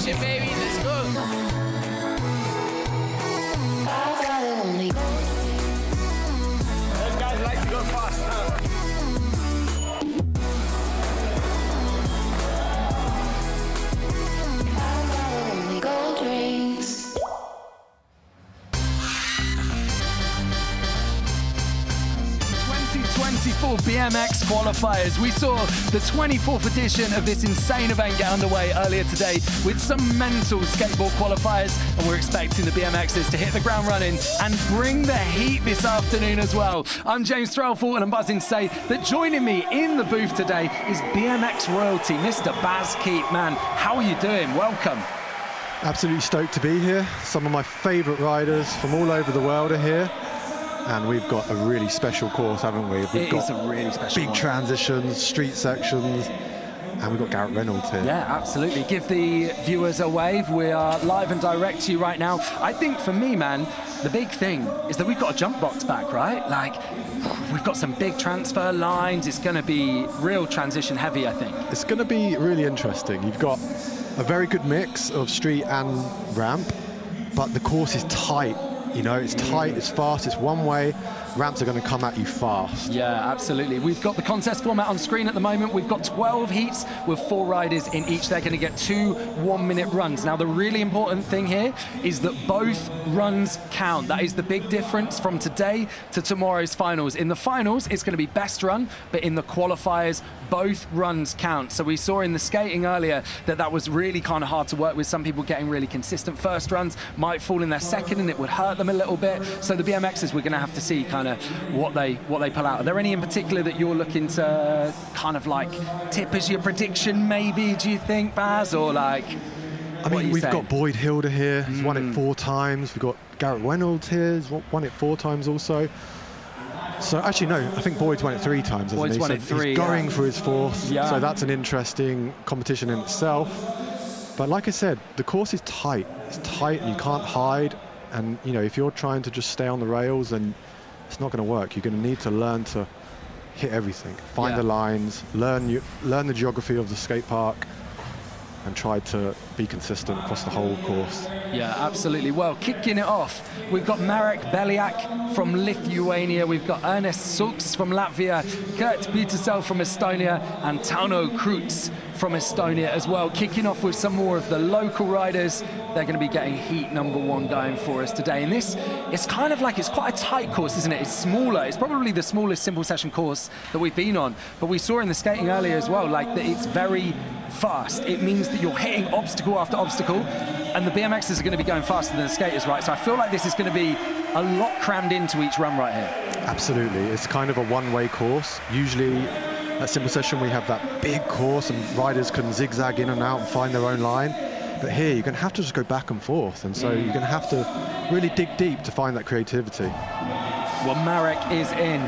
interruption, baby. Let's go. Those guys like to go fast, huh? 2024 BMX qualifiers. We saw the 24th edition of this insane event get underway earlier today with some mental skateboard qualifiers, and we're expecting the BMXers to hit the ground running and bring the heat this afternoon as well. I'm James Threlfall, and I'm buzzing to say that joining me in the booth today is BMX royalty, Mr. Baz Keep. Man, how are you doing? Welcome. Absolutely stoked to be here. Some of my favourite riders from all over the world are here. And we've got a really special course, haven't we? We've got a really special big transitions, street sections, and we've got Garrett Reynolds here. Yeah, absolutely. Give the viewers a wave. We are live and direct to you right now. I think for me, man, the big thing is that we've got a jump box back, right? Like, we've got some big transfer lines. It's going to be real transition heavy, I think. It's going to be really interesting. You've got a very good mix of street and ramp, but the course is tight. You know, it's tight, it's fast, it's one way. Ramps are going to come at you fast. Yeah, absolutely. We've got the contest format on screen at the moment. We've got 12 heats with 4 riders in each. They're going to get 2 one-minute runs. Now, the really important thing here is that both runs count. That is the big difference from today to tomorrow's finals. In the finals, it's going to be best run, but in the qualifiers, both runs count. So we saw in the skating earlier that was really kind of hard to work with. Some people getting really consistent first runs might fall in their second, and it would hurt them a little bit. So the BMXers, we're going to have to see kind of what they pull out. Are there any in particular that you're looking to kind of like tip as your prediction, maybe, do you think, Baz? Or like, I mean, we've got Boyd Hilda here, he's won it 4 times. We've got Garrett Reynolds here, he's won it 4 times also. So actually, no, I think Boyd's won it 3 times, hasn't he? Won it 3, he's going for his 4th, yeah. So that's an interesting competition in itself. But like I said, the course is tight. It's tight and you can't hide. And, you know, if you're trying to just stay on the rails, then it's not going to work. You're going to need to learn to hit everything, find the lines, learn the geography of the skate park, and try to be consistent across the whole course. Yeah, absolutely. Well, kicking it off, we've got Marek Beliak from Lithuania, we've got Ernest Sulks from Latvia, Kurt Petersel from Estonia, and Tauno Krutz from Estonia as well. Kicking off with some more of the local riders. They're going to be getting heat number 1 going for us today. And this, it's kind of like, it's quite a tight course, isn't it? It's smaller. It's probably the smallest simple session course that we've been on. But we saw in the skating earlier as well, like that it's very fast. It means that you're hitting obstacle after obstacle, and the BMXers are going to be going faster than the skaters, right? So I feel like this is going to be a lot crammed into each run right here. Absolutely. It's kind of a one-way course. Usually at simple session we have that big course and riders can zigzag in and out and find their own line. But here you're going to have to just go back and forth, and so you're going to have to really dig deep to find that creativity. Well, Marek is in.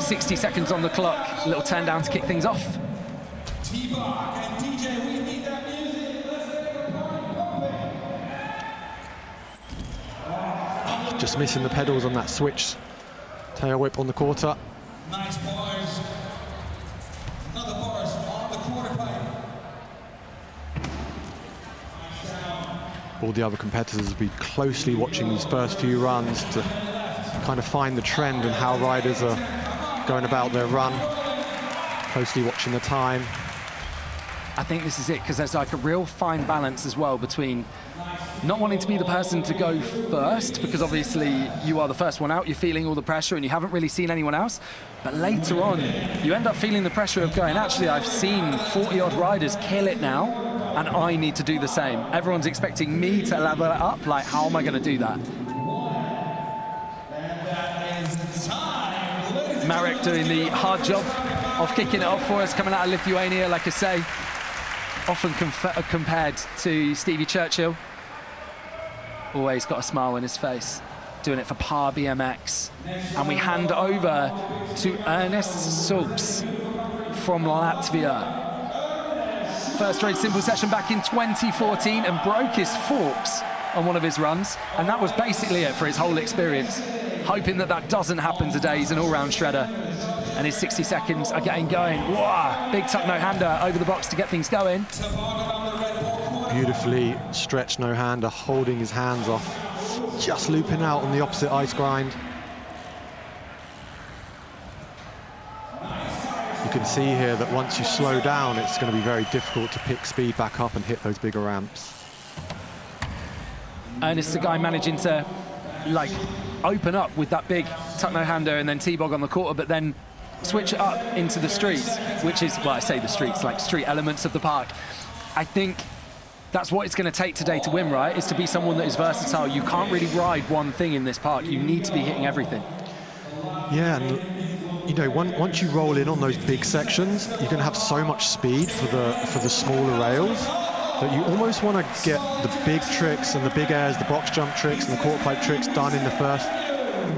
60 seconds on the clock. A little turn down to kick things off. Just missing the pedals on that switch. Tail whip on the quarter. Nice boys. Another bars on the quarter pipe. All the other competitors will be closely watching these first few runs to kind of find the trend and how riders are going about their run. Closely watching the time. I think this is it, because there's like a real fine balance as well between not wanting to be the person to go first, because obviously you are the first one out, you're feeling all the pressure and you haven't really seen anyone else, but later on you end up feeling the pressure of going, actually I've seen 40-odd riders kill it now and I need to do the same. Everyone's expecting me to level it up, like how am I going to do that? Marek doing the hard job of kicking it off for us, coming out of Lithuania, like I say, often compared to Stevie Churchill. Always got a smile on his face, doing it for Par BMX. And we hand over to Ernest Sulks from Latvia. First race simple session back in 2014 and broke his forks on one of his runs. And that was basically it for his whole experience. Hoping that that doesn't happen today. He's an all-round shredder. And his 60 seconds are getting going. Wow, big tuck no-hander over the box to get things going. Beautifully stretched no-hander, holding his hands off, just looping out on the opposite ice grind. You can see here that once you slow down, it's going to be very difficult to pick speed back up and hit those bigger ramps. And it's the guy managing to like open up with that big tuck no-hander and then T-bog on the quarter, but then switch it up into the streets, which is, well, I say the streets, like street elements of the park. I think that's what it's going to take today to win, right? Is to be someone that is versatile. You can't really ride one thing in this park. You need to be hitting everything. Yeah, and you know, once you roll in on those big sections, you're going to have so much speed for the smaller rails that you almost want to get the big tricks and the big airs, the box jump tricks and the quarter pipe tricks done in the first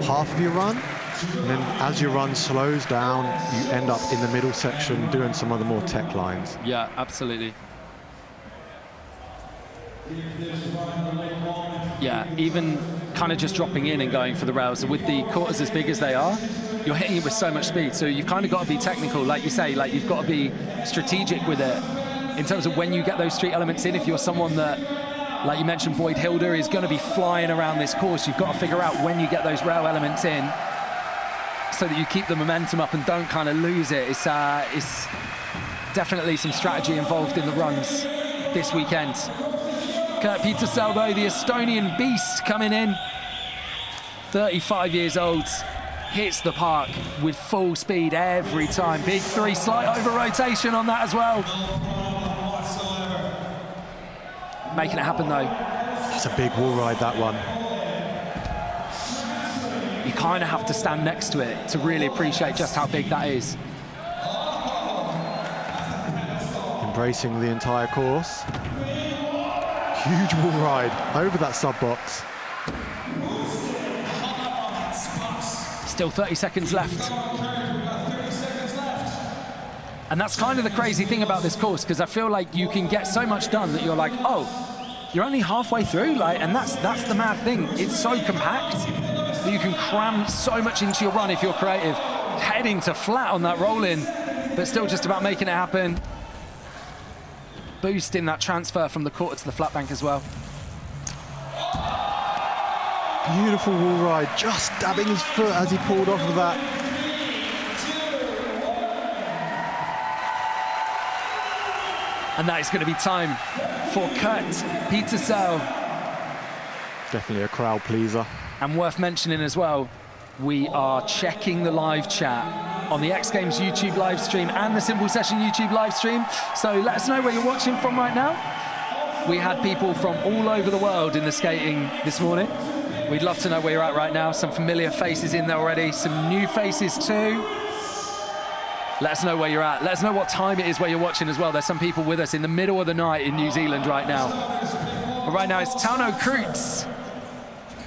half of your run. And then as your run slows down, you end up in the middle section doing some of the more tech lines. Yeah, absolutely. Yeah, even kind of just dropping in and going for the rails. With the quarters as big as they are, you're hitting it with so much speed. So you've kind of got to be technical, like you say, like you've got to be strategic with it in terms of when you get those street elements in. If you're someone that, like you mentioned, Boyd Hilder is going to be flying around this course, you've got to figure out when you get those rail elements in so that you keep the momentum up and don't kind of lose it. It's definitely some strategy involved in the runs this weekend. Kurt Petersell, though, the Estonian beast coming in, 35 years old, hits the park with full speed every time. Big three, slight over rotation on that as well. Making it happen, though. That's a big wall ride, that one. You kind of have to stand next to it to really appreciate just how big that is. Embracing the entire course. Huge wall ride over that sub box. Still 30 seconds left. And that's kind of the crazy thing about this course, because I feel like you can get so much done that you're like, oh, you're only halfway through, like, and that's the mad thing. It's so compact that you can cram so much into your run if you're creative. Heading to flat on that roll-in, but still just about making it happen. Boosting that transfer from the quarter to the flat bank as well. Beautiful wall ride, just dabbing his foot as he pulled off of that. And that is going to be time for Kurt Petersell. Definitely a crowd pleaser. And worth mentioning as well, we are checking the live chat on the X Games YouTube live stream and the Simple Session YouTube live stream. So let us know where you're watching from right now. We had people from all over the world in the skating this morning. We'd love to know where you're at right now. Some familiar faces in there already, some new faces too. Let us know where you're at. Let us know what time it is where you're watching as well. There's some people with us in the middle of the night in New Zealand right now. But right now it's Tauno Kreutz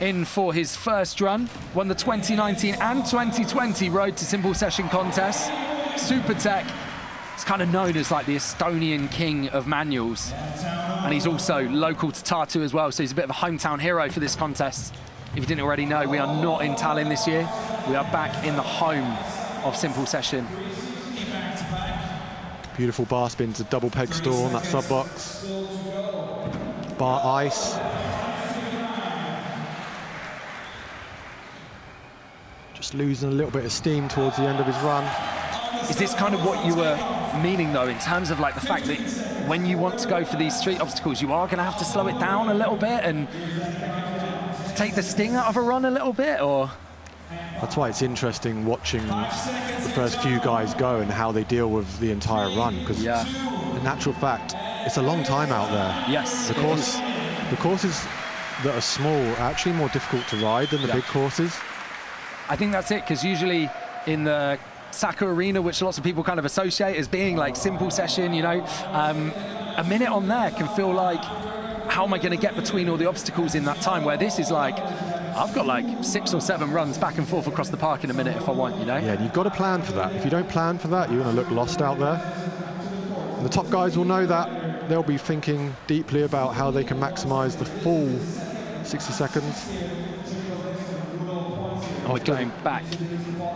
in for his first run. Won the 2019 and 2020 Road to Simple Session contest. Super Tech. He's kind of known as like the Estonian king of manuals. And he's also local to Tartu as well, so he's a bit of a hometown hero for this contest. If you didn't already know, we are not in Tallinn this year. We are back in the home of Simple Session. Beautiful bar spin to double peg stall on that sub box. Bar ice. Just losing a little bit of steam towards the end of his run. Is this kind of what you were meaning, though, in terms of like the fact that when you want to go for these street obstacles, you are going to have to slow it down a little bit and take the sting out of a run a little bit, or? That's why it's interesting watching the first few guys go and how they deal with the entire run, because yeah, in actual fact, it's a long time out there. Yes, the courses that are small are actually more difficult to ride than the big courses. I think that's it, because usually in the Saka Arena, which lots of people kind of associate as being like Simple Session, you know, a minute on there can feel like, how am I going to get between all the obstacles in that time? Where this is like, I've got like 6 or 7 runs back and forth across the park in a minute if I want, you know? Yeah, and you've got to plan for that. If you don't plan for that, you're going to look lost out there. And the top guys will know that. They'll be thinking deeply about how they can maximize the full 60 seconds. We're going back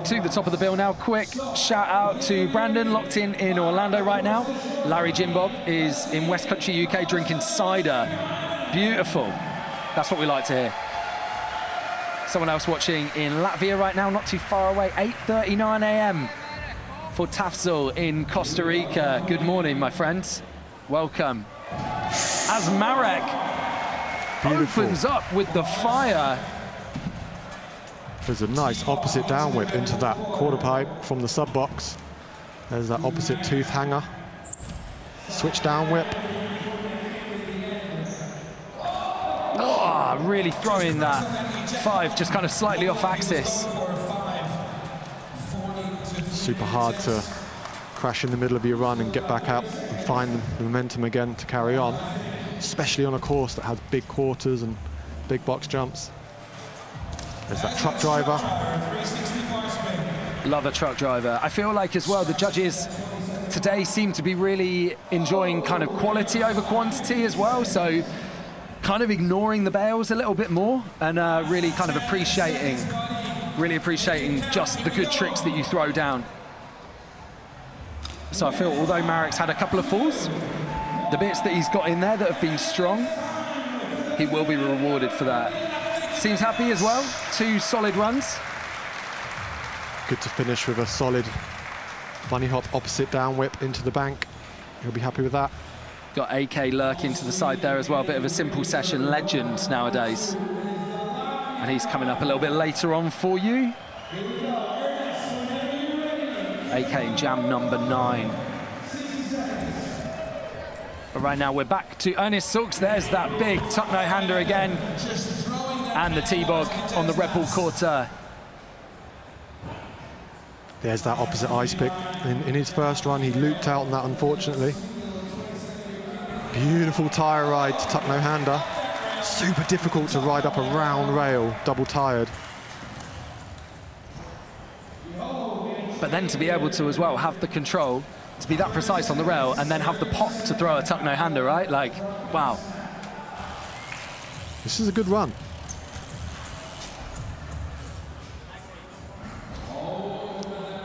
to the top of the bill now. Quick shout out to Brandon, locked in Orlando right now. Larry Jimbob is in West Country, UK, drinking cider. Beautiful. That's what we like to hear. Someone else watching in Latvia right now, not too far away, 8:39 a.m. for Tafzel in Costa Rica. Good morning, my friends. Welcome. As Marek opens up with the fire. There's a nice opposite down whip into that quarter pipe from the sub box. There's that opposite tooth hanger. Switch down whip. Oh, really throwing that 5 just kind of slightly off axis. Super hard to crash in the middle of your run and get back up and find the momentum again to carry on, especially on a course that has big quarters and big box jumps. There's that truck driver. Love a truck driver. I feel like as well the judges today seem to be really enjoying kind of quality over quantity as well, so kind of ignoring the bails a little bit more and really kind of appreciating just the good tricks that you throw down. So I feel although Marek's had a couple of falls, the bits that he's got in there that have been strong, he will be rewarded for that. Seems happy as well. 2 solid runs. Good to finish with a solid bunny hop opposite down whip into the bank. He'll be happy with that. Got AK lurking to the side there as well. Bit of a simple session legend nowadays. And he's coming up a little bit later on for you. AK in jam number 9. But right now we're back to Ernest Sulks. There's that big tuck no-hander again. And the T-bog on the Red Bull quarter. There's that opposite ice pick. In his first run, he looped out on that, unfortunately. Beautiful tyre ride to tuck no-hander. Super difficult to ride up a round rail, double tired. But then to be able to as well have the control, to be that precise on the rail, and then have the pop to throw a tuck no-hander, right? Like, wow. This is a good run.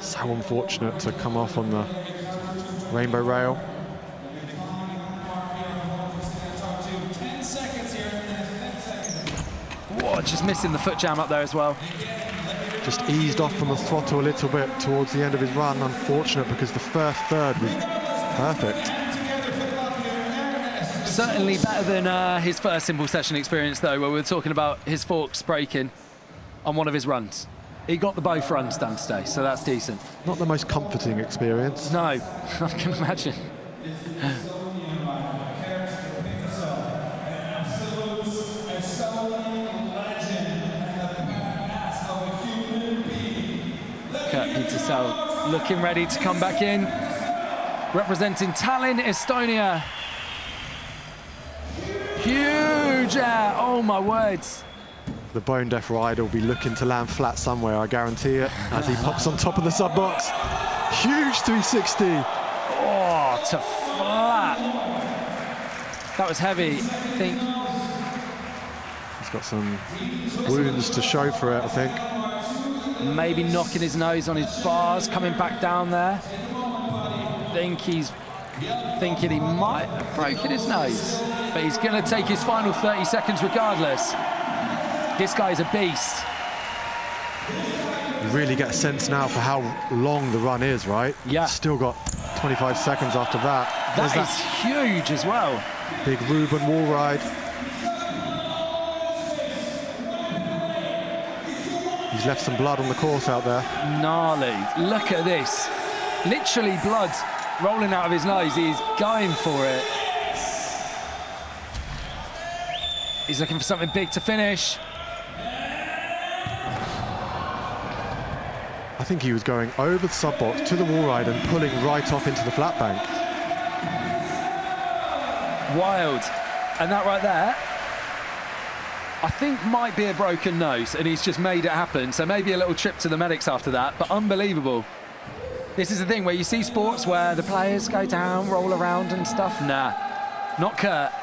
So unfortunate to come off on the rainbow rail. Whoa, just missing the foot jam up there as well. Just eased off from the throttle a little bit towards the end of his run. Unfortunate because the first third was perfect. Certainly better than his first simple session experience though, where we were talking about his forks breaking on one of his runs. He got the both runs done today, so that's decent. Not the most comforting experience. No, I can imagine. Kurt Petersell looking ready to come back in. Representing Tallinn, Estonia. Huge air, oh my words. The bone deaf rider will be looking to land flat somewhere, I guarantee it, as he pops on top of the sub box. Huge 360. Oh, to flat. That was heavy, I think. He's got some wounds to show for it, I think. Maybe knocking his nose on his bars, coming back down there. I think he's thinking he might have broken his nose, but he's going to take his final 30 seconds regardless. This guy's a beast. You really get a sense now for how long the run is, right? Yeah. Still got 25 seconds after that. That is huge as well. Big Ruben wall ride. He's left some blood on the course out there. Gnarly. Look at this. Literally blood rolling out of his nose. He's going for it. He's looking for something big to finish. I think he was going over the sub box to the wall ride and pulling right off into the flat bank. Wild. And that right there, I think might be a broken nose, and he's just made it happen. So maybe a little trip to the medics after that, but unbelievable. This is the thing where you see sports where the players go down, roll around and stuff. Nah, not Kurt.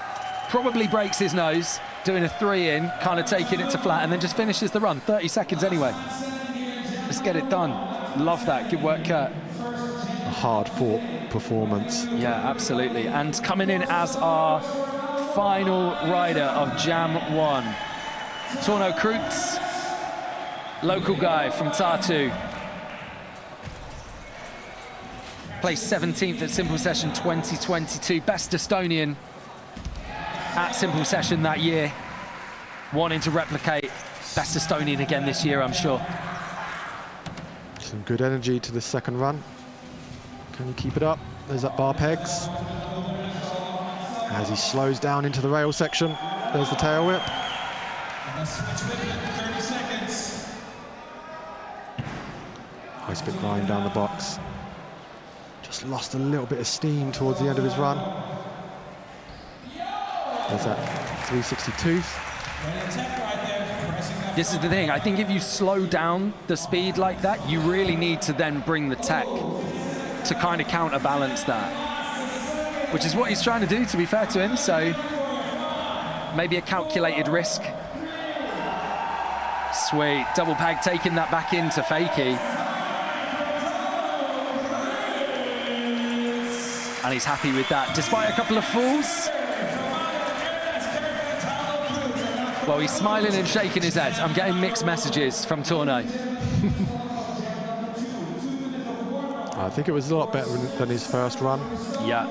Probably breaks his nose, doing a 3 in, kind of taking it to flat, and then just finishes the run. 30 seconds anyway. Let's get it done. Love that. Good work, Kurt. A hard-fought performance. Yeah, absolutely. And coming in as our final rider of Jam 1, Torno Krutz, local guy from Tartu. Placed 17th at Simple Session 2022, best Estonian at Simple Session that year. Wanting to replicate best Estonian again this year, I'm sure. Some good energy to the second run. Can you keep it up? There's that bar pegs. As he slows down into the rail section, there's the tail whip. High spit grind down the box. Just lost a little bit of steam towards the end of his run. There's that 360 tooth. This is the thing, I think if you slow down the speed like that, you really need to then bring the tech to kind of counterbalance that, which is what he's trying to do, to be fair to him, so maybe a calculated risk. Sweet, double peg taking that back into fakie. And he's happy with that, despite a couple of falls. Well, he's smiling and shaking his head. I'm getting mixed messages from Torno. I think it was a lot better than his first run. Yeah.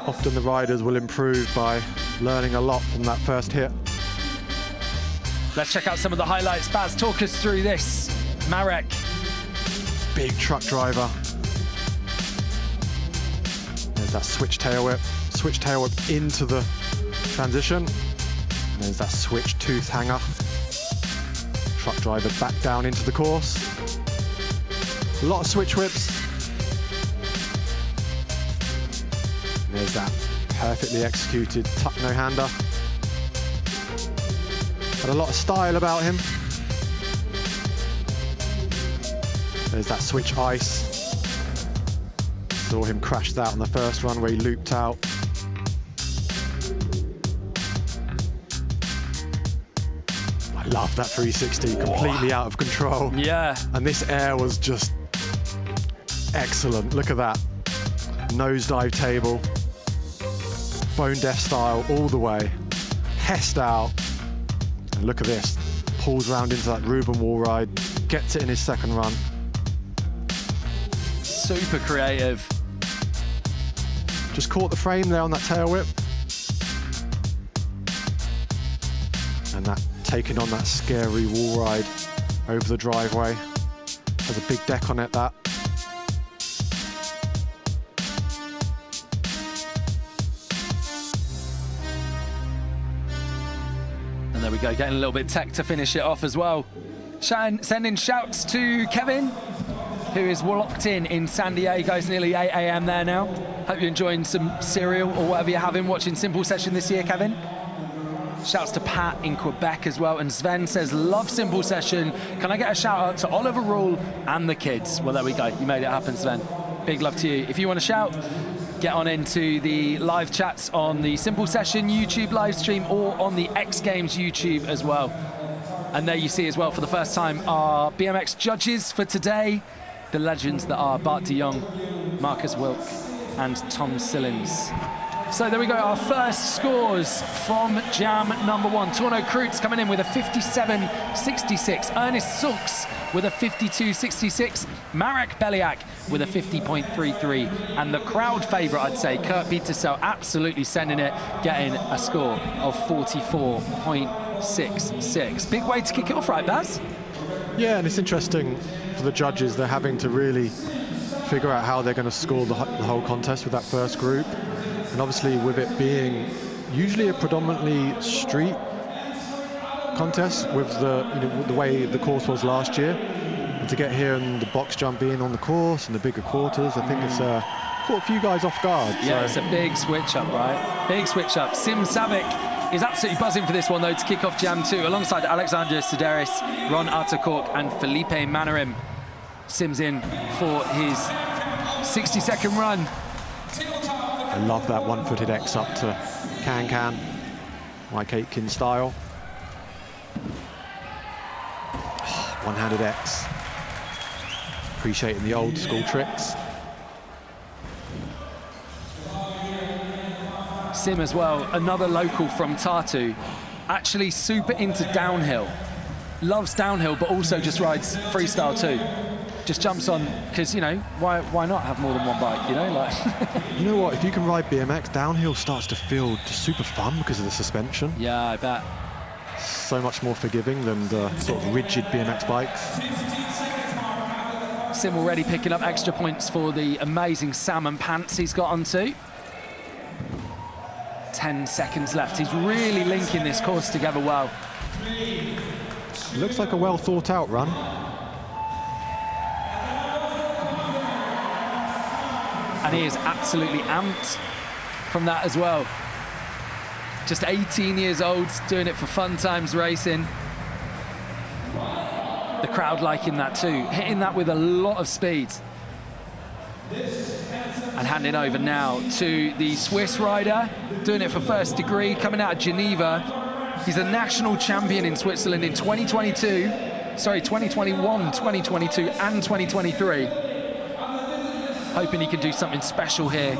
Often the riders will improve by learning a lot from that first hit. Let's check out some of the highlights. Baz, talk us through this. Marek. Big truck driver. There's that switch tail whip into the transition. There's that switch tooth hanger. Truck driver back down into the course. A lot of switch whips. There's that perfectly executed tuck no-hander. Had a lot of style about him. There's that switch ice. Saw him crash that on the first run where he looped out. I love that 360, completely out of control. Yeah. And this air was just excellent. Look at that. Nosedive table. Bone deaf style all the way. Hessed out. And look at this. Pulls round into that Ruben wall ride. Gets it in his second run. Super creative. Just caught the frame there on that tail whip. And that taking on that scary wall ride over the driveway. Has a big deck on it, that. And there we go, getting a little bit tech to finish it off as well. Sending shouts to Kevin, who is locked in San Diego. It's nearly 8 a.m. there now. Hope you're enjoying some cereal or whatever you're having watching Simple Session this year, Kevin. Shouts to Pat in Quebec as well. And Sven says, love Simple Session. Can I get a shout out to Oliver Rule and the kids? Well, there we go. You made it happen, Sven. Big love to you. If you want to shout, get on into the live chats on the Simple Session YouTube live stream or on the X Games YouTube as well. And there you see as well, for the first time, our BMX judges for today, the legends that are Bart de Jong, Marcus Wilk, and Tom Sillins. So there we go, our first scores from Jam number 1. Torno Krutz coming in with a 57.66. Ernest Sulks with a 52.66. Marek Beliak with a 50.33. And the crowd favourite, I'd say, Kurt Petersell, absolutely sending it, getting a score of 44.66. Big way to kick it off, right, Baz? Yeah, and it's interesting for the judges. They're having to really figure out how they're going to score the whole contest with that first group. And obviously, with it being usually a predominantly street contest, with the way the course was last year, and to get here and the box jump being on the course and the bigger quarters, I think it's caught a few guys off guard. Yeah, so. it's a big switch up, right? Big switch up. Sim Savic is absolutely buzzing for this one, though, to kick off Jam 2, alongside Alexander Sideris, Ron Artakork, and Felipe Manarim. Sim's in for his 60-second run. I love that one-footed X up to Can-Can, Mike Aitken style. One-handed X. appreciating the old school tricks. Sim as well, another local from Tartu, actually super into downhill. Loves downhill, but also just rides freestyle too. Just jumps on, because, you know, why not have more than one bike, you know? Like You know what, if you can ride BMX, downhill starts to feel just super fun because of the suspension. Yeah, I bet. So much more forgiving than the sort of rigid BMX bikes. Sim already picking up extra points for the amazing salmon pants he's got onto. 10 seconds left. He's really linking this course together well. Looks like a well thought out run. And he is absolutely amped from that as well. Just 18 years old, doing it for fun times racing. The crowd liking that too, hitting that with a lot of speed. And handing over now to the Swiss rider, doing it for first degree, coming out of Geneva. He's a national champion in Switzerland in 2021, 2022 and 2023. Hoping he can do something special here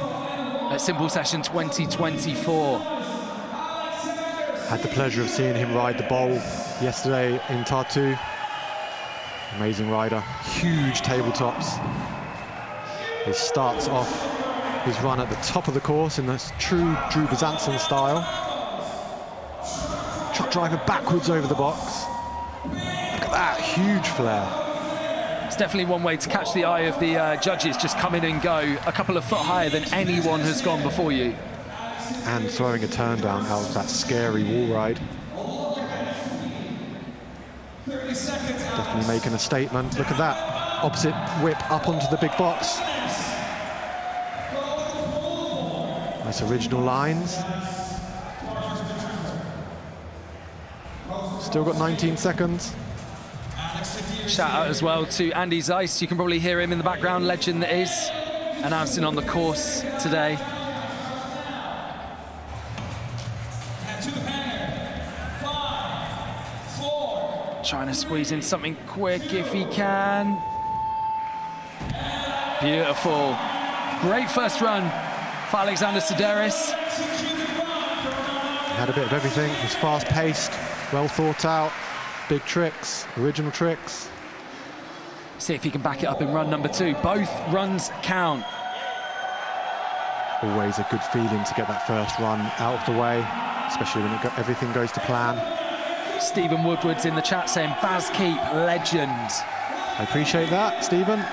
at Simple Session 2024. Had the pleasure of seeing him ride the bowl yesterday in Tartu. Amazing rider, huge tabletops. He starts off his run at the top of the course in this true Drew Besançon style. Truck driver backwards over the box. Look at that, huge flair. It's definitely one way to catch the eye of the judges, just come in and go a couple of foot higher than anyone has gone before you. And throwing a turn down out of that scary wall ride. Definitely making a statement. Look at that, opposite whip up onto the big box. Nice original lines. Still got 19 seconds. Shout out as well to Andy Zeiss. You can probably hear him in the background, legend that is, announcing on the course today. Trying to squeeze in something quick if he can. Beautiful. Great first run for Alexander Sideris. Had a bit of everything. It was fast-paced, well thought out, big tricks, original tricks. See if he can back it up in run number 2. Both runs count. Always a good feeling to get that first run out of the way, especially when everything goes to plan. Stephen Woodward's in the chat saying, Baz Keep, legend. I appreciate that, Stephen.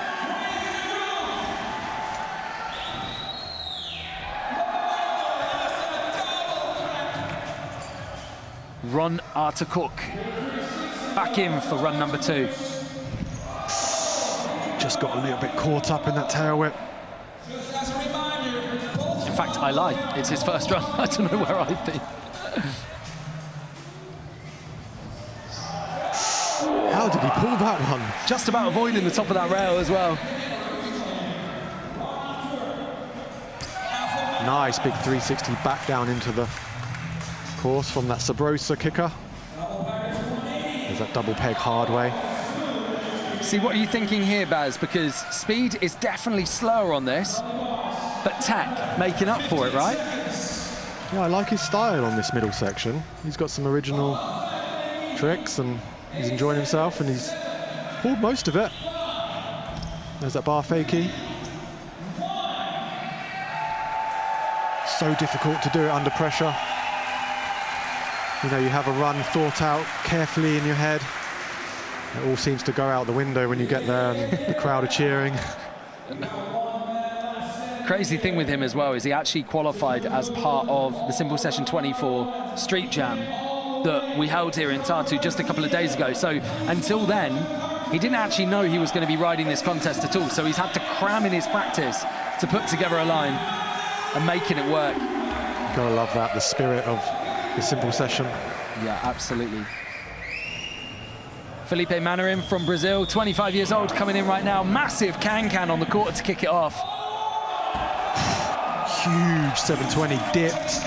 Ron Artercook back in for run number 2. Just got a little bit caught up in that tail whip. In fact, I lied. It's his first run. I don't know where I've been. How did he pull that one? Just about avoiding the top of that rail as well. Nice big 360 back down into the course from that Sabrosa kicker. There's that double peg hard way. See, what are you thinking here, Baz? Because speed is definitely slower on this, but tech making up for it, right? Yeah, I like his style on this middle section. He's got some original tricks and he's enjoying himself and he's pulled most of it. There's that bar fakie. So difficult to do it under pressure. You know, you have a run thought out carefully in your head. It all seems to go out the window when you get there and the crowd are cheering. Crazy thing with him as well is he actually qualified as part of the Simple Session 24 Street Jam that we held here in Tartu just a couple of days ago. So until then, he didn't actually know he was going to be riding this contest at all. So he's had to cram in his practice to put together a line and making it work. Gotta love that, the spirit of the Simple Session. Yeah, absolutely. Felipe Manarin from Brazil, 25 years old, coming in right now. Massive can-can on the quarter to kick it off. Huge 720 dipped.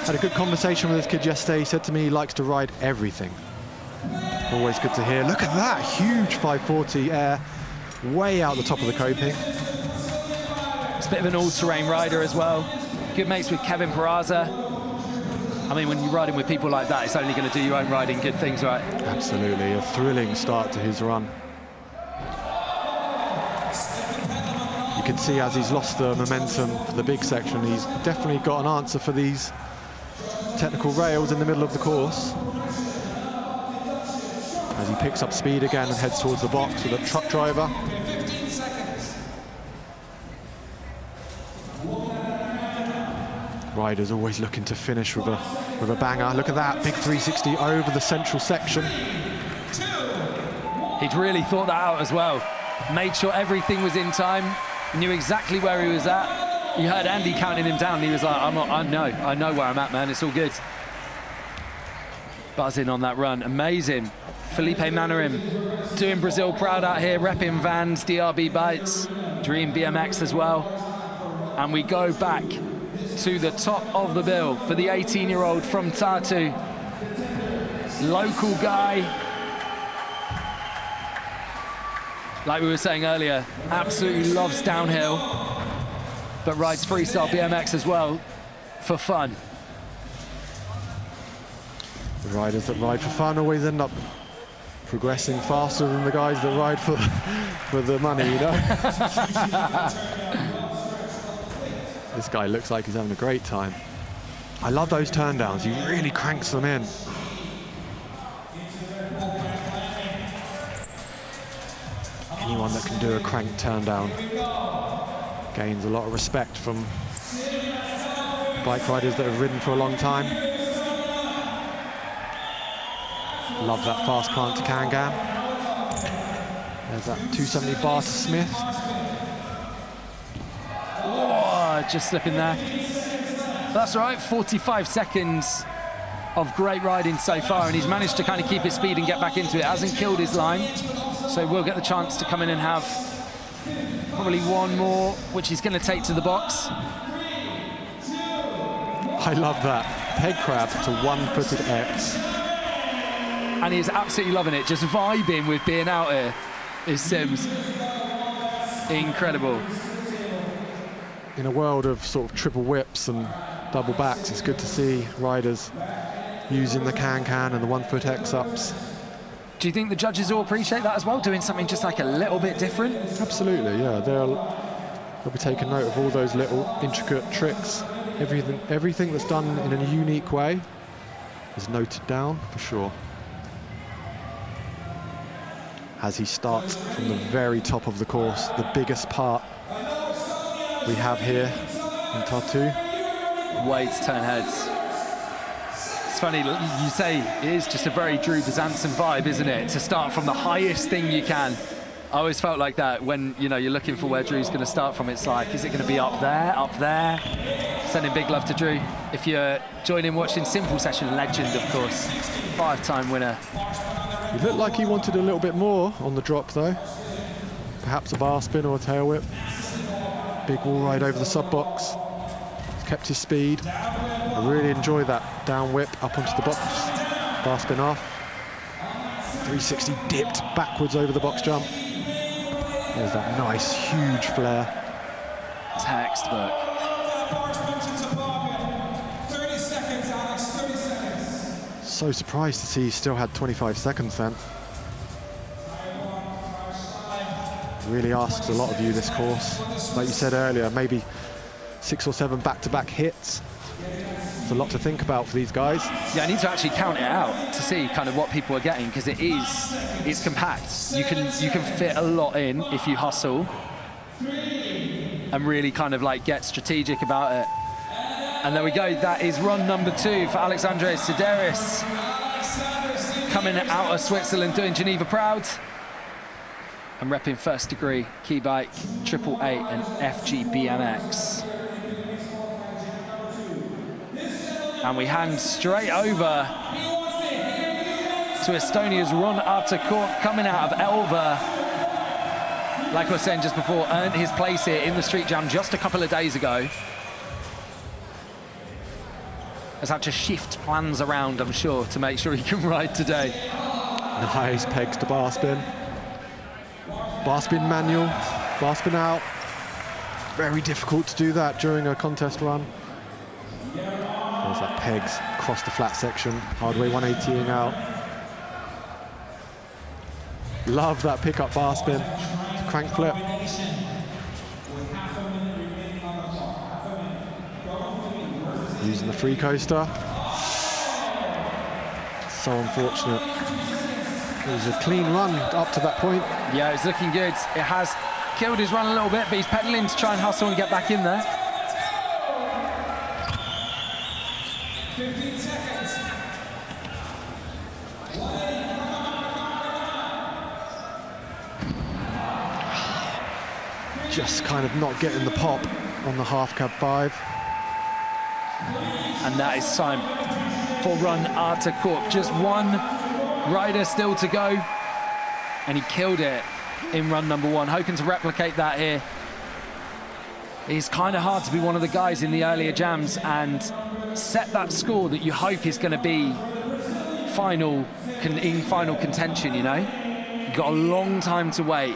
Had a good conversation with this kid yesterday. He said to me he likes to ride everything. Always good to hear. Look at that, huge 540 air. way out the top of the coping. It's a bit of an all-terrain rider as well. Good mates with Kevin Peraza. I mean, when you're riding with people like that, it's only going to do your own riding good things, right? Absolutely, a thrilling start to his run. You can see as he's lost the momentum for the big section, he's definitely got an answer for these technical rails in the middle of the course. As he picks up speed again and heads towards the box with a truck driver. Riders always looking to finish with a banger. Look at that, big 360 over the central section. He'd really thought that out as well. Made sure everything was in time, knew exactly where he was at. You heard Andy counting him down, and he was like, I know where I'm at, man, it's all good. Buzzing on that run, amazing. Felipe Manarim doing Brazil proud out here, repping Vans, DRB Bikes, Dream BMX as well. And we go back to the top of the bill for the 18-year-old from Tartu. Local guy. Like we were saying earlier, absolutely loves downhill, but rides freestyle BMX as well for fun. The riders that ride for fun always end up progressing faster than the guys that ride for the money, you know? This guy looks like he's having a great time. I love those turn downs, he really cranks them in. Anyone that can do a crank turn down gains a lot of respect from bike riders that have ridden for a long time. Love that fast plant to Kangam. There's that 270 bar to Smith. Oh, just slipping there. That's right, 45 seconds of great riding so far, and he's managed to kind of keep his speed and get back into it. Hasn't killed his line, so we'll get the chance to come in and have probably one more, which he's going to take to the box. I love that. Peg crab to one-footed X. And he's absolutely loving it, just vibing with being out here, is Sims. Incredible. In a world of sort of triple whips and double backs, it's good to see riders using the can-can and the one-foot X-ups. Do you think the judges will appreciate that as well, doing something just like a little bit different? Absolutely, yeah. They'll be taking note of all those little intricate tricks. Everything that's done in a unique way is noted down for sure. As he starts from the very top of the course, the biggest part we have here in Tartu. Wade's turn heads. It's funny, you say it is just a very Drew Besançon vibe, isn't it? To start from the highest thing you can. I always felt like that when, you know, you're looking for where Drew's going to start from. It's like, is it going to be up there, up there? Sending big love to Drew. If you're joining watching Simple Session, legend, of course. 5-time winner. He looked like he wanted a little bit more on the drop, though. Perhaps a bar spin or a tail whip. Big wall ride over the sub box. He's kept his speed. I really enjoy that down whip up onto the box. Bar spin off. 360 dipped backwards over the box jump. There's that nice, huge flare. Textbook. 30 seconds, Alex, 30 seconds. So surprised to see he still had 25 seconds then. Really asks a lot of you, this course. Like you said earlier, maybe 6 or 7 back-to-back hits. It's a lot to think about for these guys. Yeah, I need to actually count it out to see kind of what people are getting, because it's compact. You can fit a lot in if you hustle and really kind of like get strategic about it. And there we go, that is run number 2 for Alexandre Sideris. Coming out of Switzerland, doing Geneva proud. And repping First Degree, Key Bike, 888 and FG BMX. And we hand straight over to Estonia's Ron Artakort, coming out of Elva. Like I was saying just before, earned his place here in the Street Jam just a couple of days ago. Has had to shift plans around, I'm sure, to make sure he can ride today. Nice pegs to bar spin. bar spin manual, bar spin out. Very difficult to do that during a contest run. There's that pegs across the flat section, hard way 180ing out. Love that pickup bar spin, crank flip. Using the free coaster. So unfortunate. It was a clean run up to that point. Yeah, it's looking good. It has killed his run a little bit, but he's pedaling to try and hustle and get back in there. 15 seconds. Just kind of not getting the pop on the half cab 5. And that is time for run Arta Corp. Just one rider still to go. And he killed it in run number 1. Hoping to replicate that here. It's kind of hard to be one of the guys in the earlier jams and set that score that you hope is going to be in final contention, you know? You've got a long time to wait.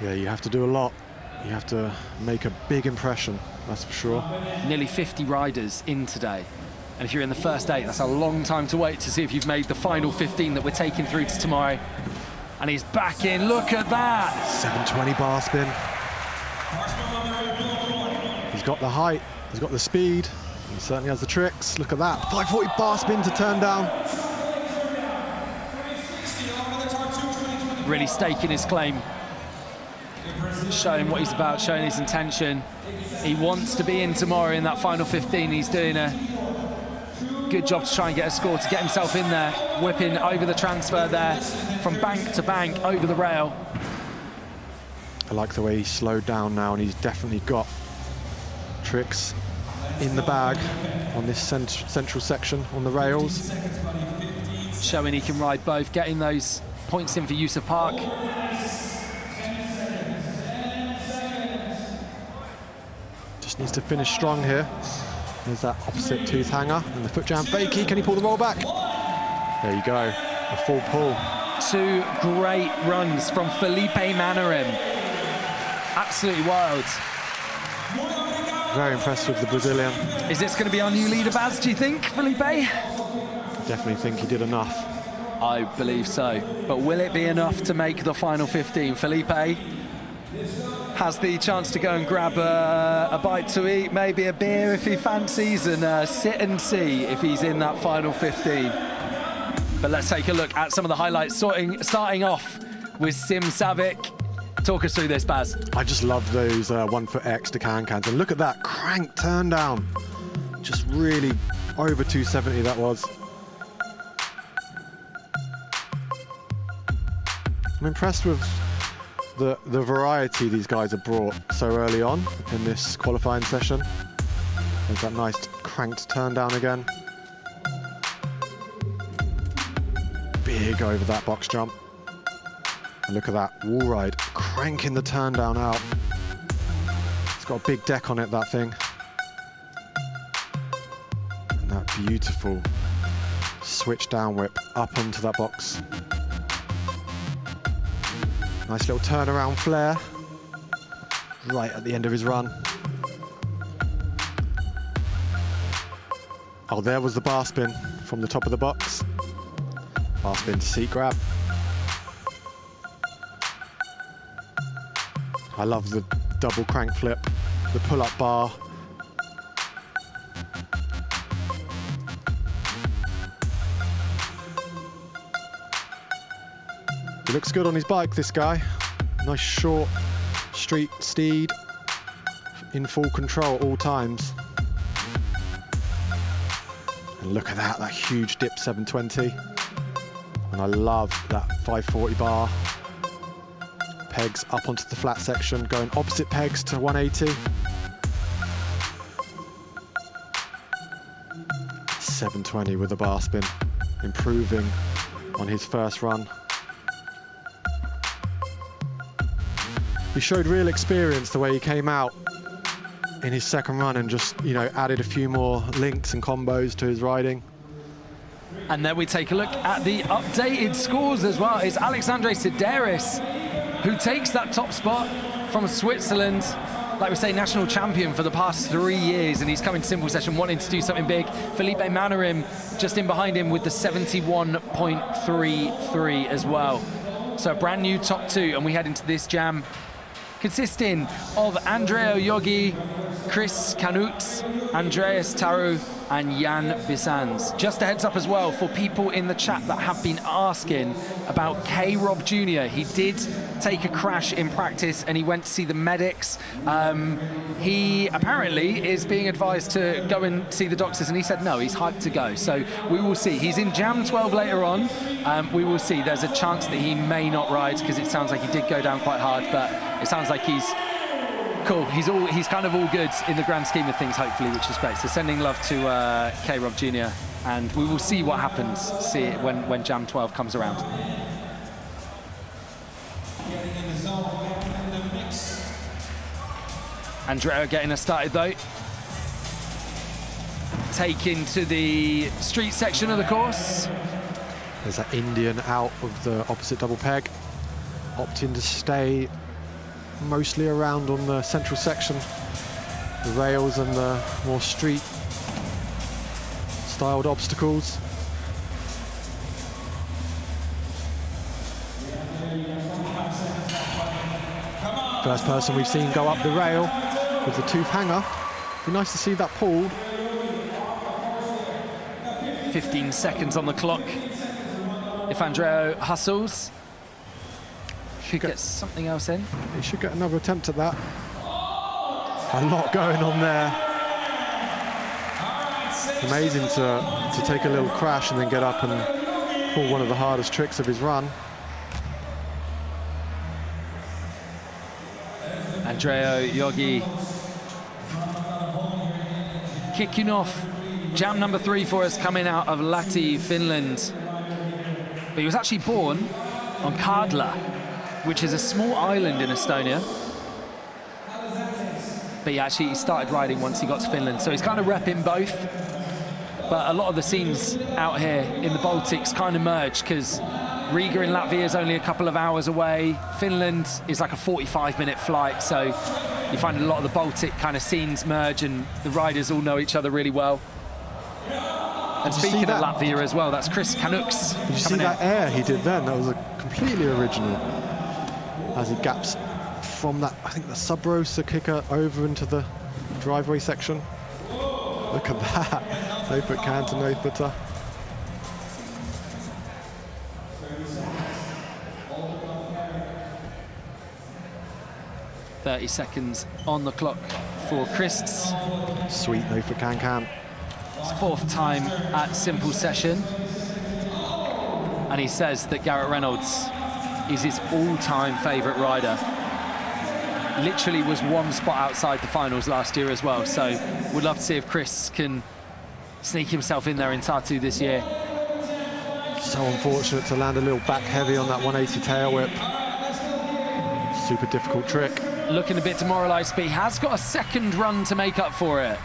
Yeah, you have to do a lot. You have to make a big impression, that's for sure. Nearly 50 riders in today. And if you're in the first 8, that's a long time to wait to see if you've made the final 15 that we're taking through to tomorrow. And he's back in, look at that! 720 bar spin. He's got the height, he's got the speed, he certainly has the tricks. Look at that, 540 bar spin to turn down. Really staking his claim. Showing what he's about, showing his intention. He wants to be in tomorrow in that final 15. He's doing a good job to try and get a score, to get himself in there, whipping over the transfer there from bank to bank over the rail. I like the way he's slowed down now, and he's definitely got tricks in the bag on this central section on the rails. Showing he can ride both, getting those points in for use of park. Just needs to finish strong here. There's that opposite tooth hanger and the foot jam fakie. Can he pull the roll back? There you go, a full pull. 2 great runs from Felipe Manarim. Absolutely wild. Very impressed with the Brazilian. Is this going to be our new leader, Baz, do you think, Felipe? Definitely think he did enough. I believe so. But will it be enough to make the final 15? Felipe has the chance to go and grab a bite to eat, maybe a beer if he fancies, and sit and see if he's in that final 15. But let's take a look at some of the highlights, starting off with Sim Savic. Talk us through this, Baz. I just love those 1 foot X to can-cans, and look at that crank turn down. Just really over 270 that was. I'm impressed with the variety these guys have brought so early on in this qualifying session. There's that nice cranked turn down again. Big over that box jump. And look at that wall ride, cranking the turn down out. It's got a big deck on it, that thing. And that beautiful switch down whip up onto that box. Nice little turnaround flair right at the end of his run. Oh, there was the bar spin from the top of the box. Bar spin to seat grab. I love the double crank flip, the pull-up bar. He looks good on his bike, this guy. Nice short street steed, in full control at all times. And look at that huge dip 720. And I love that 540 bar. Pegs up onto the flat section, going opposite pegs to 180. 720 with a bar spin, improving on his first run. He showed real experience the way he came out in his second run and just, you know, added a few more links and combos to his riding. And then we take a look at the updated scores as well. It's Alexandre Sideris who takes that top spot from Switzerland. Like we say, national champion for the past 3 years, and he's coming to simple session wanting to do something big. Felipe Manarim just in behind him with the 71.33 as well. So a brand new top 2, and we head into this jam consisting of Andrea Yogi, Chris Canuts, Andreas Tartu, and Jan Bissans. Just a heads up as well for people in the chat that have been asking about K-Rob Jr. He did take a crash in practice and he went to see the medics. He apparently is being advised to go and see the doctors, and he said no, he's hyped to go. So we will see. He's in Jam 12 later on. We will see. There's a chance that he may not ride because it sounds like he did go down quite hard, but it sounds like he's cool. He's kind of all good in the grand scheme of things, hopefully, which is great. So sending love to K-Rob Jr. and we will see what happens. See it when Jam 12 comes around. Andrea getting us started though. Taken to the street section of the course. There's that Indian out of the opposite double peg, opting to stay mostly around on the central section, the rails and the more street styled obstacles. First person we've seen go up the rail with the tooth hanger. Be nice to see that pulled. 15 seconds on the clock. If Andrea hustles, should get something else in. He should get another attempt at that. A lot going on there. Amazing to take a little crash and then get up and pull one of the hardest tricks of his run. Andrea Yogi kicking off jam number 3 for us, coming out of Lahti, Finland. But he was actually born on Kardla, which is a small island in Estonia. But he started riding once he got to Finland, so he's kind of repping both. But a lot of the scenes out here in the Baltics kind of merge, because Riga in Latvia is only a couple of hours away. Finland is like a 45-minute flight, so you find a lot of the Baltic kind of scenes merge, and the riders all know each other really well. And speaking of Latvia as well, that's Chris Canuts. Did you see that air he did then? That was a completely original. As he gaps from that, I think the sub-rosa kicker over into the driveway section. Look at that. No foot canter, no footer. .30 seconds on the clock for Chris. Sweet no foot can. His 4th time at simple session. And he says that Garrett Reynolds is his all-time favourite rider. Literally was 1 spot outside the finals last year as well. So we'd love to see if Chris can sneak himself in there in Tartu this year. So unfortunate to land a little back heavy on that 180 tail whip. Super difficult trick. Looking a bit demoralised, but he has got a 2nd run to make up for it.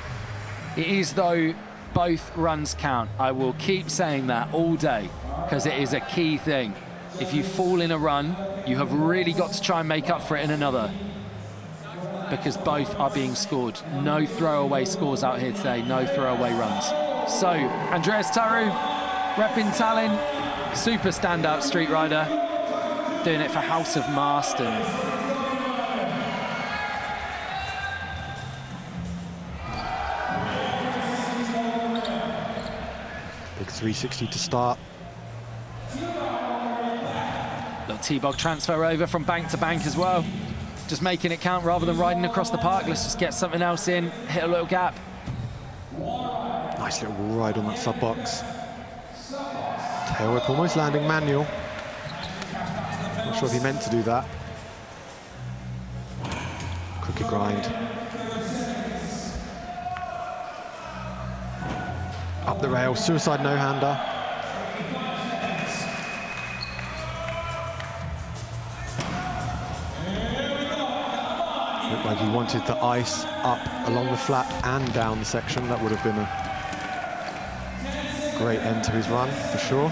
It is, though, both runs count. I will keep saying that all day, because it is a key thing. If you fall in a run, you have really got to try and make up for it in another, because both are being scored. No throwaway scores out here today, no throwaway runs. So, Andreas Tartu, repping Tallinn, super standout street rider, doing it for House of Marston. Big 360 to start. Little T-Bog transfer over from bank to bank as well. Just making it count rather than riding across the park. Let's just get something else in, hit a little gap. Nice little wall ride on that sub box. Tail whip almost landing manual. Not sure if he meant to do that. Crooked grind. Up the rail, suicide no-hander. Looked like he wanted the ice up along the flat and down the section. That would have been a Great end to his run, for sure.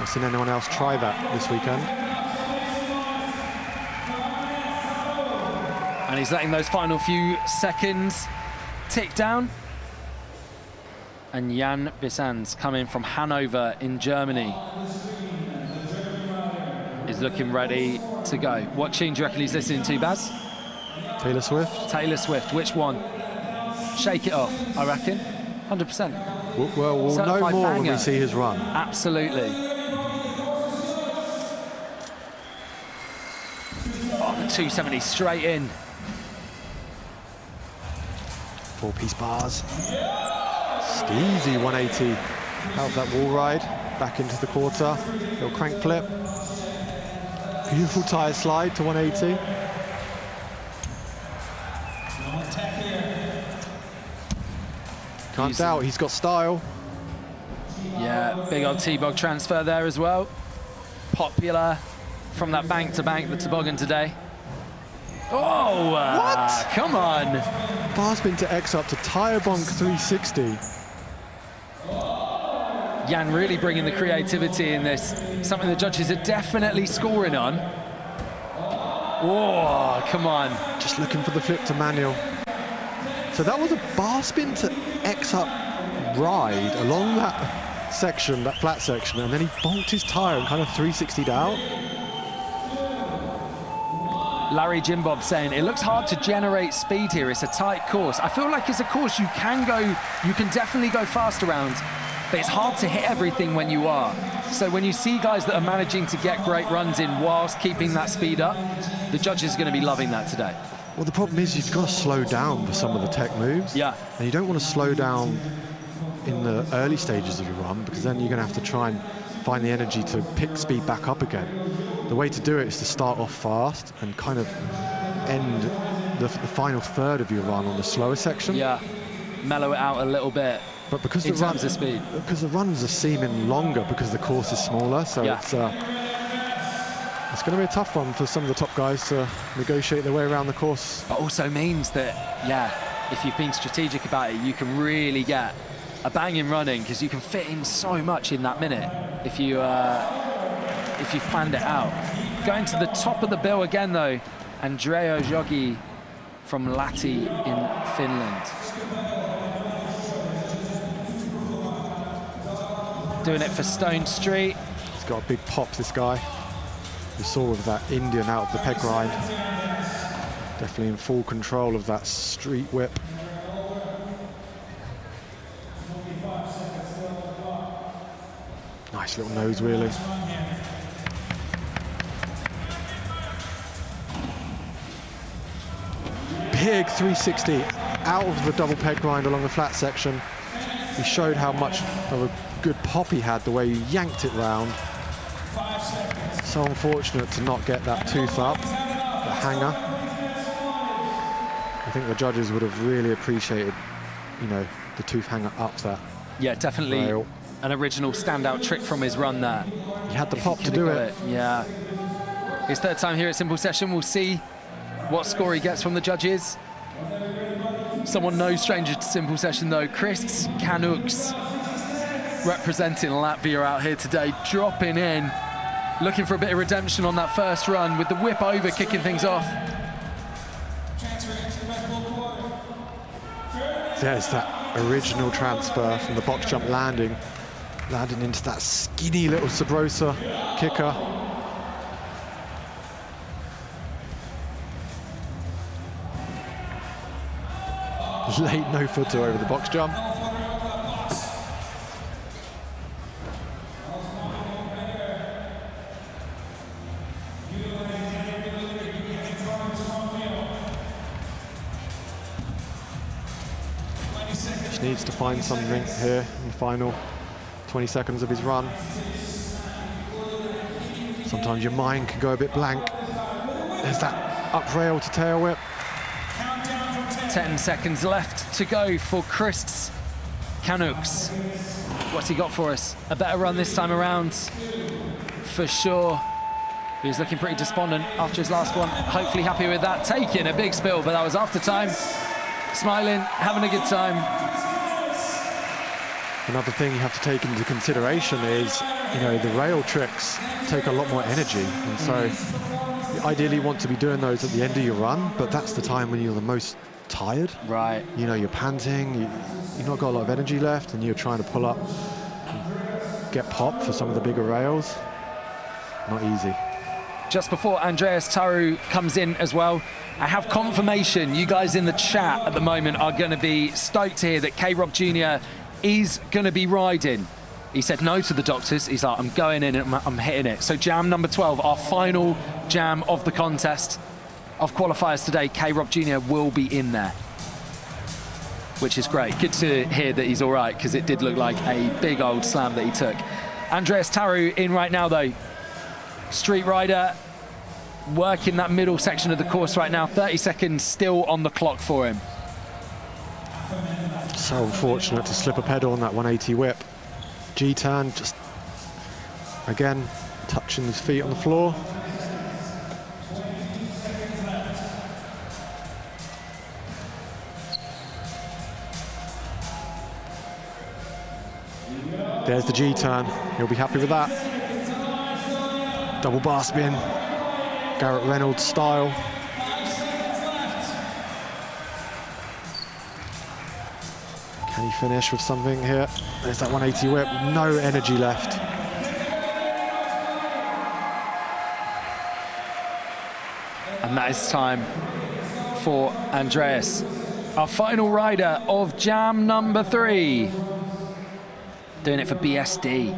I've seen anyone else try that this weekend. And he's letting those final few seconds tick down. And Jan Wissans, coming from Hanover in Germany, is looking ready to go. What tune do you reckon he's listening to, Baz? Taylor Swift? Taylor Swift. Which one? Shake It Off, I reckon. 100%. Well, we'll know more banger. when we see his run. Absolutely. Oh, the 270 straight in. 4-piece bars. Easy 180 out of that wall ride, back into the quarter. Little crank flip. Beautiful tire slide to 180. Can't doubt he's got style. Yeah, big old T-bog transfer there as well. Popular from that bank to bank, the toboggan today. Oh, what? Come on. Bar spin to X up to tire bonk 360. Jan really bringing the creativity in this. Something the judges are definitely scoring on. Oh, come on. Just looking for the flip to manual. So that was a bar spin to X up ride along that section, that flat section, and then he bonked his tire and kind of 360'd out. Larry Jimbob saying, it looks hard to generate speed here. It's a tight course. I feel like it's a course you can definitely go fast around, but it's hard to hit everything when you are. So when you see guys that are managing to get great runs in whilst keeping that speed up, the judges are going to be loving that today. Well, the problem is you've got to slow down for some of the tech moves. Yeah. And you don't want to slow down in the early stages of your run, because then you're going to have to try and find the energy to pick speed back up again. The way to do it is to start off fast and kind of end the final third of your run on the slower section. Yeah, mellow it out a little bit. But because in terms of speed, because the runs are seeming longer because the course is smaller, so yeah. It's going to be a tough one for some of the top guys to negotiate their way around the course. But also means that, yeah, if you've been strategic about it, you can really get a banging running, because you can fit in so much in that minute if you've planned it out. Going to the top of the bill again, though, Andrea Jogi from Lahti in Finland. Doing it for Stone Street. He's got a big pop, this guy. We saw with that Indian out of the peg grind. Definitely in full control of that street whip. Nice little nose wheelie. Big 360 out of the double peg grind along the flat section. He showed how much of a good pop he had, the way he yanked it round. So unfortunate to not get that tooth up, the hanger. I think the judges would have really appreciated, you know, the tooth hanger up that. Yeah, definitely rail. An original standout trick from his run there. He had the pop to do it. Yeah. His third time here at Simple Session. We'll see what score he gets from the judges. Someone no stranger to Simple Session, though. Chris Kanuks, representing Latvia out here today, dropping in, looking for a bit of redemption on that first run with the whip over, kicking things off. There's that original transfer from the box jump landing into that skinny little Sabrosa kicker. Late no footer over the box jump. Just needs to find something here in the final 20 seconds of his run. Sometimes your mind can go a bit blank. There's that up rail to tail whip. 10 seconds left to go for Chris Kanuks. What's he got for us? A better run this time around, for sure. He was looking pretty despondent after his last one. Hopefully happy with that. Taking a big spill, but that was after time. Smiling, having a good time. Another thing you have to take into consideration is, the rail tricks take a lot more energy. And so you ideally want to be doing those at the end of your run, but that's the time when you're the most tired. Right. You're panting, you've not got a lot of energy left, and you're trying to pull up, get popped for some of the bigger rails. Not easy. Just before Andreas Tartu comes in as well, I have confirmation you guys in the chat at the moment are going to be stoked to hear that K-Rob Jr. is going to be riding. He said no to the doctors. He's like, I'm going in and I'm hitting it. So jam number 12, our final jam of the contest of qualifiers today, K-Rob Jr. will be in there, which is great. Good to hear that he's all right, because it did look like a big old slam that he took. Andreas Tartu in right now, though. Street rider working that middle section of the course right now. 30 seconds still on the clock for him. So unfortunate to slip a pedal on that 180 whip. G-turn, just again touching his feet on the floor. There's the G-turn. He'll be happy with that. Double bar spin, Garrett Reynolds style. Can he finish with something here? There's that 180 whip, no energy left. And that is time for Andreas, our final rider of jam number 3. Doing it for BSD,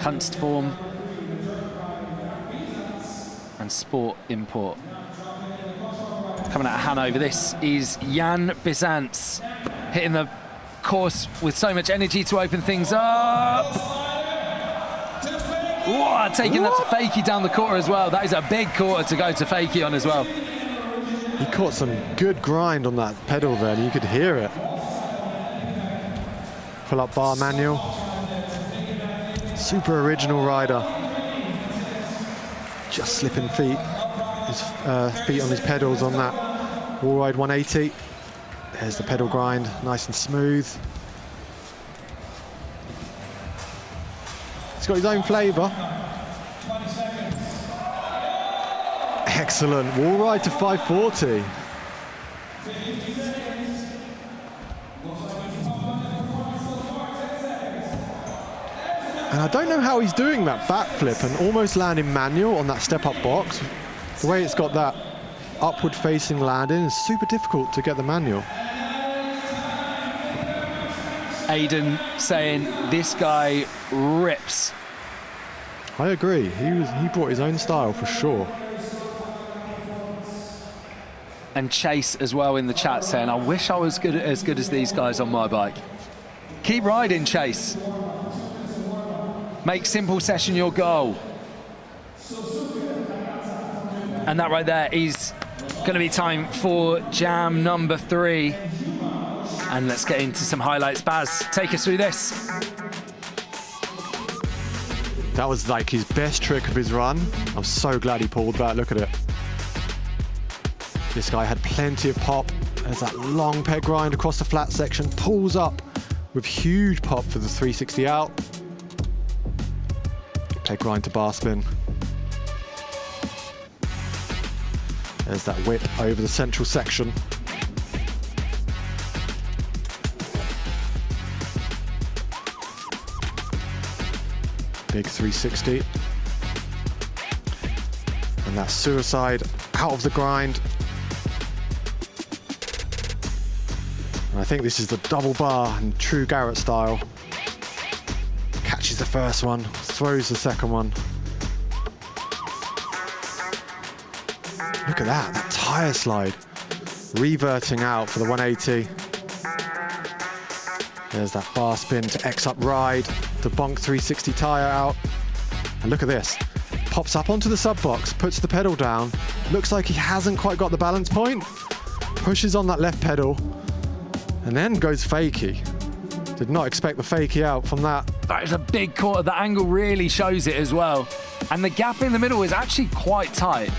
Kunstform and Sport Import. Coming out of Hanover, this is Jan Bizants, hitting the course with so much energy to open things up. Whoa, taking that to Fakey down the quarter as well. That is a big quarter to go to Fakey on as well. He caught some good grind on that pedal there, and you could hear it. Pull up bar manual. Super original rider. Just slipping feet. His feet on his pedals on that wall ride 180. There's the pedal grind, nice and smooth. He's got his own flavour. Excellent, wall ride to 540. And I don't know how he's doing that backflip and almost landing manual on that step-up box. The way it's got that upward-facing landing is super difficult to get the manual. Aiden saying this guy rips. I agree. He brought his own style for sure. And Chase as well in the chat saying, I wish I was as good as these guys on my bike. Keep riding, Chase. Make simple session your goal. And that right there is going to be time for jam number 3. And let's get into some highlights. Baz, take us through this. That was like his best trick of his run. I'm so glad he pulled that. Look at it. This guy had plenty of pop. There's that long peg grind across the flat section. Pulls up with huge pop for the 360 out. Peg grind to bar spin. There's that whip over the central section. Big 360. And that suicide out of the grind. And I think this is the double bar in true Garrett style. Catches the first one, throws the second one. Look at that tire slide. Reverting out for the 180. There's that bar spin to X up ride, the bonk 360 tire out. And look at this. Pops up onto the sub box, puts the pedal down. Looks like he hasn't quite got the balance point. Pushes on that left pedal and then goes fakie. Did not expect the fakie out from that. That is a big quarter. The angle really shows it as well. And the gap in the middle is actually quite tight.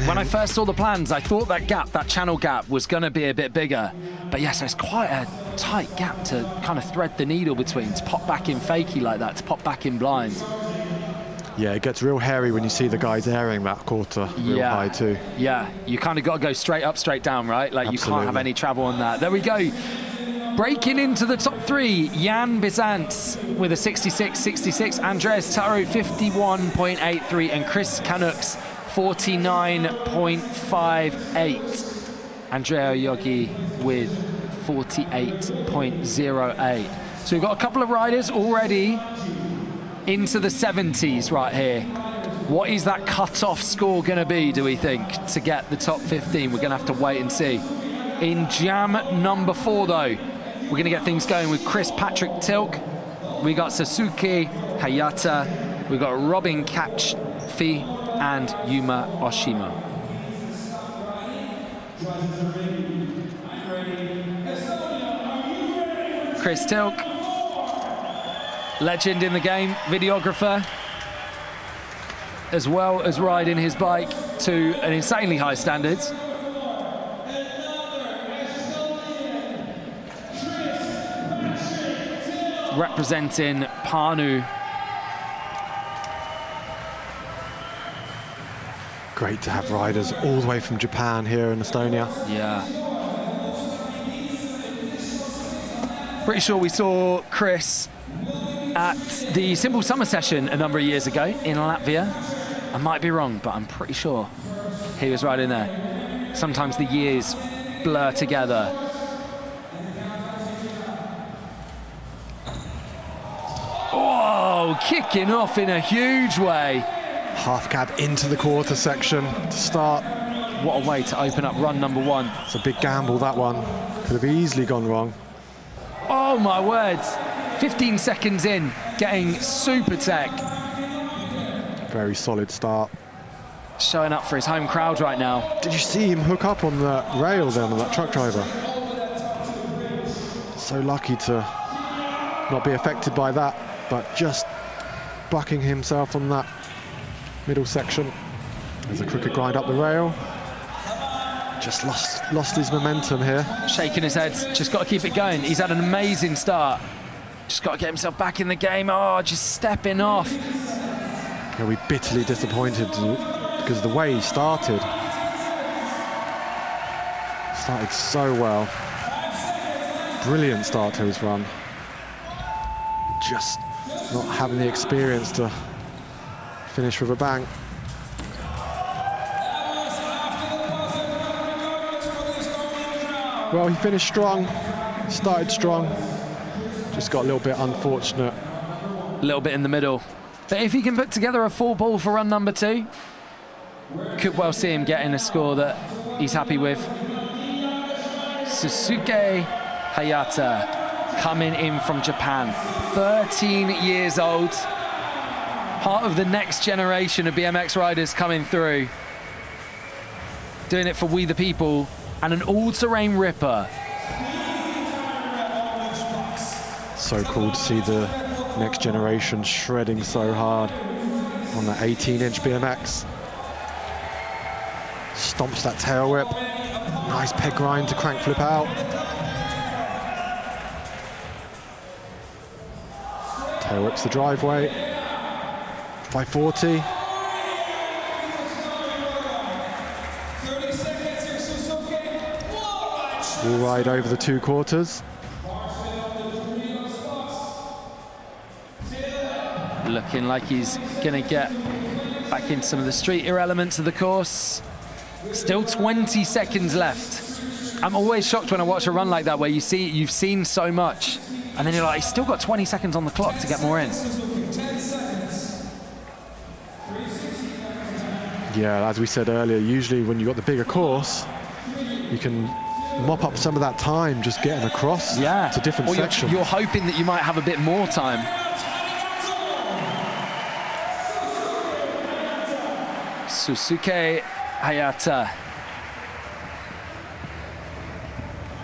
When I first saw the plans, I thought that gap, that channel gap, was going to be a bit bigger. But yes, it's quite a tight gap to kind of thread the needle between, to pop back in fakie like that, to pop back in blind. Yeah, it gets real hairy when you see the guys airing that quarter real high too. Yeah, you kind of got to go straight up, straight down, right? Like Absolutely. You can't have any travel on that. There we go. Breaking into the top three, Jan Bizants with a 66.66, Andreas Taru 51.83, and Chris Canucks 49.58. Andrea Yogi with 48.08. So we've got a couple of riders already into the 70s right here. What is that cut-off score going to be, do we think, to get the top 15? We're going to have to wait and see. In jam number 4, though, we're going to get things going with Chris Patrick Tilk. We got Sasuke Hayata. We got Robin Kachfi and Yuma Oshima. Chris Tilk, legend in the game, videographer, as well as riding his bike to an insanely high standards. Representing Panu. Great to have riders all the way from Japan here in Estonia. Yeah. Pretty sure we saw Chris at the Simple Summer Session a number of years ago in Latvia. I might be wrong, but I'm pretty sure he was riding there. Sometimes the years blur together. Oh, kicking off in a huge way. Half cab into the quarter section to start. What a way to open up run number 1. It's a big gamble, that one. Could have easily gone wrong. Oh my word. 15 seconds in, getting super tech. Very solid start. Showing up for his home crowd right now. Did you see him hook up on the rail then, on that truck driver? So lucky to not be affected by that, but just bucking himself on that middle section. There's a crooked grind up the rail. Just lost his momentum here. Shaking his head, just got to keep it going. He's had an amazing start. Just got to get himself back in the game. Oh, just stepping off. He'll be bitterly disappointed because of the way he started. Started so well. Brilliant start to his run. Just not having the experience to finish with a bang. Well, he finished strong, started strong, just got a little bit unfortunate. A little bit in the middle. But if he can put together a full ball for run number 2, could well see him getting a score that he's happy with. Sasuke Hayata coming in from Japan, 13 years old, part of the next generation of BMX riders coming through, doing it for we the people, and an all-terrain ripper. So cool to see the next generation shredding so hard on that 18-inch BMX. Stomps that tail whip. Nice peg grind to crank flip out. Tail whips the driveway. 540. Wall ride over the 2 quarters. Looking like he's going to get back into some of the streetier elements of the course. Still 20 seconds left. I'm always shocked when I watch a run like that where you've seen so much, and then you're like, he's still got 20 seconds on the clock to get more in. Yeah, as we said earlier, usually when you've got the bigger course, you can mop up some of that time just getting across to different sections. You're hoping that you might have a bit more time. Sasuke Hayata.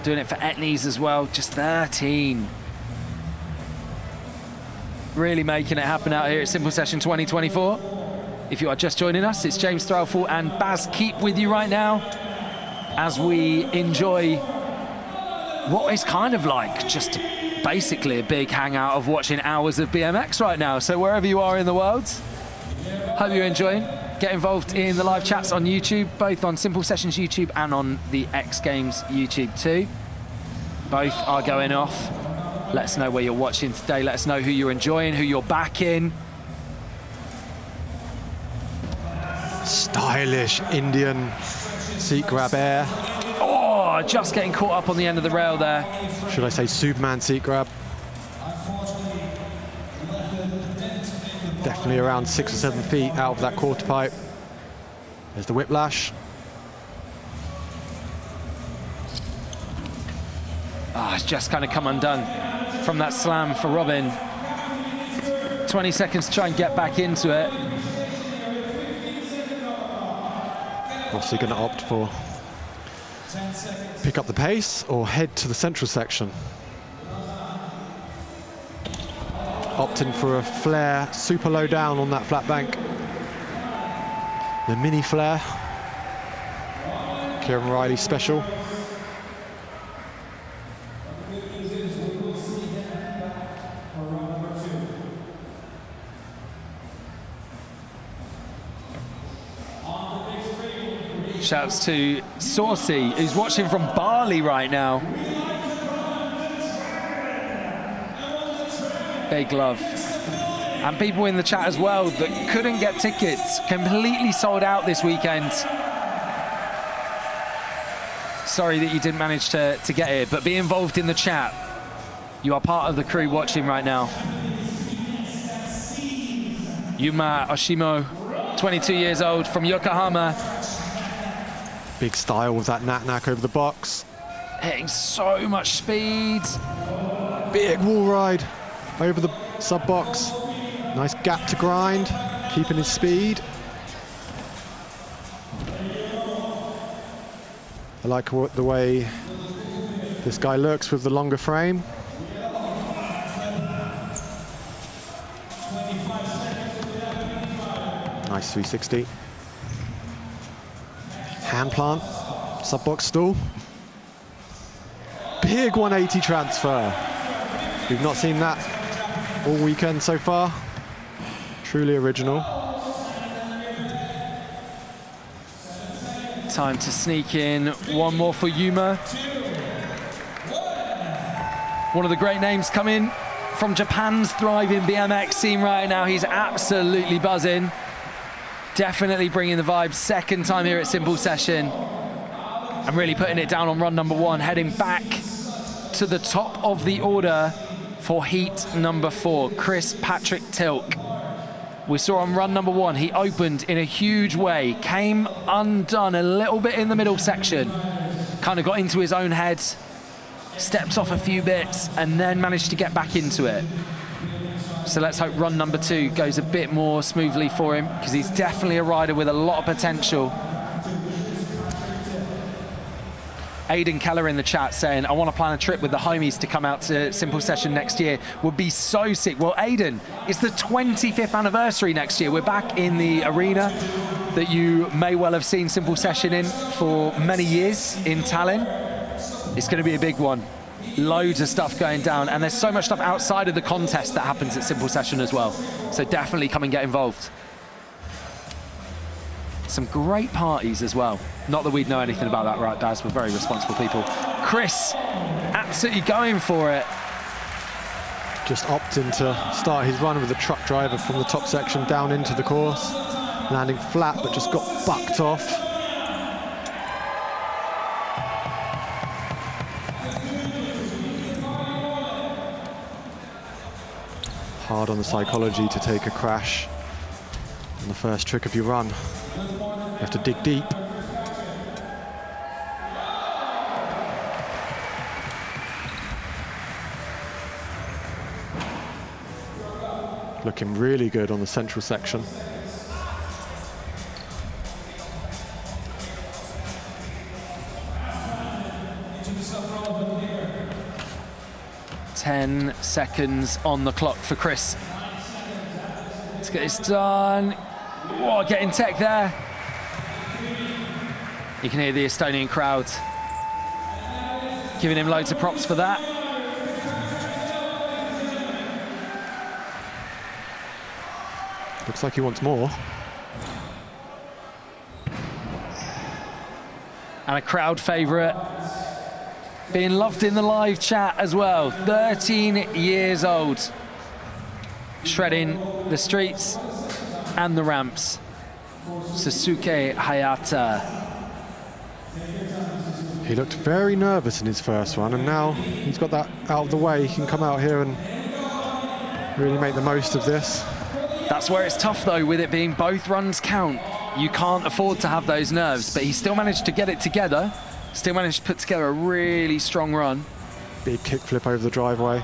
Doing it for Etnies as well, just 13. Really making it happen out here at Simple Session 2024. If you are just joining us, it's James Threlfall and Baz Keep with you right now as we enjoy what is kind of like just basically a big hangout of watching hours of BMX right now. So wherever you are in the world, hope you're enjoying. Get involved in the live chats on YouTube, both on Simple Sessions YouTube and on the X Games YouTube too. Both are going off. Let us know where you're watching today. Let us know who you're enjoying, who you're backing. Stylish Indian seat grab air. Oh, just getting caught up on the end of the rail there. Should I say Superman seat grab? Definitely around 6 or 7 feet out of that quarter pipe. There's the whiplash. Ah, it's just kind of come undone from that slam for Robin. 20 seconds to try and get back into it. What's he going to opt for? Pick up the pace or head to the central section? Opting for a flair, super low down on that flat bank. The mini flair. Kieran Riley special. Shouts to Saucy, who's watching from Bali right now. Big love. And people in the chat as well that couldn't get tickets, completely sold out this weekend. Sorry that you didn't manage to get here, but be involved in the chat. You are part of the crew watching right now. Yuma Oshimo, 22 years old, from Yokohama. Big style with that knack over the box. Hitting so much speed. Big wall ride over the sub box. Nice gap to grind, keeping his speed. I like the way this guy looks with the longer frame. Nice 360. Hand plant, sub box stall. Big 180 transfer. We've not seen that all weekend so far. Truly original. Time to sneak in one more for Yuma. One of the great names coming from Japan's thriving BMX scene right now. He's absolutely buzzing. Definitely bringing the vibe. Second time here at Simple Session. I'm really putting it down on run number 1, heading back to the top of the order for heat number 4, Chris Patrick Tilk. We saw on run number 1, he opened in a huge way, came undone a little bit in the middle section, kind of got into his own head, stepped off a few bits, and then managed to get back into it. So let's hope run number 2 goes a bit more smoothly for him, because he's definitely a rider with a lot of potential. Aidan Keller in the chat saying, I want to plan a trip with the homies to come out to Simple Session next year. Would be so sick. Well, Aidan, it's the 25th anniversary next year. We're back in the arena that you may well have seen Simple Session in for many years in Tallinn. It's going to be a big one. Loads of stuff going down, and there's so much stuff outside of the contest that happens at Simple Session as well. So definitely come and get involved. Some great parties as well. Not that we'd know anything about that, right, Daz? We're very responsible people. Chris, absolutely going for it. Just opting to start his run with a truck driver from the top section down into the course. Landing flat, but just got bucked off. Hard on the psychology to take a crash on the first trick of your run. You have to dig deep. Looking really good on the central section. Ten seconds on the clock for Chris. Let's get this done. Whoa, getting tech there. You can hear the Estonian crowd Giving him loads of props for that. Looks like he wants more. And a crowd favourite. Being loved in the live chat as well. 13 years old. Shredding the streets and the ramps. Sasuke Hayata. He looked very nervous in his first run, and now he's got that out of the way. He can come out here and really make the most of this. That's where it's tough, though, with it being both runs count. You can't afford to have those nerves, but he still managed to get it together. Still managed to put together a really strong run. Big kickflip over the driveway.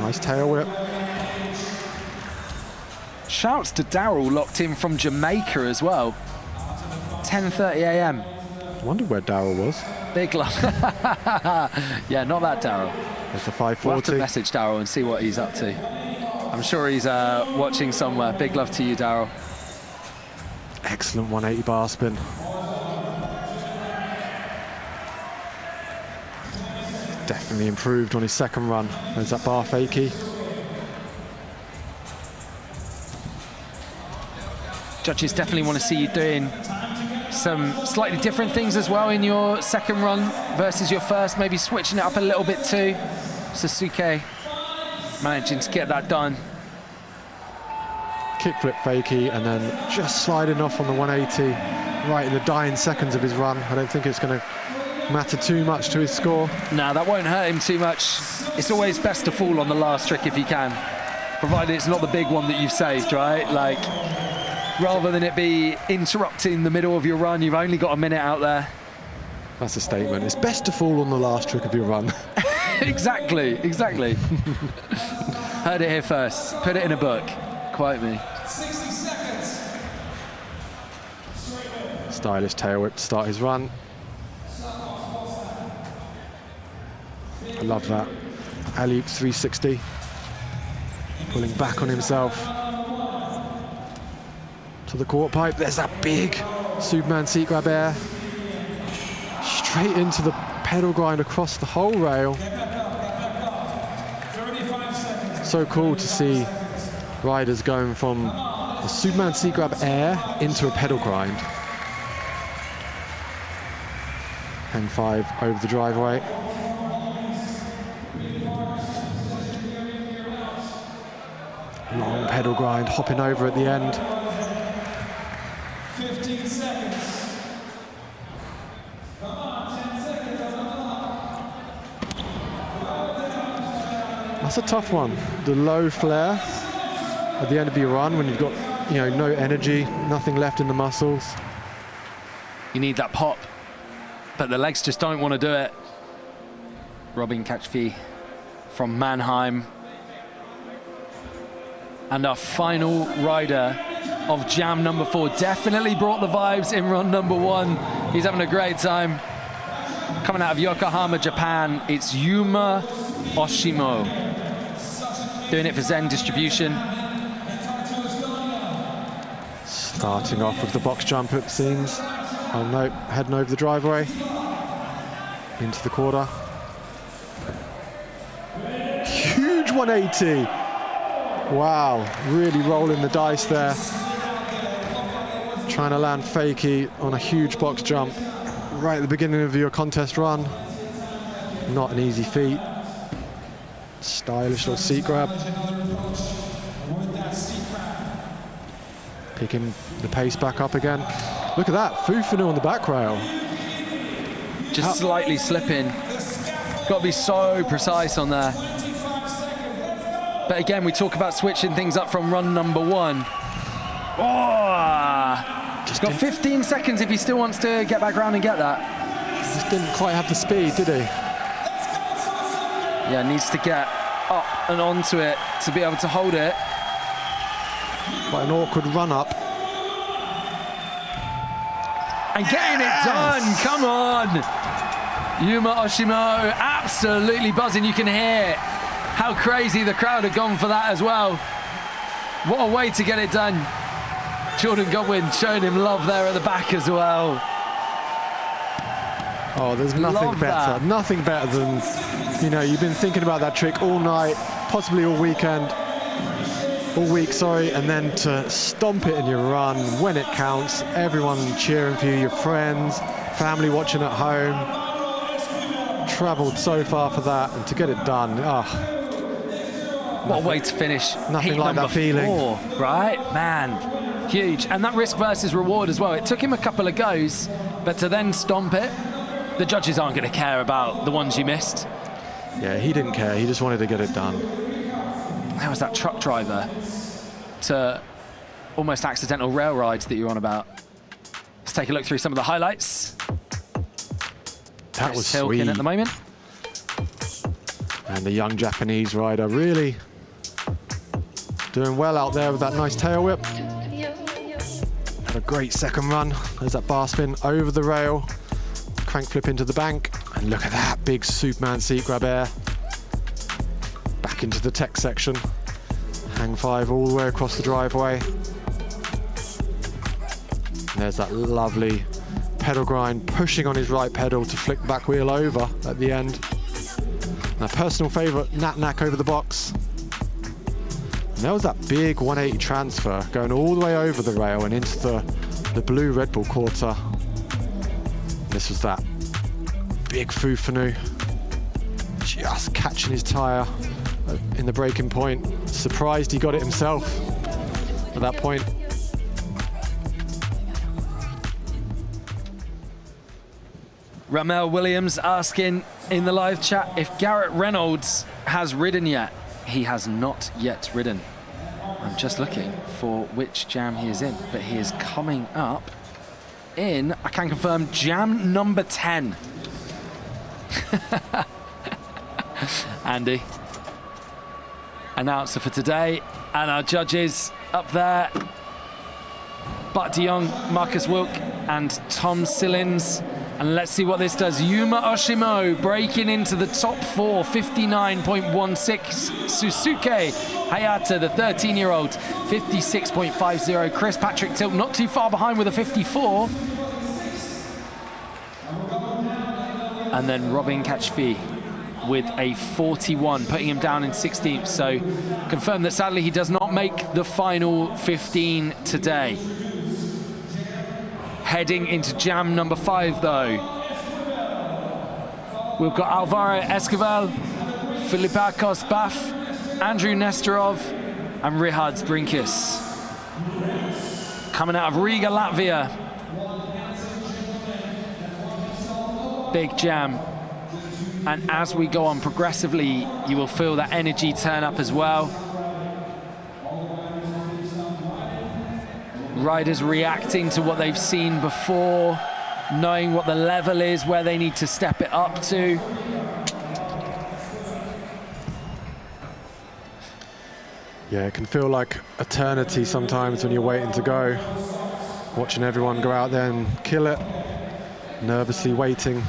Nice tail whip. Shouts to Daryl, locked in from Jamaica as well. 10:30 a.m. I wondered where Daryl was. Big love. Yeah, not that Daryl. There's the We'll have to 540. message Daryl and see what he's up to. I'm sure he's watching somewhere. Big love to you, Daryl. Excellent 180 bar spin. Definitely improved on his second run. There's that bar fakie. Judges definitely want to see you doing some slightly different things as well in your second run versus your first, maybe switching it up a little bit too. Sasuke managing to get that done. Kickflip fakie, and then just sliding off on the 180 right in the dying seconds of his run. I don't think it's going to matter too much to his score. No, that won't hurt him too much. It's always best to fall on the last trick if you can, provided it's not the big one that you've saved, right? Like, rather than it be interrupting the middle of your run, you've only got a minute out there. That's a statement. It's best to fall on the last trick of your run. Exactly. Heard it here first. Put it in a book. Quote me. 60 seconds. Stylish tail whip to start his run. I love that. Alley 360. Pulling back on himself. To the quarter pipe. There's that big Superman seat grab air. Straight into the pedal grind across the whole rail. So cool to see riders going from a Superman seat grab air into a pedal grind. 10-5 over the driveway. Long pedal grind, hopping over at the end. 15 seconds. Come on, 10 seconds on the clock. That's a tough one. The low flare at the end of your run when you've got, no energy, nothing left in the muscles. You need that pop, but the legs just don't want to do it. Robin Catchfee from Mannheim. And our final rider of jam number 4 definitely brought the vibes in run number 1. He's having a great time. Coming out of Yokohama, Japan, it's Yuma Oshimo. Doing it for Zen Distribution. Starting off with the box jump, it seems. Oh no, heading over the driveway. Into the quarter. Huge 180. Wow, really rolling the dice there. Trying to land fakie on a huge box jump right at the beginning of your contest run. Not an easy feat. Stylish little seat grab. Picking the pace back up again. Look at that, Fufanu on the back rail. Just slightly slipping. Got to be so precise on there. But again, we talk about switching things up from run number 1. Oh! He's got 15 seconds if he still wants to get back around and get that. Just didn't quite have the speed, did he? Yeah, needs to get up and onto it to be able to hold it. Quite an awkward run up. And getting it done, come on! Yuma Oshimo absolutely buzzing. You can hear how crazy the crowd have gone for that as well. What a way to get it done. Jordan Godwin showing him love there at the back as well. Oh, there's nothing Love better. that. Nothing better than, you know, you've been thinking about that trick all night, possibly all weekend, all week, sorry, and then to stomp it in your run when it counts, everyone cheering for you, your friends, family watching at home. Traveled so far for that, and to get it done, what a way to finish. Nothing heat like number that feeling. 4, right? Man, huge. And that risk versus reward as well. It took him a couple of goes, but to then stomp it, the judges aren't going to care about the ones you missed. Yeah, he didn't care. He just wanted to get it done. How was that truck driver to almost accidental rail rides that you're on about? Let's take a look through some of the highlights. That was Hilkin sweet. at the moment. And the young Japanese rider really doing well out there with that nice tail whip. Had a great second run. There's that bar spin over the rail. Crank flip into the bank. And look at that big Superman seat grab air. Back into the tech section. Hang 5 all the way across the driveway. And there's that lovely pedal grind, pushing on his right pedal to flick the back wheel over at the end. My personal favourite, knack over the box. And there was that big 180 transfer going all the way over the rail and into the blue Red Bull quarter. This was that big Fufanu, just catching his tyre in the braking point. Surprised he got it himself at that point. Ramel Williams asking in the live chat if Garrett Reynolds has ridden yet. He has not yet ridden. I'm just looking for which jam he is in, but he is coming up in, I can confirm, jam number 10. Andy, announcer for today, and our judges up there, Bart de Jong, Marcus Wilk, and Tom Sillins. And let's see what this does. Yuma Oshimo breaking into the top 4, 59.16. Susuke Hayata, the 13-year-old, 56.50. Chris Patrick Tilt not too far behind with a 54. And then Robin Catchfee with a 41, putting him down in 16th. So confirmed that sadly he does not make the final 15 today. Heading into jam number 5 though. We've got Alvaro Esquivel, Filipakos Baf, Andrew Nestorov, and Rihards Brinkis. Coming out of Riga, Latvia. Big jam. And as we go on progressively, you will feel that energy turn up as well. Riders reacting to what they've seen before, knowing what the level is, where they need to step it up to. Yeah, it can feel like eternity sometimes when you're waiting to go. Watching everyone go out there and kill it, nervously waiting.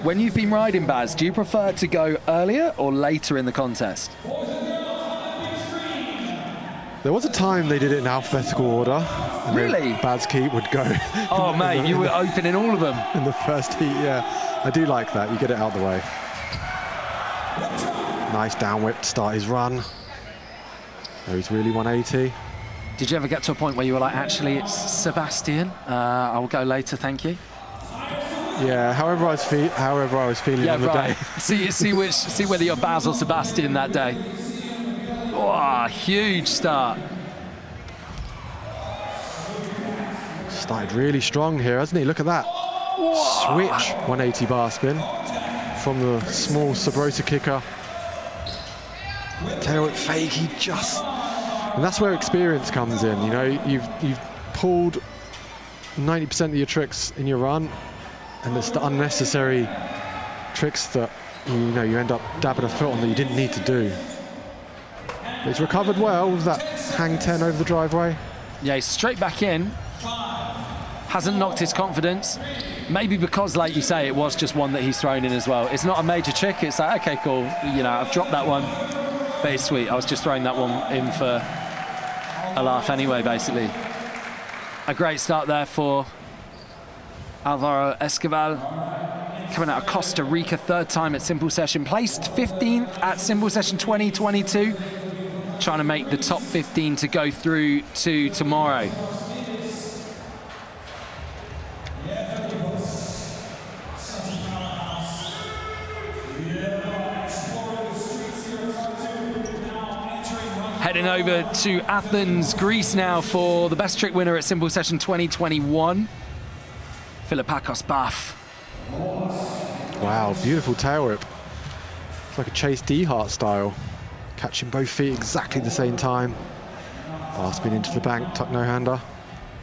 When you've been riding, Baz, do you prefer to go earlier or later in the contest? There was a time they did it in alphabetical order. Really? Baz Keat would go. Oh, mate, you were opening all of them. In the first heat, yeah. I do like that. You get it out of the way. Nice down whip to start his run. Oh, he's really 180. Did you ever get to a point where you were like, actually, it's Sebastian? I'll go later, thank you. Yeah, however I was feeling on the day. see whether you're Baz or Sebastian that day. Oh, huge start. Started really strong here, hasn't he? Look at that. Whoa. Switch 180 bar spin from the small Subrosa kicker. Tail whip fake, and that's where experience comes in. You know, you've pulled 90% of your tricks in your run, and it's the unnecessary tricks that you end up dabbing a foot on that you didn't need to do. But he's recovered well with that hang 10 over the driveway. Yeah, he's straight back in. Hasn't knocked his confidence. Maybe because, like you say, it was just one that he's thrown in as well. It's not a major trick. It's like, okay, cool. You know, I've dropped that one. But it's sweet. I was just throwing that one in for a laugh anyway, basically. A great start there for Alvaro Escobar, coming out of Costa Rica, third time at Simple Session, placed 15th at Simple Session 2022, trying to make the top 15 to go through to tomorrow. Heading over to Athens, Greece now for the best trick winner at Simple Session 2021, Philippakos Baf. Wow, beautiful tail whip. It's like a Chase D-Hart style. Catching both feet exactly the same time. Bar spin into the bank, tuck no-hander.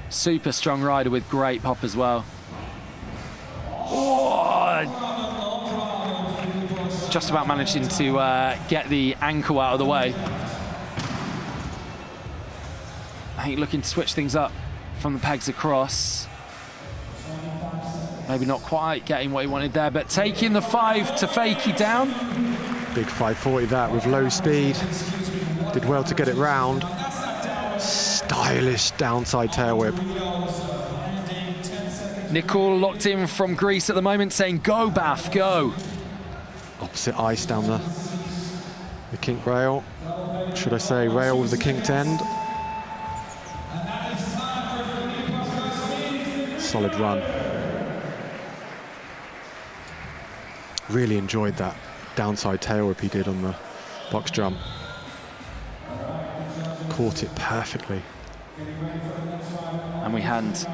Super strong rider with great pop as well. Oh, just about managing to get the ankle out of the way. I think looking to switch things up from the pegs across. Maybe not quite getting what he wanted there, but taking the 5 to fakie down. Big 540 that with low speed. Did well to get it round. Stylish downside tail whip. Nicole locked in from Greece at the moment saying, go Baf, go. Opposite ice down the kink rail. Should I say rail with the kinked end. Solid run. Really enjoyed that downside tail whip he did on the box jump. Caught it perfectly. And we hand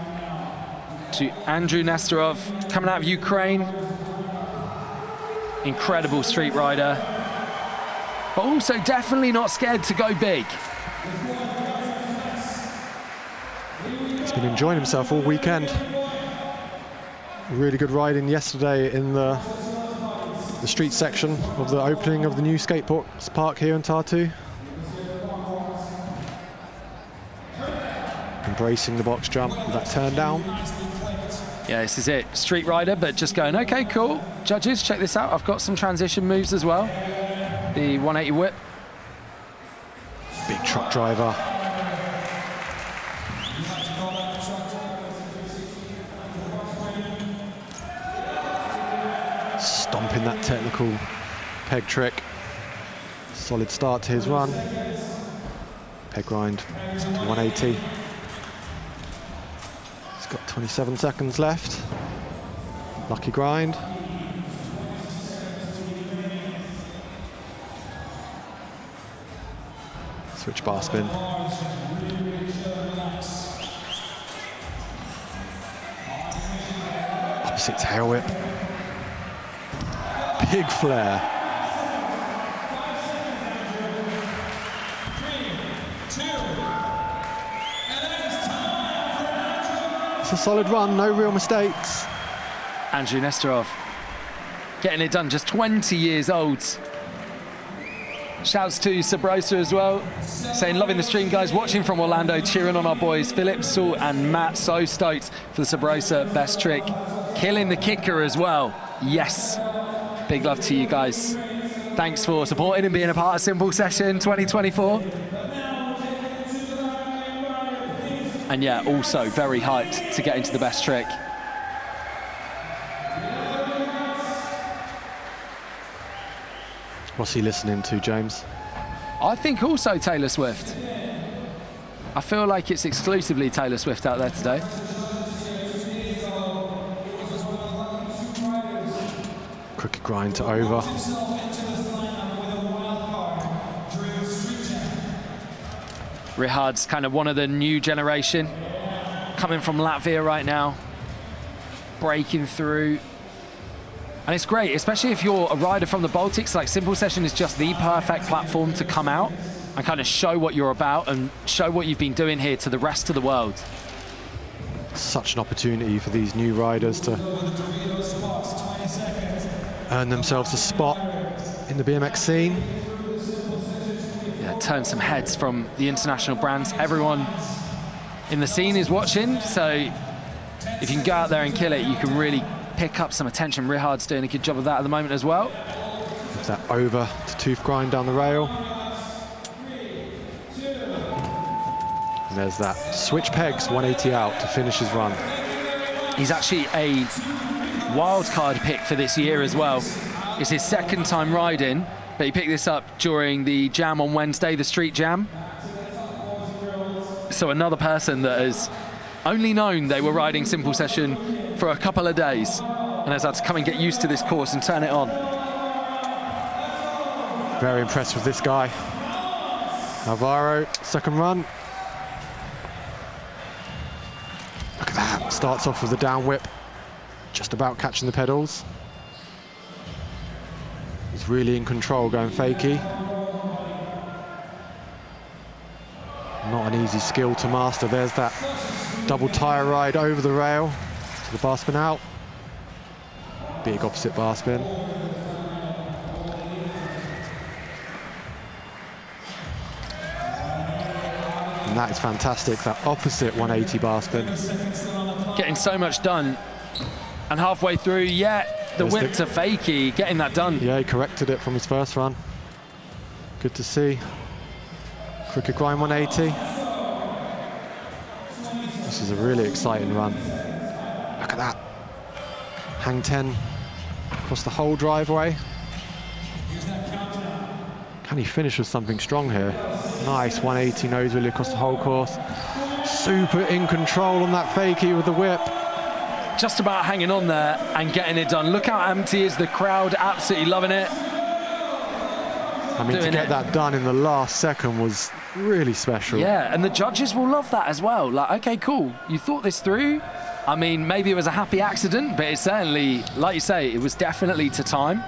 to Andrew Nesterov, coming out of Ukraine. Incredible street rider, but also definitely not scared to go big. He's been enjoying himself all weekend. Really good riding yesterday in the street section of the opening of the new skate park here in Tartu. Embracing the box jump with that turn down. Yeah, this is it. Street rider, but just going, okay, cool. Judges, check this out. I've got some transition moves as well. The 180 whip. Big truck driver. Stomping that technical peg trick. Solid start to his run. Peg grind to 180. He's got 27 seconds left. Lucky grind. Switch bar spin. Opposite tail whip. Big flair. 3, 2, and it is time. It's a solid run, no real mistakes. Andrew Nesterov getting it done, just 20 years old. Shouts to Sabrosa as well, saying loving the stream, guys, watching from Orlando, cheering on our boys Philip, Salt and Matt. So stoked for the Sabrosa best trick, killing the kicker as well. Yes, big love to you guys. Thanks for supporting and being a part of Simple Session 2024. And yeah, also very hyped to get into the best trick. What's he listening to, James? I think also Taylor Swift. I feel like it's exclusively Taylor Swift out there today. Crooked grind to over. Rihard's kind of one of the new generation, coming from Latvia right now, breaking through. And it's great, especially if you're a rider from the Baltics. Like, Simple Session is just the perfect platform to come out and kind of show what you're about and show what you've been doing here to the rest of the world. Such an opportunity for these new riders to earn themselves a spot in the BMX scene. Yeah, turn some heads from the international brands. Everyone in the scene is watching, so if you can go out there and kill it, you can really pick up some attention. Rihard's doing a good job of that at the moment as well. Gives that over to tooth grind down the rail. And there's that switch pegs 180 out to finish his run. He's actually a wild card pick for this year as well. It's his second time riding, but he picked this up during the jam on Wednesday, the street jam. So another person that has only known they were riding simple session for a couple of days and has had to come and get used to this course and turn it on. Very impressed with this guy. Alvaro, second run. Look at that, starts off with the down whip, just about catching the pedals. He's really in control, going fakie. Not an easy skill to master. There's that double tire ride over the rail to the bar spin out. Big opposite bar spin. And that is fantastic, that opposite 180 bar spin. Getting so much done. And halfway through, yeah, the whip to fakie, getting that done. Yeah, he corrected it from his first run. Good to see. Crooked grind 180. This is a really exciting run. Look at that. Hang 10 across the whole driveway. Can he finish with something strong here? Nice 180 nose wheel across the whole course. Super in control on that fakie with the whip. Just about hanging on there and getting it done. Look how empty is the crowd, absolutely loving it. I mean, to get that done in the last second was really special. Yeah, and the judges will love that as well. Like, okay, cool, you thought this through. I mean, maybe it was a happy accident, but it certainly, like you say, it was definitely to time.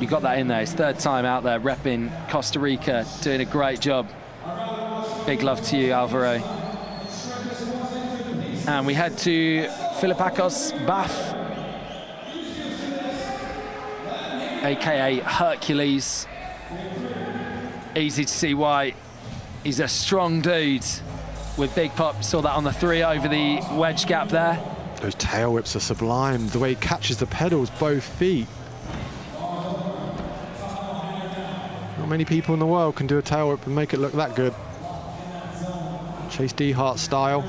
You got that in there. His third time out there repping Costa Rica, doing a great job. Big love to you, Alvaro. And we head to Philippakos Bath, aka Hercules. Easy to see why. He's a strong dude with big pop. Saw that on the 3 over the wedge gap there. Those tail whips are sublime. The way he catches the pedals, both feet. Not many people in the world can do a tail whip and make it look that good. Chase Dehart style.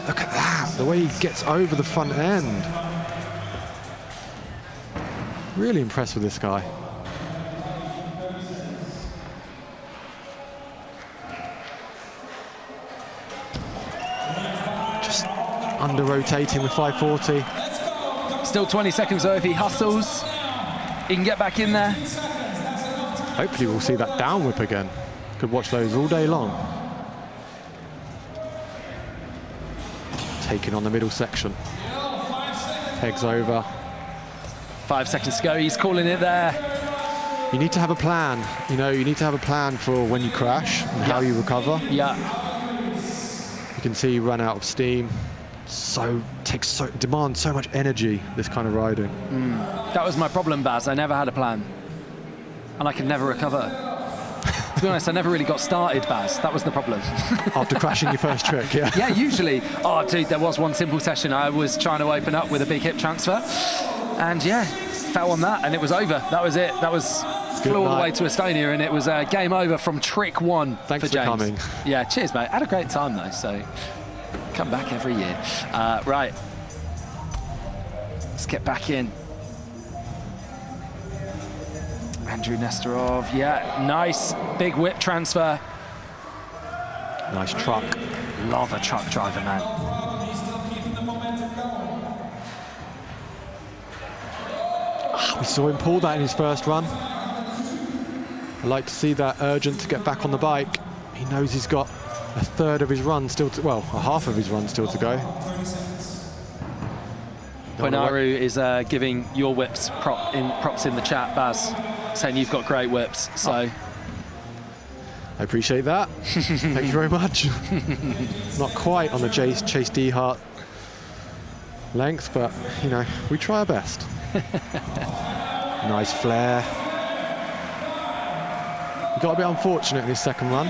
Look at that, the way he gets over the front end. Really impressed with this guy. Just under-rotating the 540. Still 20 seconds though. If he hustles, he can get back in there. Hopefully we'll see that down whip again. Could watch those all day long. Taking on the middle section. Pegs over. 5 seconds to go, he's calling it there. You need to have a plan. You know, you need to have a plan for when you crash and how you recover. Yeah. You can see run out of steam. Demands so much energy, this kind of riding. That was my problem, Baz. I never had a plan. And I could never recover. To be honest, I never really got started, Baz. That was the problem. After crashing your first trick, yeah. Yeah, usually. Oh, dude, there was one simple session. I was trying to open up with a big hip transfer. And yeah, fell on that and it was over. That was it. That was flew all the way to Estonia and it was game over from trick 1 Thanks for James. coming. Yeah, cheers, mate. Had a great time though, so come back every year. Right. Let's get back in. Andrew Nestorov, yeah, nice big whip transfer. Nice truck. Love a truck driver, man. We saw him pull that in his first run. I like to see that urgent to get back on the bike. He knows he's got a third of his run still to, well, a half of his run still to go. Poinaru is giving your whips props in the chat, Baz, saying you've got great whips, so. I appreciate that. Thank you very much. Not quite on the Chase Dehart length, but, you know, we try our best. Nice flair. He got a bit unfortunate in his second run.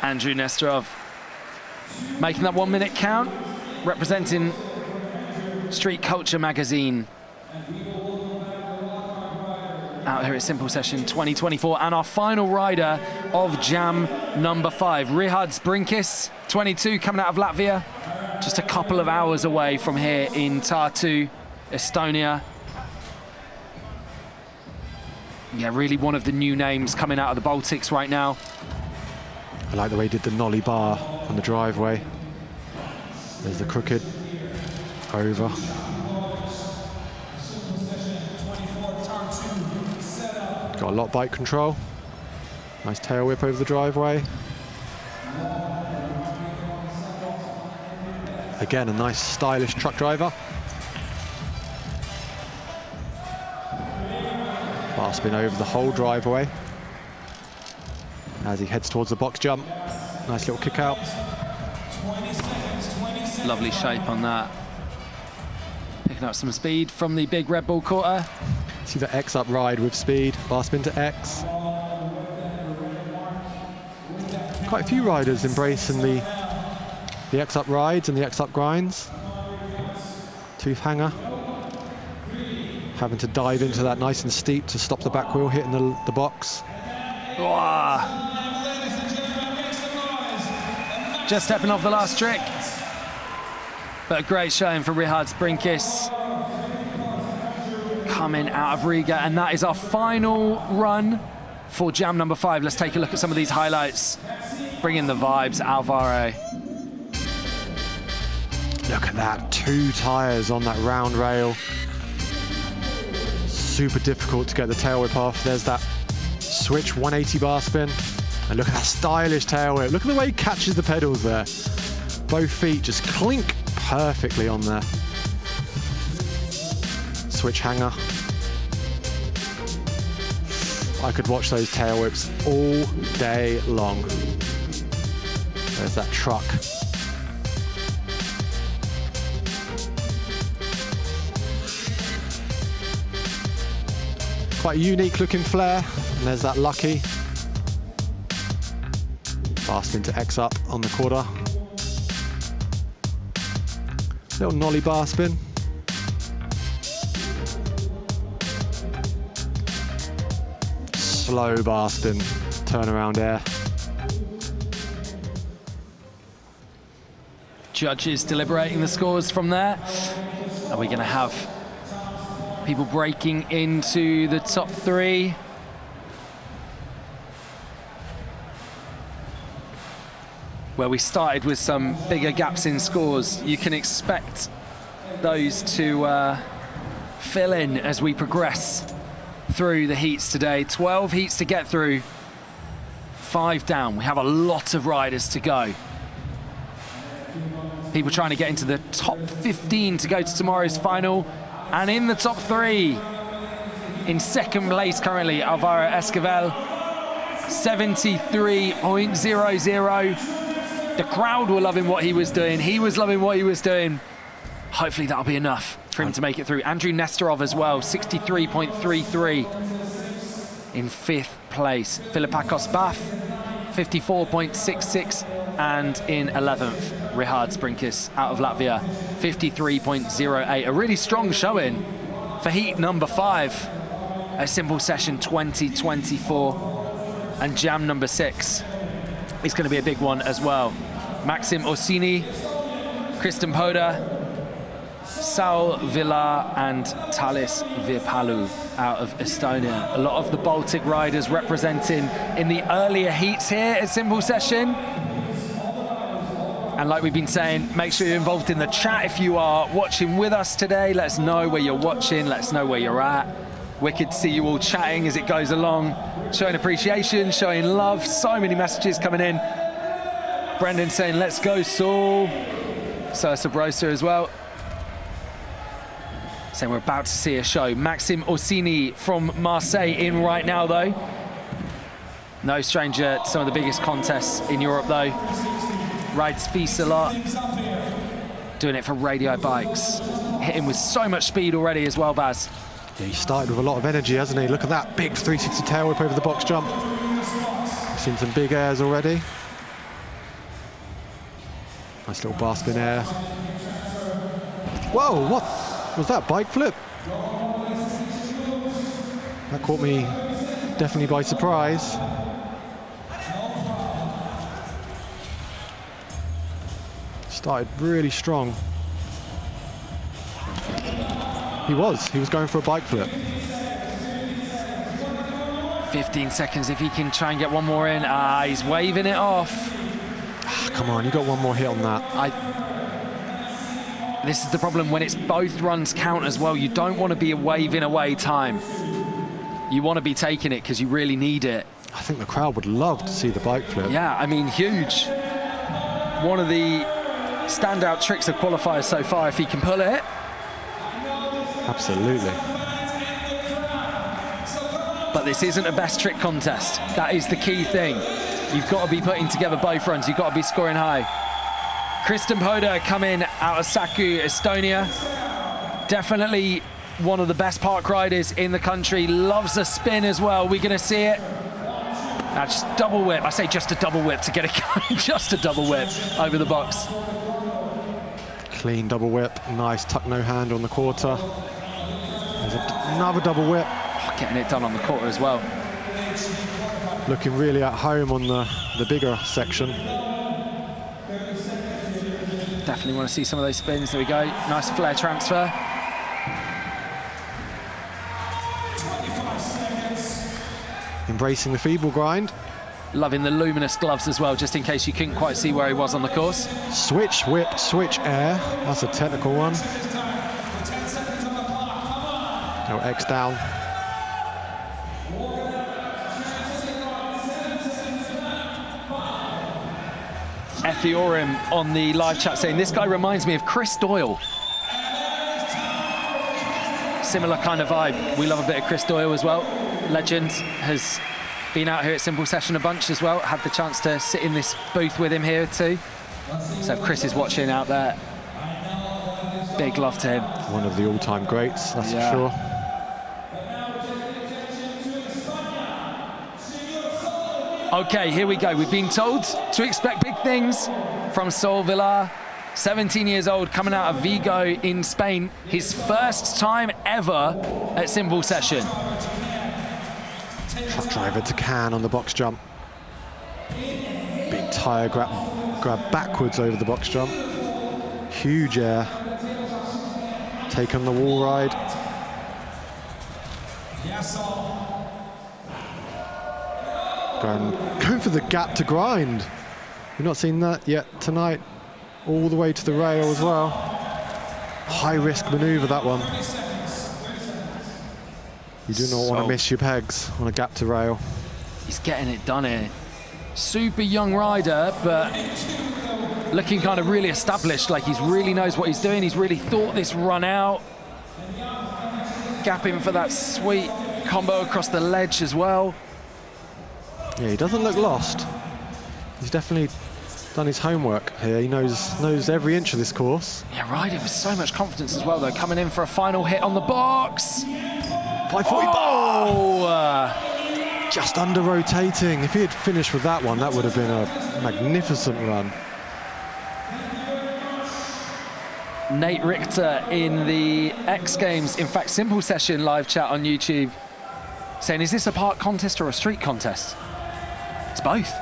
Andrew Nestorov making that 1 minute count, representing Street Culture magazine. out here at Simple Session 2024. And our final rider of jam number 5, Rihards Brinkis, 22, coming out of Latvia. Just a couple of hours away from here in Tartu, Estonia. Yeah, really one of the new names coming out of the Baltics right now. I like the way he did the nollie bar on the driveway. There's the crooked over. Got a lot of bike control. Nice tail whip over the driveway. Again, a nice stylish truck driver. Bar spin over the whole driveway as he heads towards the box jump. Nice little kick out. Lovely shape on that. Picking up some speed from the big Red Bull quarter. See the X up ride with speed, bar spin to X. Quite a few riders embracing the X up rides and the X up grinds. Tooth hanger. Having to dive into that nice and steep to stop the back wheel hitting the box. Wow. Just stepping off the last trick. But a great showing for Rihards Brinkis. Coming out of Riga, and that is our final run for jam number 5. Let's take a look at some of these highlights. Bring in the vibes, Alvaro. Look at that, 2 tyres on that round rail. Super difficult to get the tail whip off. There's that switch 180 bar spin. And look at that stylish tail whip. Look at the way he catches the pedals there. Both feet just clink perfectly on there. Switch hanger. I could watch those tail whips all day long. There's that truck. Quite a unique looking flare. And there's that Lucky. Bar spin to X up on the quarter. Little nollie bar spin. Slow bar spin, turnaround air. Judges deliberating the scores from there. Are we going to have people breaking into the top 3? Where we started with some bigger gaps in scores, you can expect those to fill in as we progress through the heats today. 12 heats to get through, 5 down. We have a lot of riders to go. People trying to get into the top 15 to go to tomorrow's final. And in the top 3, in second place currently, Alvaro Esquivel, 73.00. The crowd were loving what he was doing. He was loving what he was doing. Hopefully that'll be enough for him to make it through. Andrew Nestorov as well, 63.33 in 5th place. Philippakos Baf, 54.66, and in 11th, Rihards Brinkis out of Latvia, 53.08. A really strong showing for heat number 5 at Simple Session 2024. And jam number 6 is going to be a big one as well. Maxim Orsini, Kristen Poda, Saul Villar and Talis Virpalu out of Estonia. A lot of the Baltic riders representing in the earlier heats here at Simple Session. And like we've been saying, make sure you're involved in the chat if you are watching with us today. Let us know where you're watching, let us know where you're at. Wicked to see you all chatting as it goes along, showing appreciation, showing love. So many messages coming in. Brendan saying, let's go, Saul. So Sabrosa as well. Saying we're about to see a show. Maxim Orsini from Marseille in right now, though. No stranger to some of the biggest contests in Europe, though. Rides Feast a lot. Doing it for radio bikes. Hitting with so much speed already as well, Baz. Yeah, he started with a lot of energy, hasn't he? Look at that big 360 tail whip over the box jump. We've seen some big airs already. Nice little bar spin air. Whoa, what was that? Bike flip? That caught me definitely by surprise. Started really strong. He was going for a bike flip. 15 seconds if he can try and get one more in. He's waving it off. Come on, you got one more hit on that. This is the problem when it's both runs count as well. You don't want to be waving away time. You want to be taking it because you really need it. I think the crowd would love to see the bike flip. Yeah, I mean, huge. One of the standout tricks of qualifiers so far, if he can pull it. Absolutely. But this isn't a best trick contest. That is the key thing. You've got to be putting together both runs. You've got to be scoring high. Kristen Poda coming out of Saku, Estonia. Definitely one of the best park riders in the country. Loves a spin as well. We're going to see it. Now just double whip. I say just a double whip to get it going. Just a double whip over the box. Clean double whip. Nice tuck no hand on the quarter. There's another double whip. Oh, getting it done on the quarter as well. Looking really at home on the bigger section. Definitely want to see some of those spins. There we go. Nice flair transfer. Embracing the feeble grind. Loving the luminous gloves as well, just in case you couldn't quite see where he was on the course. Switch whip, switch air. That's a technical one. Oh, X down. Ethiorim on the live chat saying, this guy reminds me of Chris Doyle. Similar kind of vibe. We love a bit of Chris Doyle as well. Legend, has been out here at Simple Session a bunch as well. Had the chance to sit in this booth with him here too. So if Chris is watching out there, big love to him. One of the all-time greats, that's for sure. Okay, here we go. We've been told to expect big things from Sol Villar, 17 years old, coming out of Vigo in Spain. His first time ever at Simple Session. Truck driver to can on the box jump. Big tyre grab backwards over the box jump. Huge air. Take on the wall ride. Going for the gap to grind. We've not seen that yet tonight. All the way to the rail as well. High risk maneuver, that one. You do not want to miss your pegs on a gap to rail. He's getting it done here. Super young rider, but looking kind of really established, like he really knows what he's doing. He's really thought this run out. Gapping for that sweet combo across the ledge as well. Yeah, he doesn't look lost. He's definitely done his homework here. He knows every inch of this course. Yeah, riding with so much confidence as well, though. Coming in for a final hit on the box. 540. Oh! Just under rotating. If he had finished with that one, that would have been a magnificent run. Nate Richter in the X Games, in fact, Simple Session live chat on YouTube, saying, is this a park contest or a street contest? It's both.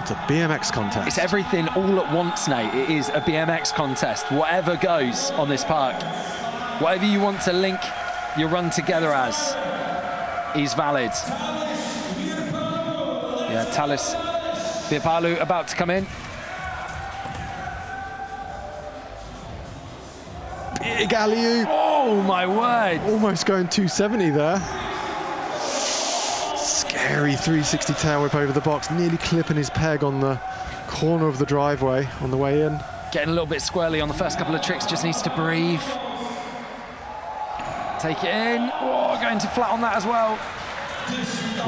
It's a BMX contest. It's everything all at once, Nate. It is a BMX contest. Whatever goes on this park, whatever you want to link your run together as is valid. Yeah, Talis Viepalu about to come in. Big alley-oop. Oh, my word. Almost going 270 there. Scary 360 tail whip over the box, nearly clipping his peg on the corner of the driveway on the way in. Getting a little bit squirrely on the first couple of tricks, just needs to breathe. Take it in. Oh, going to flat on that as well.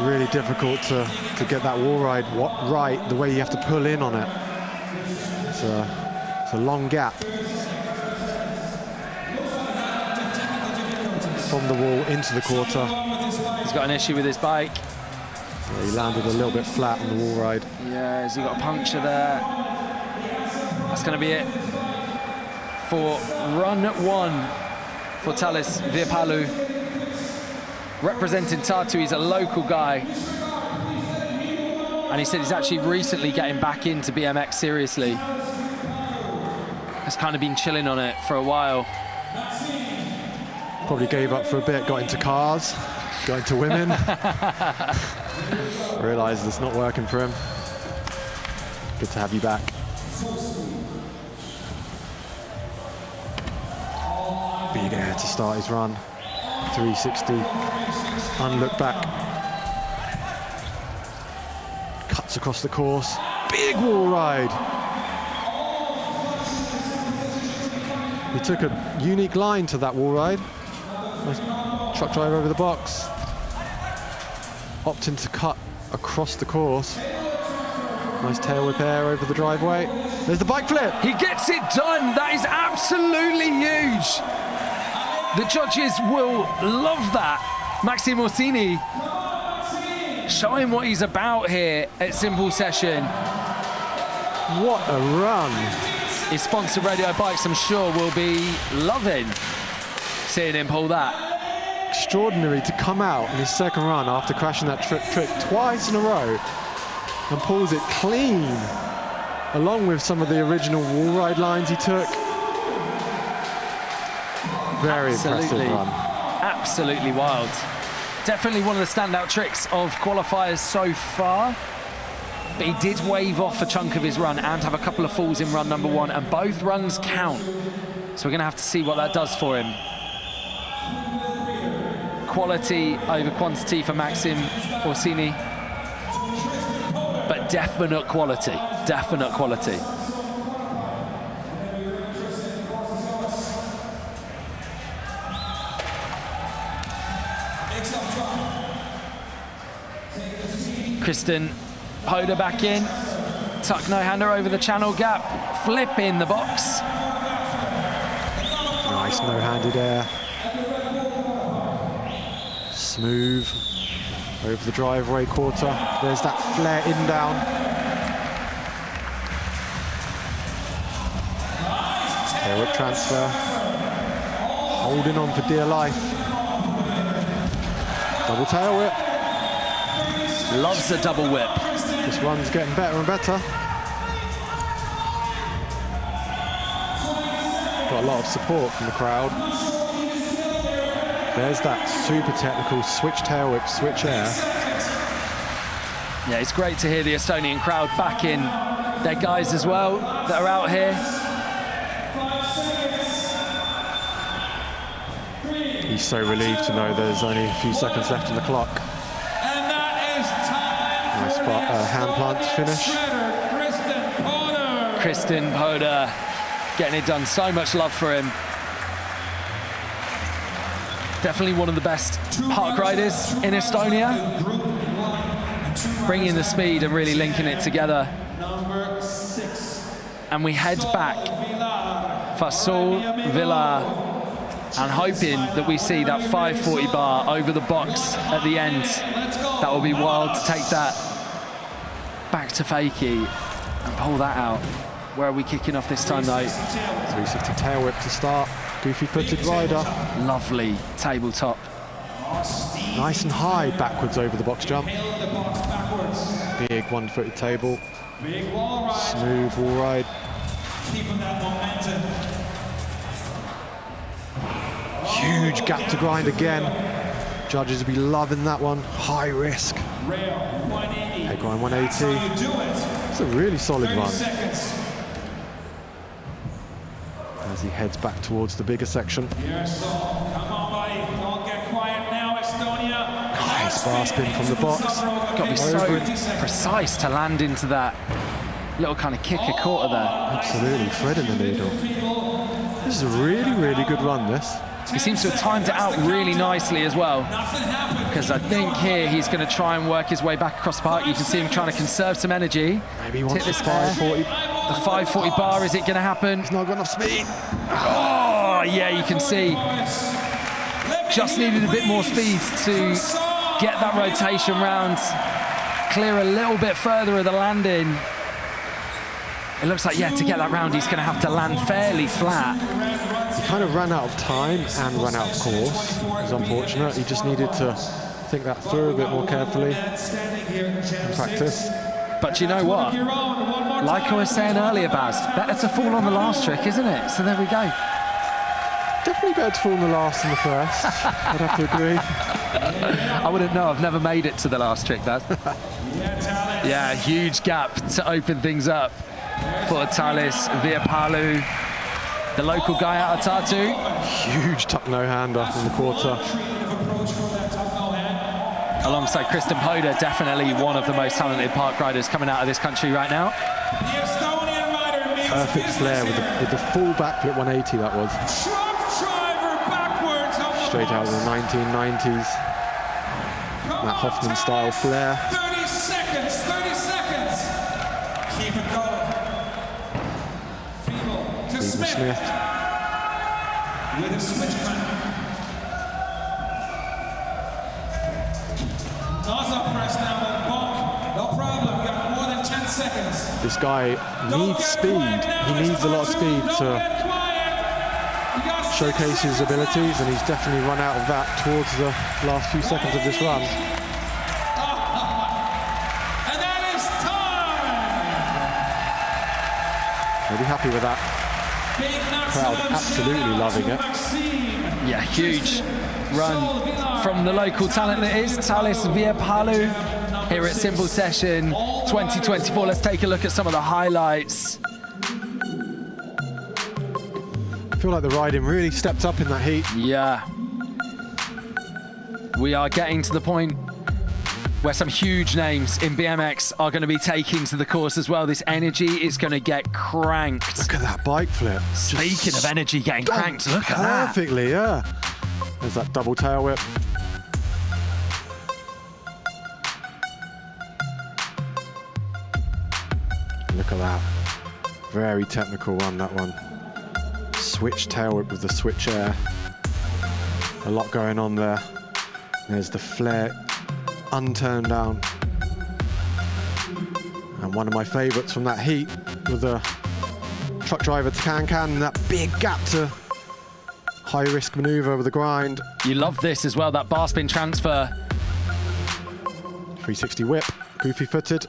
Really difficult to get that wall ride right, the way you have to pull in on it. It's a long gap. From the wall into the quarter. He's got an issue with his bike. Yeah, he landed a little bit flat on the wall ride. Yeah, has he got a puncture there? That's going to be it for run one for Talis Viepalu. representing Tartu. He's a local guy. And he said he's actually recently getting back into BMX seriously. Has kind of been chilling on it for a while. Probably gave up for a bit, got into cars, got into women. Realised it's not working for him. Good to have you back. Big air to start his run. 360, unlook back. Cuts across the course. Big wall ride. He took a unique line to that wall ride. Nice truck drive over the box. Opting to cut across the course. Nice tail whip air over the driveway. There's the bike flip. He gets it done. That is absolutely huge. The judges will love that. Maxime Orsini showing what he's about here at Simple Session. What a run. His sponsor Radio Bikes, I'm sure, will be loving seeing him pull that. Extraordinary to come out in his second run after crashing that trick twice in a row and pulls it clean, along with some of the original wall ride lines he took. Very impressive run. Absolutely wild. Definitely one of the standout tricks of qualifiers so far. But he did wave off a chunk of his run and have a couple of falls in run number one, and both runs count. So we're going to have to see what that does for him. Quality over quantity for Maxime Orsini. But definite quality, definite quality. Kristen Hoda back in. Tuck no-hander over the channel gap. Flip in the box. Nice no-handed air. Smooth over the driveway quarter. There's that flare in down. Tail whip transfer. Holding on for dear life. Double tail whip. Loves the double whip. This run's getting better and better. Got a lot of support from the crowd. There's that super technical switch tail whip, switch air. Yeah, it's great to hear the Estonian crowd back in their guys as well that are out here. He's so relieved to know there's only a few seconds left on the clock. And that is time. Nice hand plant finish. Kristen Hoda getting it done. So much love for him. Definitely one of the best park riders in Estonia. Bringing the speed and really linking it together. And we head back for Sol Villa and hoping that we see that 540 bar over the box at the end. That will be wild to take that back to Fakie and pull that out. Where are we kicking off this time though? 360 tail whip to start. Goofy-footed rider. Lovely tabletop. Nice and high backwards over the box jump. Big one-footed table. Smooth wall ride. Huge gap to grind again. Judges will be loving that one. High risk. Head grind 180. It's a really solid run. As he heads back towards the bigger section. Nice bar spin from the box. Got to be so precise to land into that little kind of kicker quarter there. Absolutely, threading the needle. This is a really, really good run, this. He seems to have timed it out really nicely as well. Because I think here he's going to try and work his way back across the park. You can see him trying to conserve some energy. Maybe he wants this 540. The 540 bar, is it going to happen? He's not got enough speed. Oh, yeah, you can see. Just needed a bit more speed to get that rotation round. Clear a little bit further of the landing. It looks like, yeah, to get that round, he's going to have to land fairly flat. He kind of ran out of time and ran out of course. It was unfortunate. He just needed to think that through a bit more carefully in practice. But you know what? Like I was saying earlier, Baz, better to fall on the last trick, isn't it? So there we go. Definitely better to fall on the last than the first. I'd have to agree. I wouldn't know. I've never made it to the last trick, Baz. Yeah, huge gap to open things up for Talis Viepalu, the local guy out of Tartu. Huge tuck no-hander in the quarter. Alongside Kristen Poda, definitely one of the most talented park riders coming out of this country right now. Perfect flair with the full backflip 180 that was. Straight out of the 1990s. That Hoffman style flair. 30 seconds, 30 seconds. Keep it going. Feeble to Smith. With a switch crank. Nozzle press now on bump. No problem, you got more than 10 seconds. This guy needs speed. He needs a lot of speed to showcase his abilities, and he's definitely run out of that towards the last few seconds of this run. And that is time. I'll be happy with that. Crowd absolutely loving it. Yeah, huge run from the local talent that is Talis Viepalu here at Simple Session 2024. Let's take a look at some of the highlights. I feel like the riding really stepped up in that heat. Yeah. We are getting to the point where some huge names in BMX are going to be taking to the course as well. This energy is going to get cranked. Look at that bike flip. Speaking of energy getting cranked, look at that. Perfectly, yeah. There's that double tail whip. Look at that. Very technical one, that one. Switch tail whip with the switch air. A lot going on there. There's the flare unturned down. And one of my favourites from that heat was a truck driver to can-can, and that big gap to high-risk manoeuvre with the grind. You love this as well, that bar spin transfer. 360 whip, goofy-footed.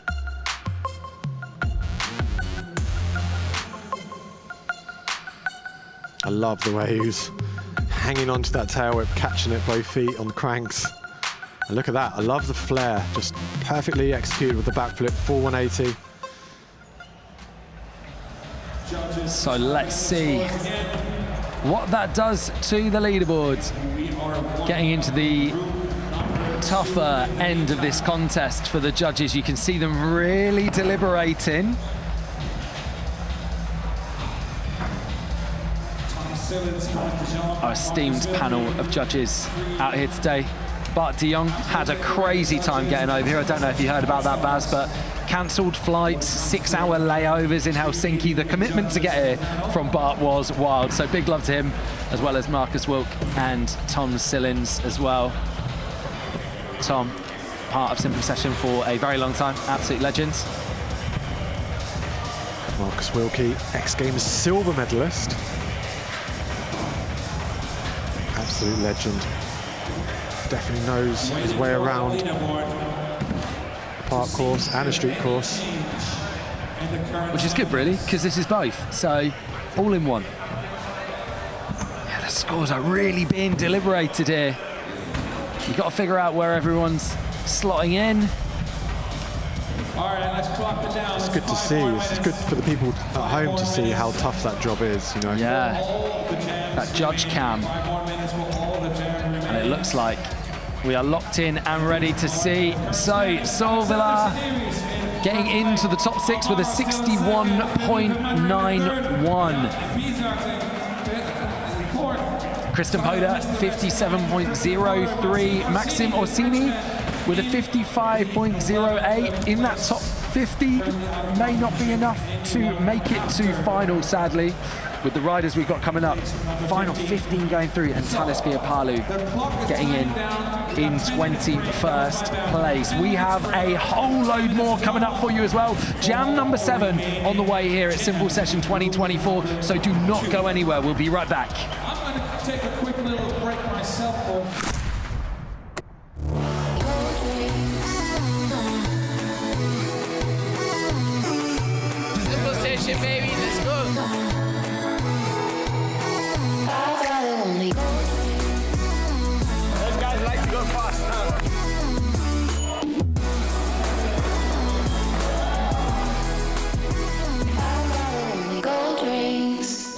I love the way he was hanging onto that tail whip, catching it both feet on the cranks. And look at that, I love the flare, just perfectly executed with the backflip, full 180. So let's see what that does to the leaderboards. Getting into the tougher end of this contest for the judges. You can see them really deliberating. Our esteemed panel of judges out here today. Bart de Jong had a crazy time getting over here. I don't know if you heard about that, Baz, but cancelled flights, 6-hour layovers in Helsinki. The commitment to get here from Bart was wild. So big love to him, as well as Marcus Wilk and Tom Sillins as well. Tom, part of Simple Session for a very long time, absolute legend. Marcus Wilkie, X Games silver medalist. Absolute legend. Definitely knows his way around a park course and a street course. Which is good, really, because this is both, so all in one. Yeah, the scores are really being deliberated here. You've got to figure out where everyone's slotting in. All right, let's clock it down. It's good to see. It's good for the people at home to see how tough that job is, you know. Yeah, that judge cam. And it looks like we are locked in and ready to see. So, Sol Villar getting into the top 6 with a 61.91. Kristen Poda, 57.03. Maxim Orsini with a 55.08 in that top 50 may not be enough to make it to final, sadly. With the riders we've got coming up, final 15 going through, and Talis Viopalu getting in 21st place. We have a whole load more coming up for you as well. Jam number 7 on the way here at Simple Session 2024, so do not go anywhere. We'll be right back. I'm going to take a quick little break myself. Simple session, baby. Let's go. Those guys like to go fast, huh? Gold rings.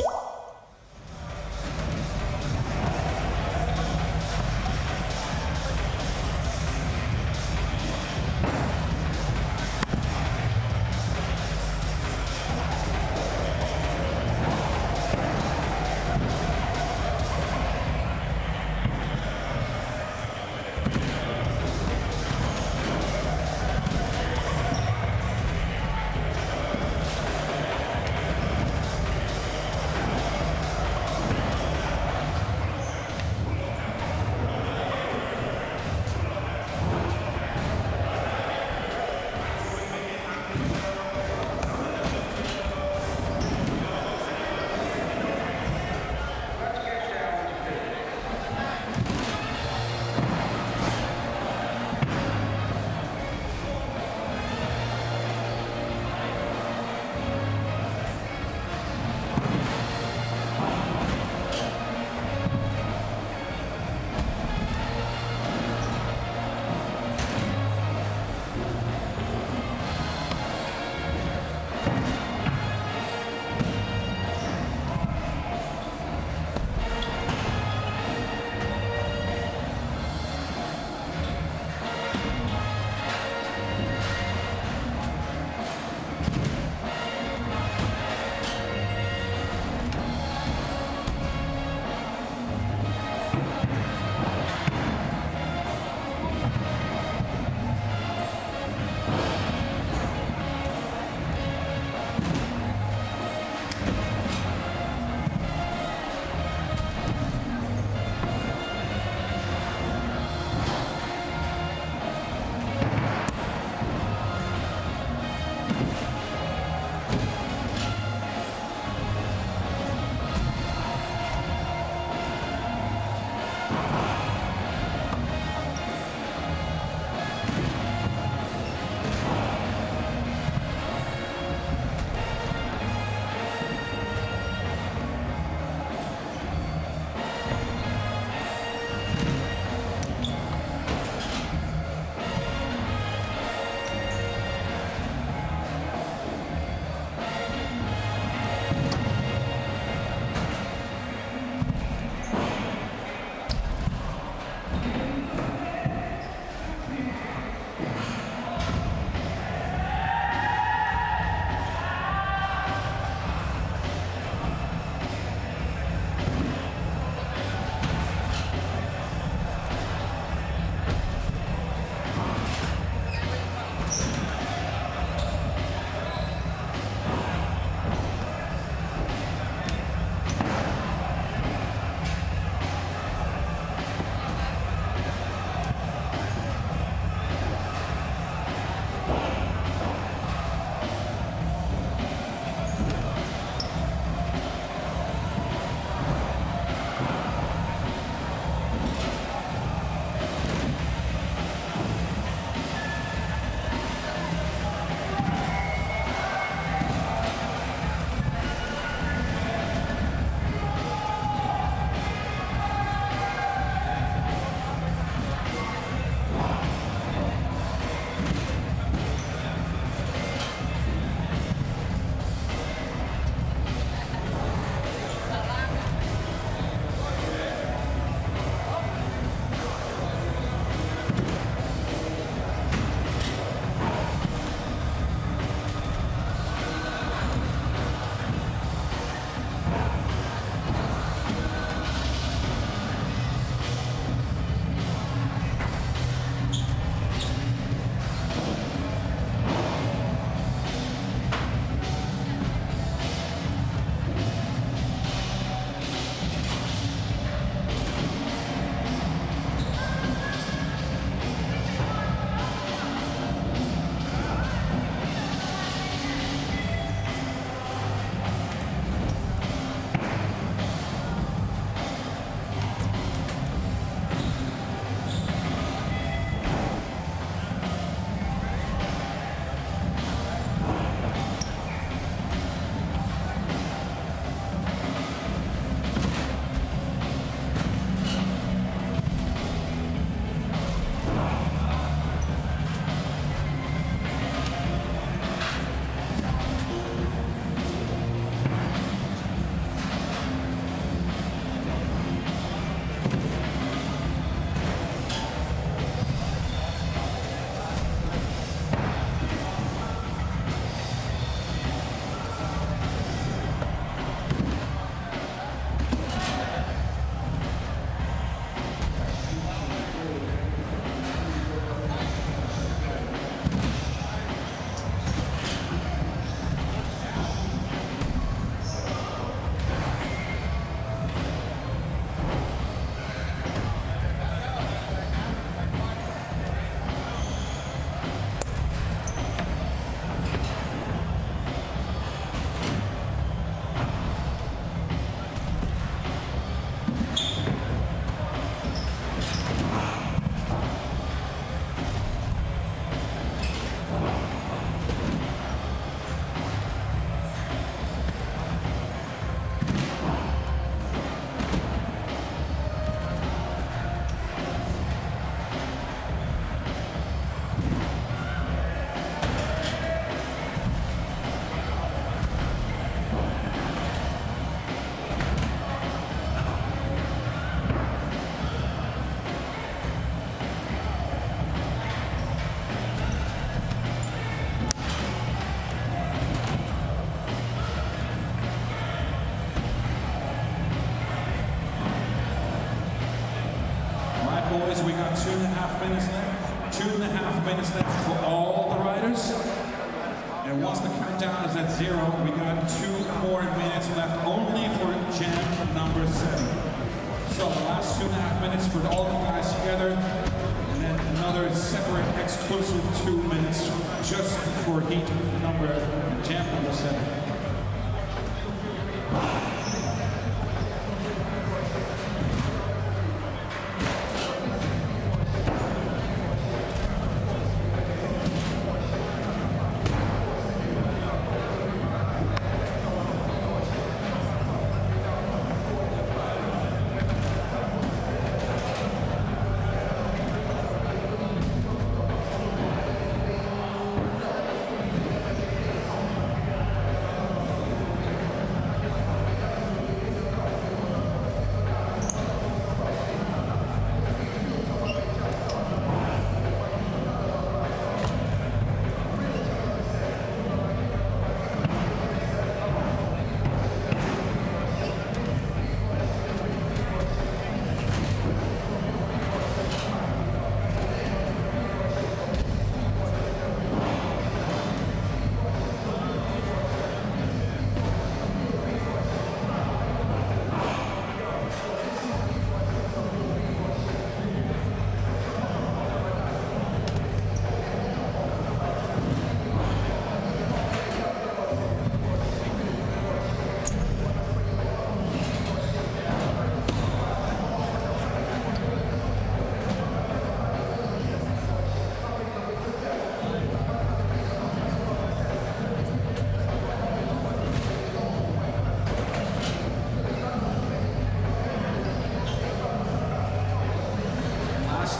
2.5 minutes left. 2.5 minutes left for all the riders. And once the countdown is at 0, we got 2 more minutes left only for jam number 7. So the last 2.5 minutes for all the guys together, and then another separate exclusive 2 minutes just for heat number, jam number 7.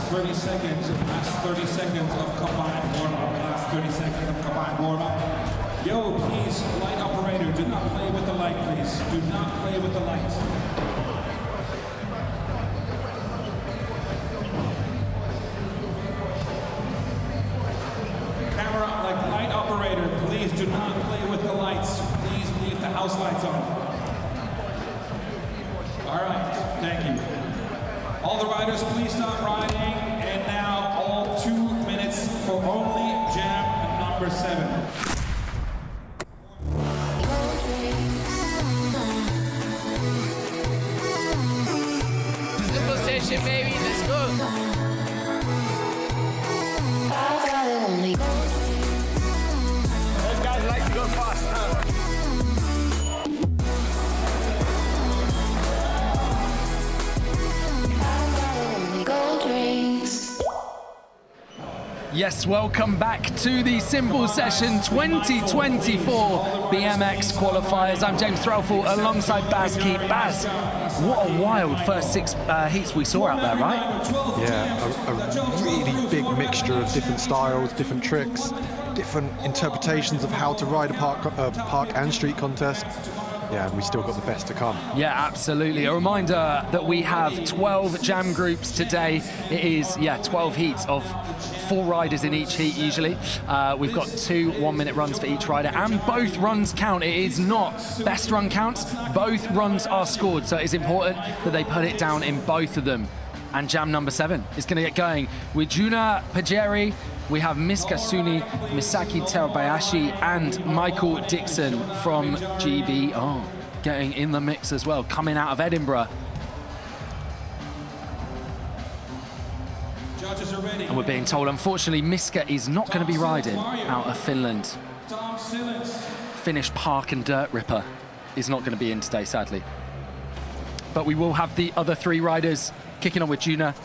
Last 30 seconds of combined warm-up. Last 30 seconds of combined warm-up. Yo, please, light operator, do not play with the light, please. Do not play with the light. Camera, like light operator, please do not play with the lights. Please leave the house lights on. All right, thank you. All the riders, please stop riding. And now, all 2 minutes for only jam number 7. Simple session, baby. Let's go. Those guys like to go fast, huh? Yes, welcome back to the Simple Session 2024 BMX qualifiers. I'm James Threlfall alongside Baz Keep. Baz, what a wild first 6 heats we saw out there, right? Yeah, a really big mixture of different styles, different tricks, different interpretations of how to ride a park and street contest. Yeah, we still got the best to come. Yeah, absolutely. A reminder that we have 12 jam groups today. It is, 12 heats of 4 riders in each heat usually. We've got 2 1-minute runs for each rider, and both runs count. It is not best run counts. Both runs are scored, so it's important that they put it down in both of them. And jam number 7 is going to get going with Juna Pajeri. We have Miska Suni, Misaki Terabayashi, and Michael Dixon from GBR getting in the mix as well, coming out of Edinburgh. Judges are ready. And we're being told, unfortunately, Miska is not going to be riding out of Finland. Finnish park and dirt ripper is not going to be in today, sadly. But we will have the other 3 riders kicking on with Juna,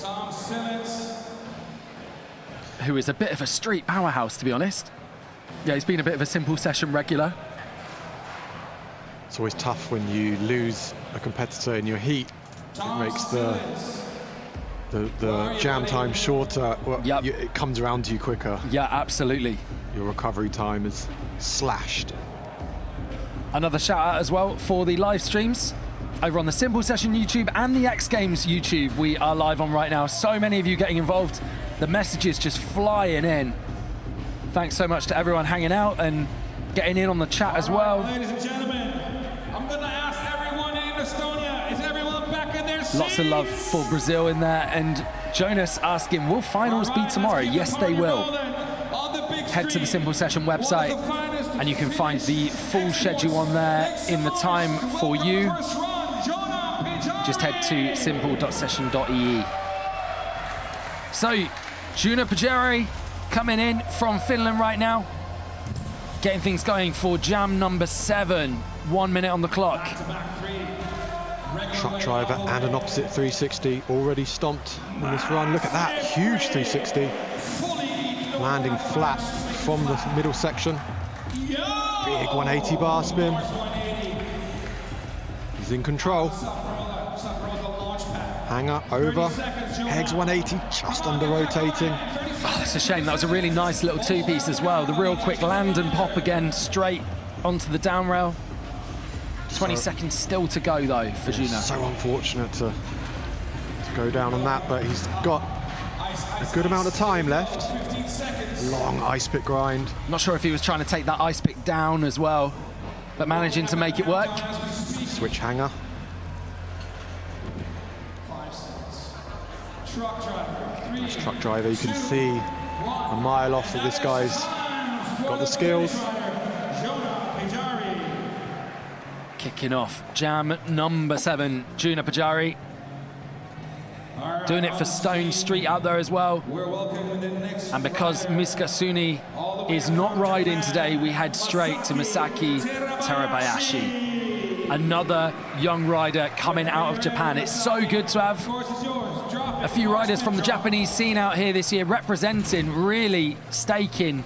who is a bit of a street powerhouse, to be honest. Yeah, he's been a bit of a Simple Session regular. It's always tough when you lose a competitor in your heat. It makes the jam time shorter. Well, Yep. it comes around to you quicker. Yeah, absolutely. Your recovery time is slashed. Another shout out as well for the live streams over on the Simple Session YouTube and the X Games YouTube. We are live on right now. So many of you getting involved. The messages just flying in. Thanks so much to everyone hanging out and getting in on the chat as well. Ladies and gentlemen, I'm going to ask everyone in Estonia, is everyone back in their Lots of love for Brazil in there. And Jonas asking, will finals be tomorrow? Yes, they will. Head to the Simple Session website and you can find the full schedule on there in the time for you. Just head to simple.session.ee. So, Joona Pajari coming in from Finland right now. Getting things going for jam number 7. 1 minute on the clock. Truck driver and an opposite 360 already stomped in this run. Look at that, huge 360. Landing flat from the middle section. Big 180 bar spin. He's in control. Hanger over. Pegs 180, just under rotating. Oh, it's a shame. That was a really nice little two-piece as well. The real quick land and pop again, straight onto the down rail. 20 seconds still to go, though, for Joona. So unfortunate to go down on that, but he's got a good amount of time left. Long ice pick grind. Not sure if he was trying to take that ice pick down as well, but managing to make it work. Switch hanger. This truck driver, you can see a mile off that this guy's got the skills. Kicking off jam number 7, Joona Pajari. Doing it for Stone Street out there as well. And because Miska Suni is not riding today, we head straight to Misaki Terabayashi. Another young rider coming out of Japan. It's so good to have a few riders from the Japanese scene out here this year representing, really staking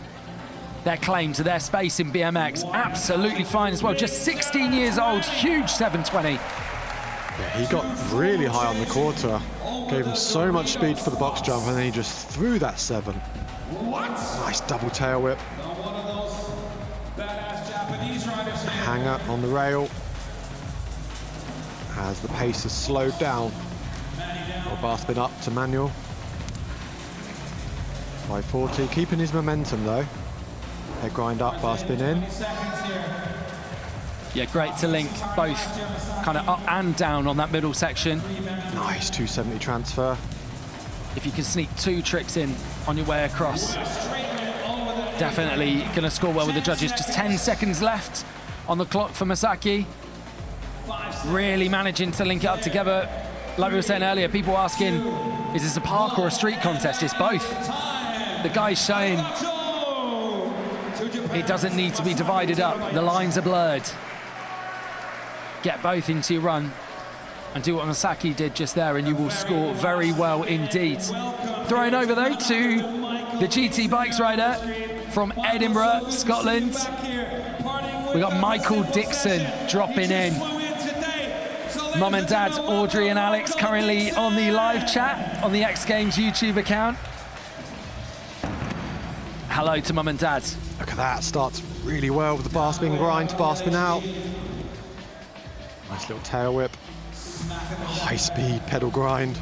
their claim to their space in BMX. Absolutely fine as well. Just 16 years old, huge 720. Yeah, he got really high on the quarter. Gave him so much speed for the box jump, and then he just threw that 7. Nice double tail whip. Hanger on the rail. As the pace has slowed down. Bar spin up to manual. 540, keeping his momentum though. Head grind up, bar spin in. Yeah, great to link both kind of up and down on that middle section. Nice 270 transfer. If you can sneak 2 tricks in on your way across, definitely going to score well with the judges. Just 10 seconds left on the clock for Misaki. Really managing to link it up together. Like we were saying earlier, people asking, is this a park or a street contest? It's both. The guy's showing it doesn't need to be divided up. The lines are blurred. Get both into your run and do what Misaki did just there, and you will score very well indeed. Thrown over, though, to the GT Bikes rider from Edinburgh, Scotland. We got Michael Dixon dropping in. Mum and Dad, Audrey and Alex, currently on the live chat on the X Games YouTube account. Hello to Mum and Dad. Look at that, starts really well with the bar spin grind to bar spin out. Nice little tail whip. High speed pedal grind.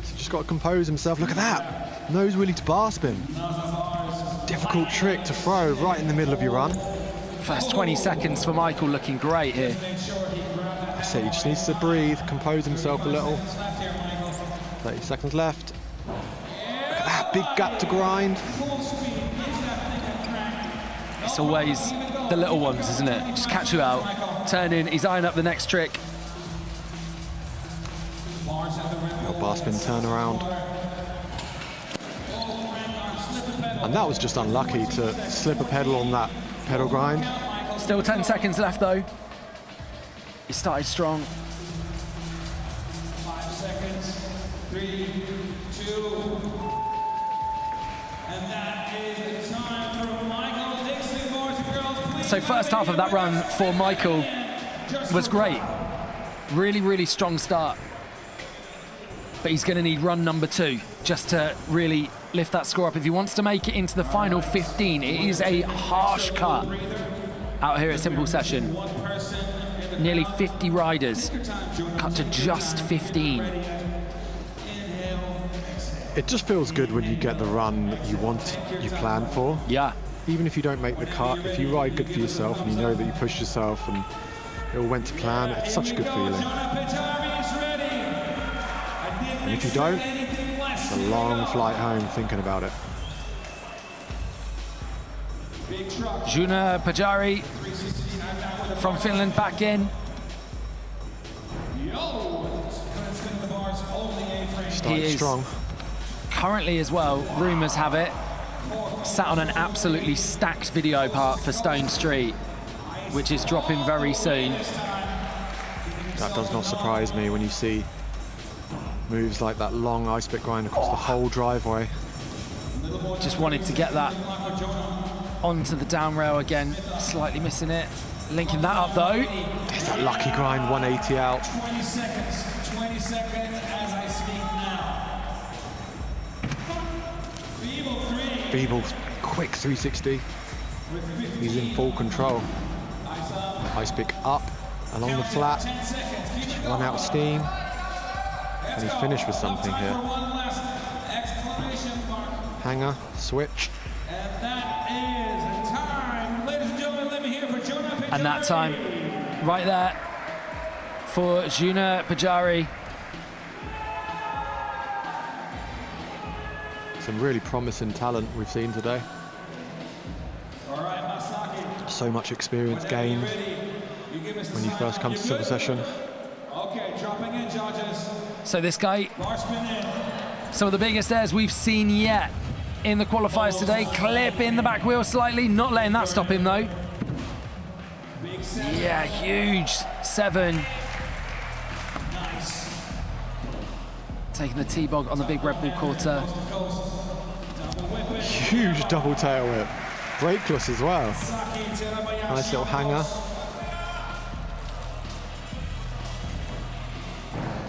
So just got to compose himself. Look at that, nose wheelie to bar spin. Difficult trick to throw right in the middle of your run. First 20 seconds for Michael looking great here. I say he just needs to breathe, compose himself a little. 30 seconds left. Look at that big gap to grind. It's always the little ones, isn't it? Just catch you out, turn in, he's eyeing up the next trick. Little bar spin turnaround. And that was just unlucky to slip a pedal on that pedal grind. Still 10 seconds left though. He started strong. 5 seconds. 3, 2. And that is the time for Michael Dixon, boys and girls. Please. So first half of that run for Michael was great. Really, really strong start. But he's going to need run number 2 just to really lift that score up. If he wants to make it into the final 15, it is a harsh cut out here at Simple Session. Nearly 50 riders, cut to just 15. It just feels good when you get the run you want, you plan for. Yeah. Even if you don't make the cut, if you ride good for yourself and you know that you pushed yourself and it all went to plan, it's such a good feeling. And if you don't, it's a long flight home thinking about it. Joona Pajari from Finland back in. Starting strong. Currently as well, rumours have it, sat on an absolutely stacked video part for Stone Street, which is dropping very soon. That does not surprise me when you see moves like that long ice pick grind across the whole driveway. Just wanted to get that onto the down rail again, slightly missing it. Linking that up though. There's that lucky grind, 180 out. 20 seconds as I speak now. Feeble, quick 360. He's in full control. Ice pick up along the flat. Just run out of steam. And he's finished with something here. Hanger, switch. And that time, right there for Joona Pajari. Some really promising talent we've seen today. So much experience gained when you first come to Simple Session. Okay, dropping in, judges. So this guy, some of the biggest airs we've seen yet in the qualifiers today. Clip in the back wheel slightly, not letting that stop him though. Yeah, huge 7. Taking the T-bog on the big Red Bull quarter. Huge double tail whip. Brakeless as well. Nice little hanger.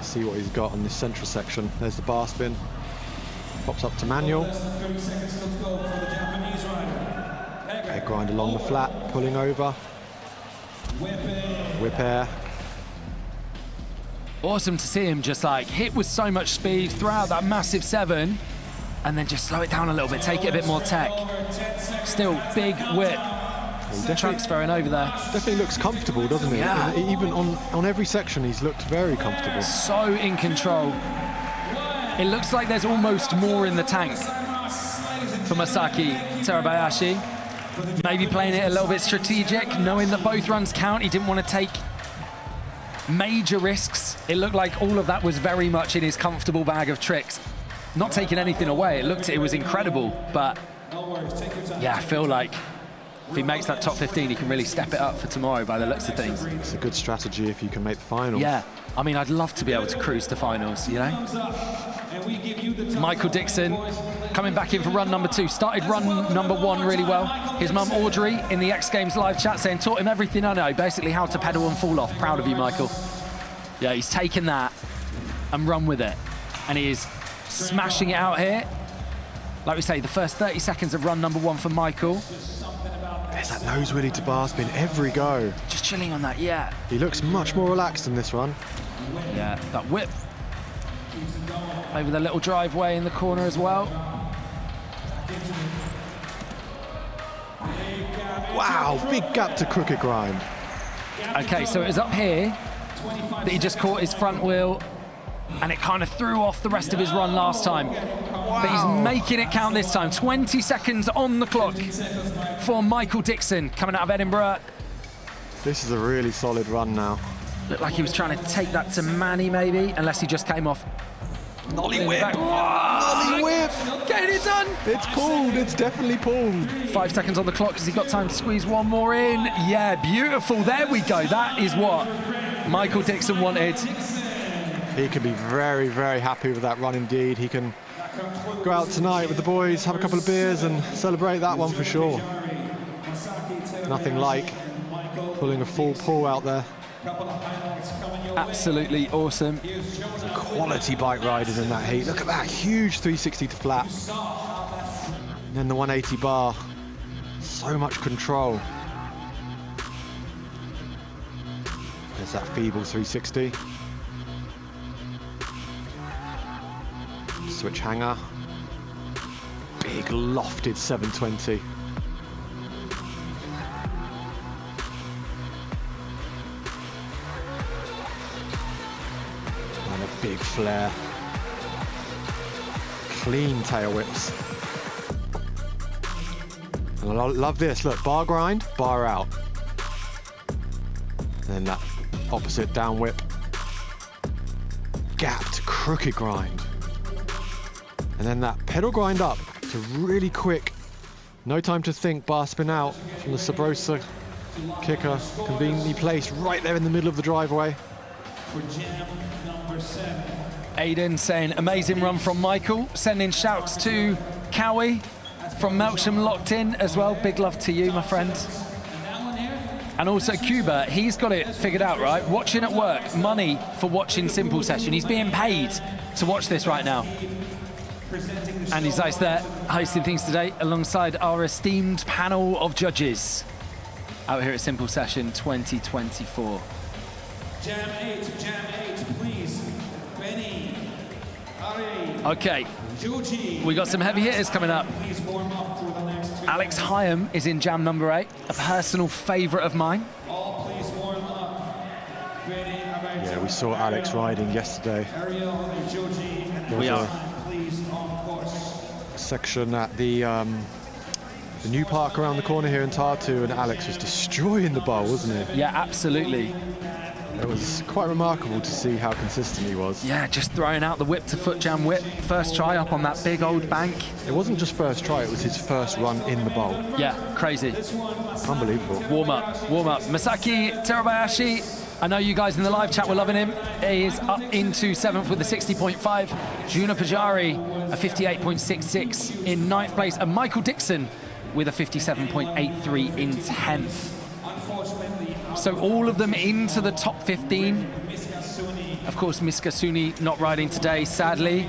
See what he's got on this central section. There's the bar spin. Pops up to manual. Head grind along the flat, pulling over. Whip air. Awesome to see him just like hit with so much speed, throw out that massive 7, and then just slow it down a little bit, take it a bit more tech. Still big whip. Transferring over there. Definitely looks comfortable, doesn't he? Yeah. Even on every section, he's looked very comfortable. So in control. It looks like there's almost more in the tank for Masaki Terabayashi. Maybe playing it a little bit strategic, knowing that both runs count. He didn't want to take major risks. It looked like all of that was very much in his comfortable bag of tricks. Not taking anything away. It was incredible, but yeah, I feel like if he makes that top 15, he can really step it up for tomorrow by the looks of things. It's a good strategy if you can make the finals. Yeah, I mean, I'd love to be able to cruise to finals, you know? Michael Dixon coming back in for run number 2. Started run number 1 really well. His mum Audrey in the X Games live chat saying, taught him everything I know, basically how to pedal and fall off. Proud of you, Michael. Yeah, he's taken that and run with it. And he is smashing it out here. Like we say, the first 30 seconds of run number 1 for Michael. There's that nose wheelie to bar spin every go. Just chilling on that, yeah. He looks much more relaxed in this run. Yeah, that whip. Maybe the little driveway in the corner as well. Wow, big gap to crooked grind. Okay, so it was up here that he just caught his front wheel and it kind of threw off the rest of his run last time. But he's making it count this time. 20 seconds on the clock for Michael Dixon coming out of Edinburgh. This is a really solid run now. Looked like he was trying to take that to Manny maybe, unless he just came off. Nollie whip! Nollie whip! Getting it done! It's pulled, it's definitely pulled. 5 seconds on the clock. Has he got time to squeeze one more in? Yeah, beautiful. There we go. That is what Michael Dixon wanted. He can be very, very happy with that run indeed. He can go out tonight with the boys, have a couple of beers and celebrate that one for sure. Nothing like pulling a full pull out there. Absolutely awesome. Some quality bike riders in that heat. Look at that huge 360 to flat. And then the 180 bar. So much control. There's that feeble 360. Switch hanger. Big lofted 720. And a big flare. clean tail whips. And I love this, look, bar grind, bar out. And then that opposite down whip. Gapped, crooked grind. And then that pedal grind up to really quick, no time to think, bar spin out from the Sabrosa kicker, conveniently placed right there in the middle of the driveway. For jam number 7. Aidan saying amazing run from Michael, sending shouts to Cowie from Melksham locked in as well. Big love to you, my friend. And also Cuba, he's got it figured out, right? Watching at work, money for watching Simple Session. He's being paid to watch this right now. Andy Zeiss there, hosting things today alongside our esteemed panel of judges out here at Simple Session 2024. Jam 8, please. Benny, Ari, Okay, Juji. we got some heavy hitters coming up. Please warm up for the next 2. Alex Hyam is in jam number 8, a personal favourite of mine. All please warm up. Benny, Yeah, we saw Alex riding yesterday. Ariel and Juji. There We was are. Please on course. a section at the new park around the corner here in Tartu, and Alex was destroying the bowl, wasn't he? Yeah, absolutely. It was quite remarkable to see how consistent he was. Yeah, just throwing out the whip to foot jam whip. First try up on that big old bank. It wasn't just first try, it was his first run in the bowl. Yeah, crazy. Unbelievable. Warm up. Masaki Terabayashi, I know you guys in the live chat were loving him. He is up into 7th with a 60.5. Juna Pajari, a 58.66 in 9th place. And Michael Dixon with a 57.83 in 10th. So all of them into the top 15. Of course, Miskasuni not riding today, sadly.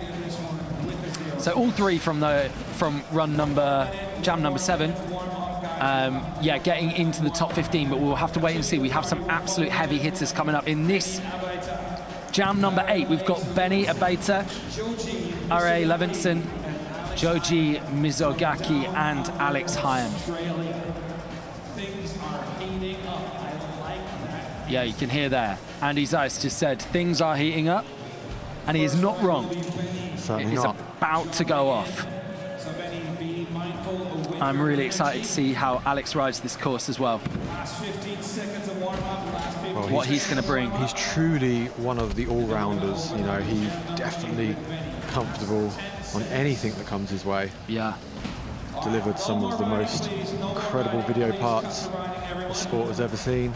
So all three from jam number 7. Yeah, getting into the top 15, but we'll have to wait and see. We have some absolute heavy hitters coming up in this jam number 8. We've got Benny Abeta, R.A. Levinson, Joji Mizogaki, and Alex Hyam. Yeah, you can hear there. Andy Zeiss just said things are heating up, and he is not wrong. Certainly It is not. about to go off. I'm really excited to see how Alex rides this course as well. Well, What he's going to bring. He's truly one of the all-rounders. You know, he's definitely comfortable on anything that comes his way. Yeah. Delivered some of the most incredible video parts the sport has ever seen.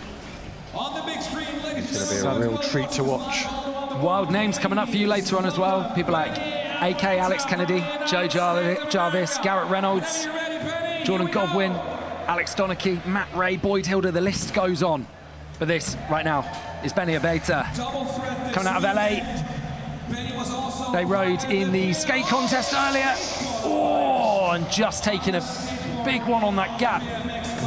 On the big screen, ladies It's going to be a real treat to watch. Wild names coming up for you later on as well. People like AK Alex Kennedy, Joe Jarvis, Garrett Reynolds, Jordan Godwin, Alex Donachie, Matt Ray, Boyd Hilder, the list goes on. But this, right now, is Benny Abeta, coming out of LA. They rode in the skate contest earlier. Oh, and just taking a big one on that gap.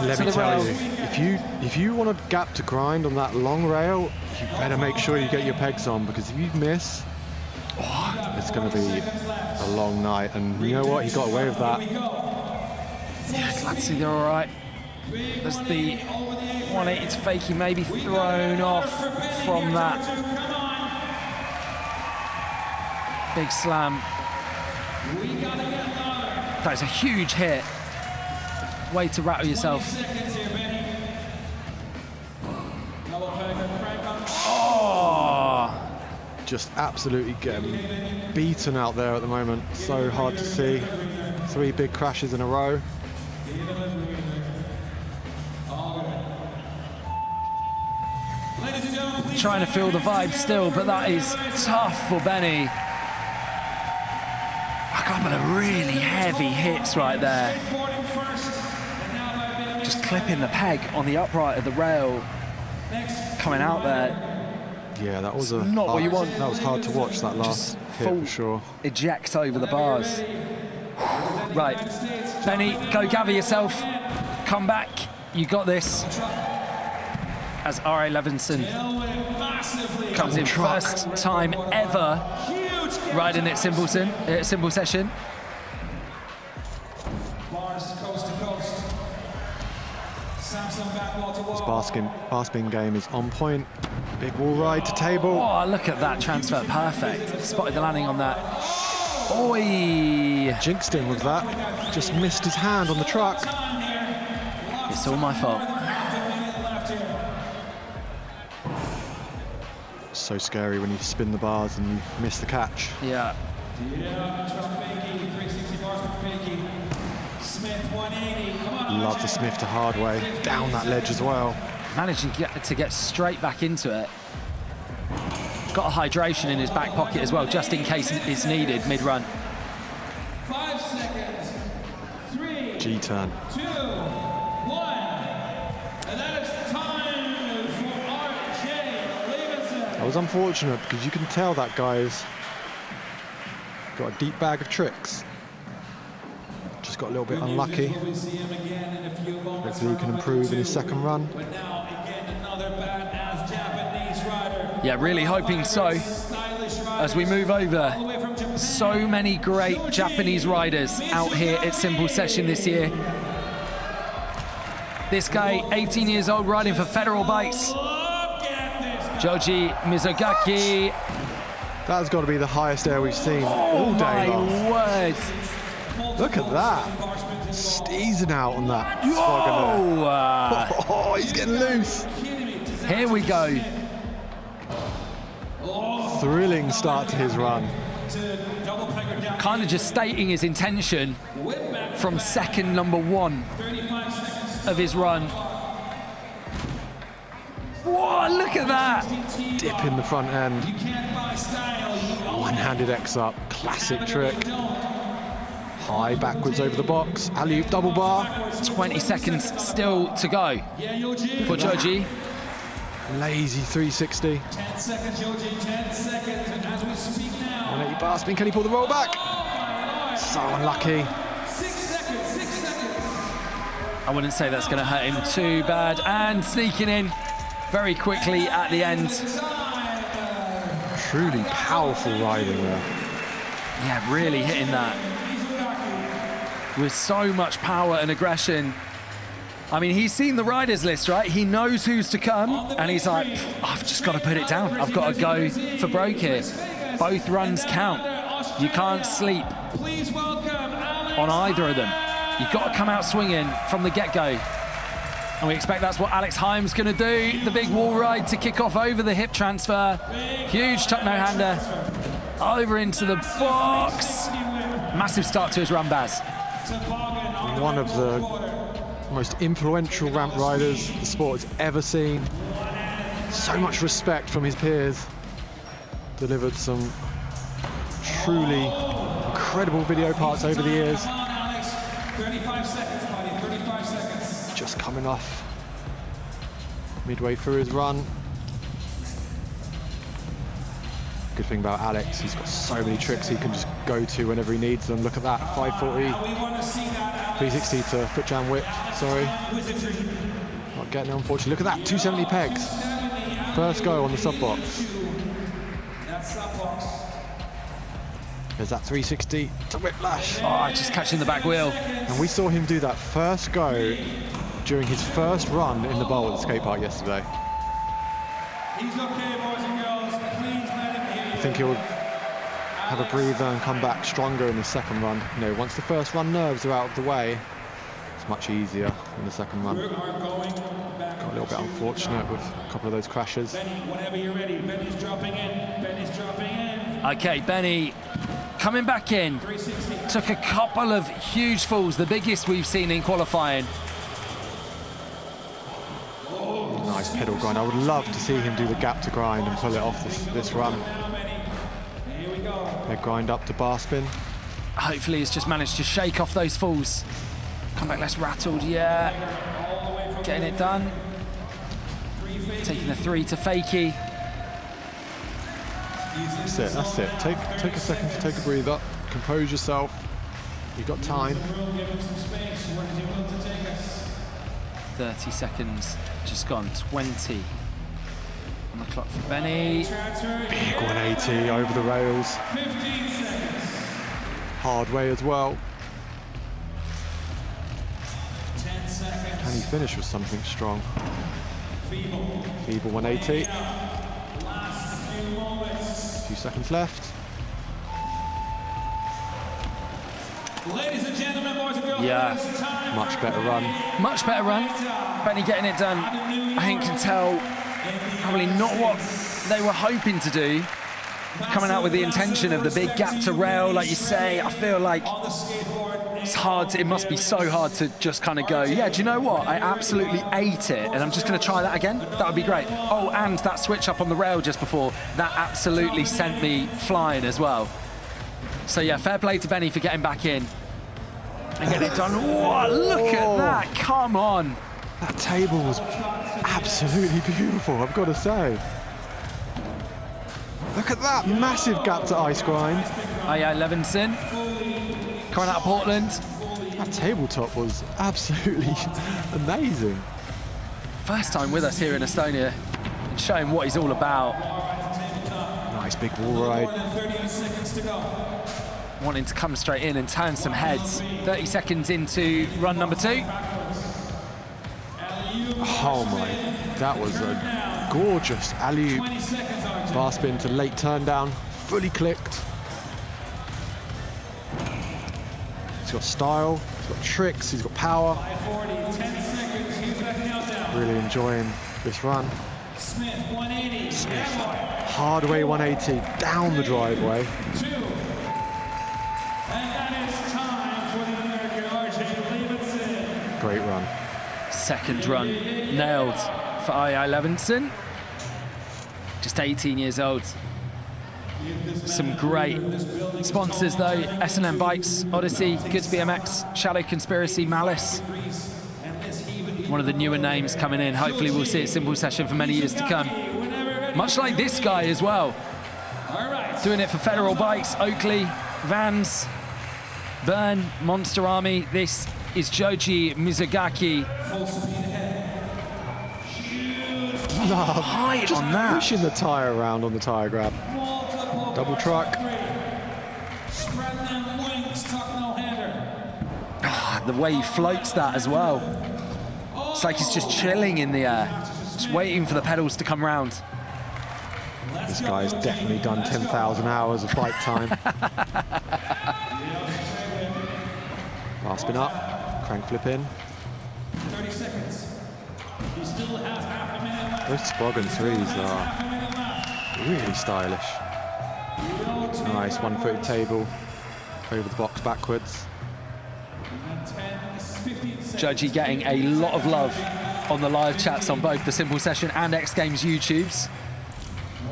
Let to me the tell rail. you, if you want a gap to grind on that long rail, you better make sure you get your pegs on, because if you miss, it's going to be a long night. And you know what? He got away with that. Yeah, glad to see they're all right. There's the 180 to fakie maybe thrown off from that big slam. That is a huge hit. Way to rattle yourself. Oh! Just absolutely getting beaten out there at the moment. So hard to see. 3 big crashes in a row. Trying to feel the vibe still, but that is tough for Benny. A couple of really heavy hits right there. Just clipping the peg on the upright of the rail. Coming out there. Yeah, that was Not what you want. That was hard to watch, that last hit, full for sure. eject over the bars. Right, Benny, go gather yourself. Come back. You got this. As R.A. Levinson comes in first time ever riding at Simple Session. His bar spin game is on point. Big wall ride to table. Oh, look at that transfer, perfect. Spotted the landing on that. Oi! Jinxed him with that. Just missed his hand on the truck. It's all my fault. So scary when you spin the bars and you miss the catch. Yeah. Love the Smith to hard way. Down that ledge as well. Managing to get straight back into it. Got a hydration in his back pocket as well, just in case it's needed mid-run. 5 seconds. 3, G-turn. 2, 1. And that is time for RJ Levinson. That was unfortunate because you can tell that guy's got a deep bag of tricks. Just got a little bit unlucky. Hopefully he can improve in his second run. But now again another badass Japanese rider. Yeah, really hoping so. As we move over, so many great Japanese riders out here at Simple Session this year. This guy, 18 years old, riding for Federal Base. Joji Mizugaki. That's got to be the highest air we've seen all day long. My word. Look at that. Steezing out on that. Whoa! Oh, he's getting loose. Here we go. Thrilling start to his run. Kind of just stating his intention from second number 1 of his run. Whoa, look at that. Dip in the front end. One-handed X up. Classic trick. High backwards over the box. Alley-oop double bar. 20 seconds still to go for Joji. Lazy 360. 10 seconds, Joji, 10 seconds. And as we speak now. 180 bar spin. Can he pull the roll back? So unlucky. 6 seconds, 6 seconds. I wouldn't say that's going to hurt him too bad. And sneaking in very quickly at the end. Truly powerful riding there. Yeah, really hitting that with so much power and aggression. I mean, he's seen the riders list, right? He knows who's to come, and he's like, I've just got to put it down. I've got to go for broke here. Both runs count. You can't sleep on either of them. You've got to come out swinging from the get-go. And we expect that's what Alex Heim's going to do. The big wall ride to kick off over the hip transfer. Huge tuck no-hander over into the box. Massive start to his run, Baz. One of the most influential ramp riders the sport has ever seen. So much respect from his peers. Delivered some truly incredible video parts over the years. 35 seconds, buddy, 35 seconds. Just coming off midway through his run. Good thing about Alex, he's got so many tricks he can just go to whenever he needs them. Look at that, 540, 360 to foot jam whip, sorry. Not getting it, unfortunately. Look at that, 270 pegs. First go on the sub box. There's that 360 to whiplash. Oh, just catching the back wheel. And we saw him do that first go during his first run in the bowl at the skate park yesterday. He's okay, boys and girls. Please let him hear you. I think he'll have a breather and come back stronger in the second run. You know, once the first run nerves are out of the way, it's much easier in the second run. Got a little bit unfortunate with a couple of those crashes. Benny, whenever you're ready. Benny's dropping in. Benny's dropping in. Okay, Benny coming back in. 360. Took a couple of huge falls, the biggest we've seen in qualifying. Nice pedal grind. I would love to see him do the gap to grind and pull it off this run. Here we go. Leg grind up to bar spin. Hopefully he's just managed to shake off those falls. Come back less rattled, yeah. Getting it done. Taking the 3 to fakie. That's it, that's it. Take a second to take a breather. Compose yourself. You've got time. 30 seconds just gone, 20 on the clock for Benny. Big 180 over the rails. Hard way as well. Can he finish with something strong? Feeble 180. A few seconds left. Ladies and gentlemen, boys and girls, Yeah. it's time Much for better run. Much better run. Benny getting it done. I think can tell probably not what they were hoping to do. Coming out with the intention of the big gap to rail, like you say, I feel like it's hard. It must be so hard to just kind of go, yeah, do you know what? I absolutely ate it, and I'm just going to try that again. That would be great. Oh, and that switch up on the rail just before, that absolutely sent me flying as well. So yeah, fair play to Benny for getting back in and getting it done. Whoa, look at that, come on. That table was absolutely beautiful, I've got to say. Look at that massive gap to ice grind. Oh yeah, Levinson, coming out of Portland. That tabletop was absolutely amazing. First time with us here in Estonia and showing what he's all about. Nice big wall ride. Wanting to come straight in and turn some heads. 30 seconds into run number 2. Oh my, that was a gorgeous alley-oop. Bar spin to late turn down, fully clicked. He's got style, he's got tricks, he's got power. Really enjoying this run. Smith, hard way 180, down the driveway. Great run. Second run nailed for I Levinson. Just 18 years old. Some great sponsors though. S&M Bikes, Odyssey, Goods BMX, Shadow Conspiracy, Malice. One of the newer names coming in. Hopefully we'll see a simple session for many years to come. Much like this guy as well. Doing it for Federal Bikes, Oakley, Vans, Burn, Monster Army. This is Joji Mizugaki. Height Just on that. pushing the tyre around on the tyre grab. Double truck. The way he floats that as well. It's like he's just chilling in the air, just waiting for the pedals to come round. This guy's definitely done 10,000 hours of bike time. Bar spin up, crank flip in. 30 seconds. He still has half a minute left. Those toboggan threes are really stylish. Nice one-footed table over the box backwards. Joji getting a lot of love on the live chats on both the Simple Session and X Games YouTubes.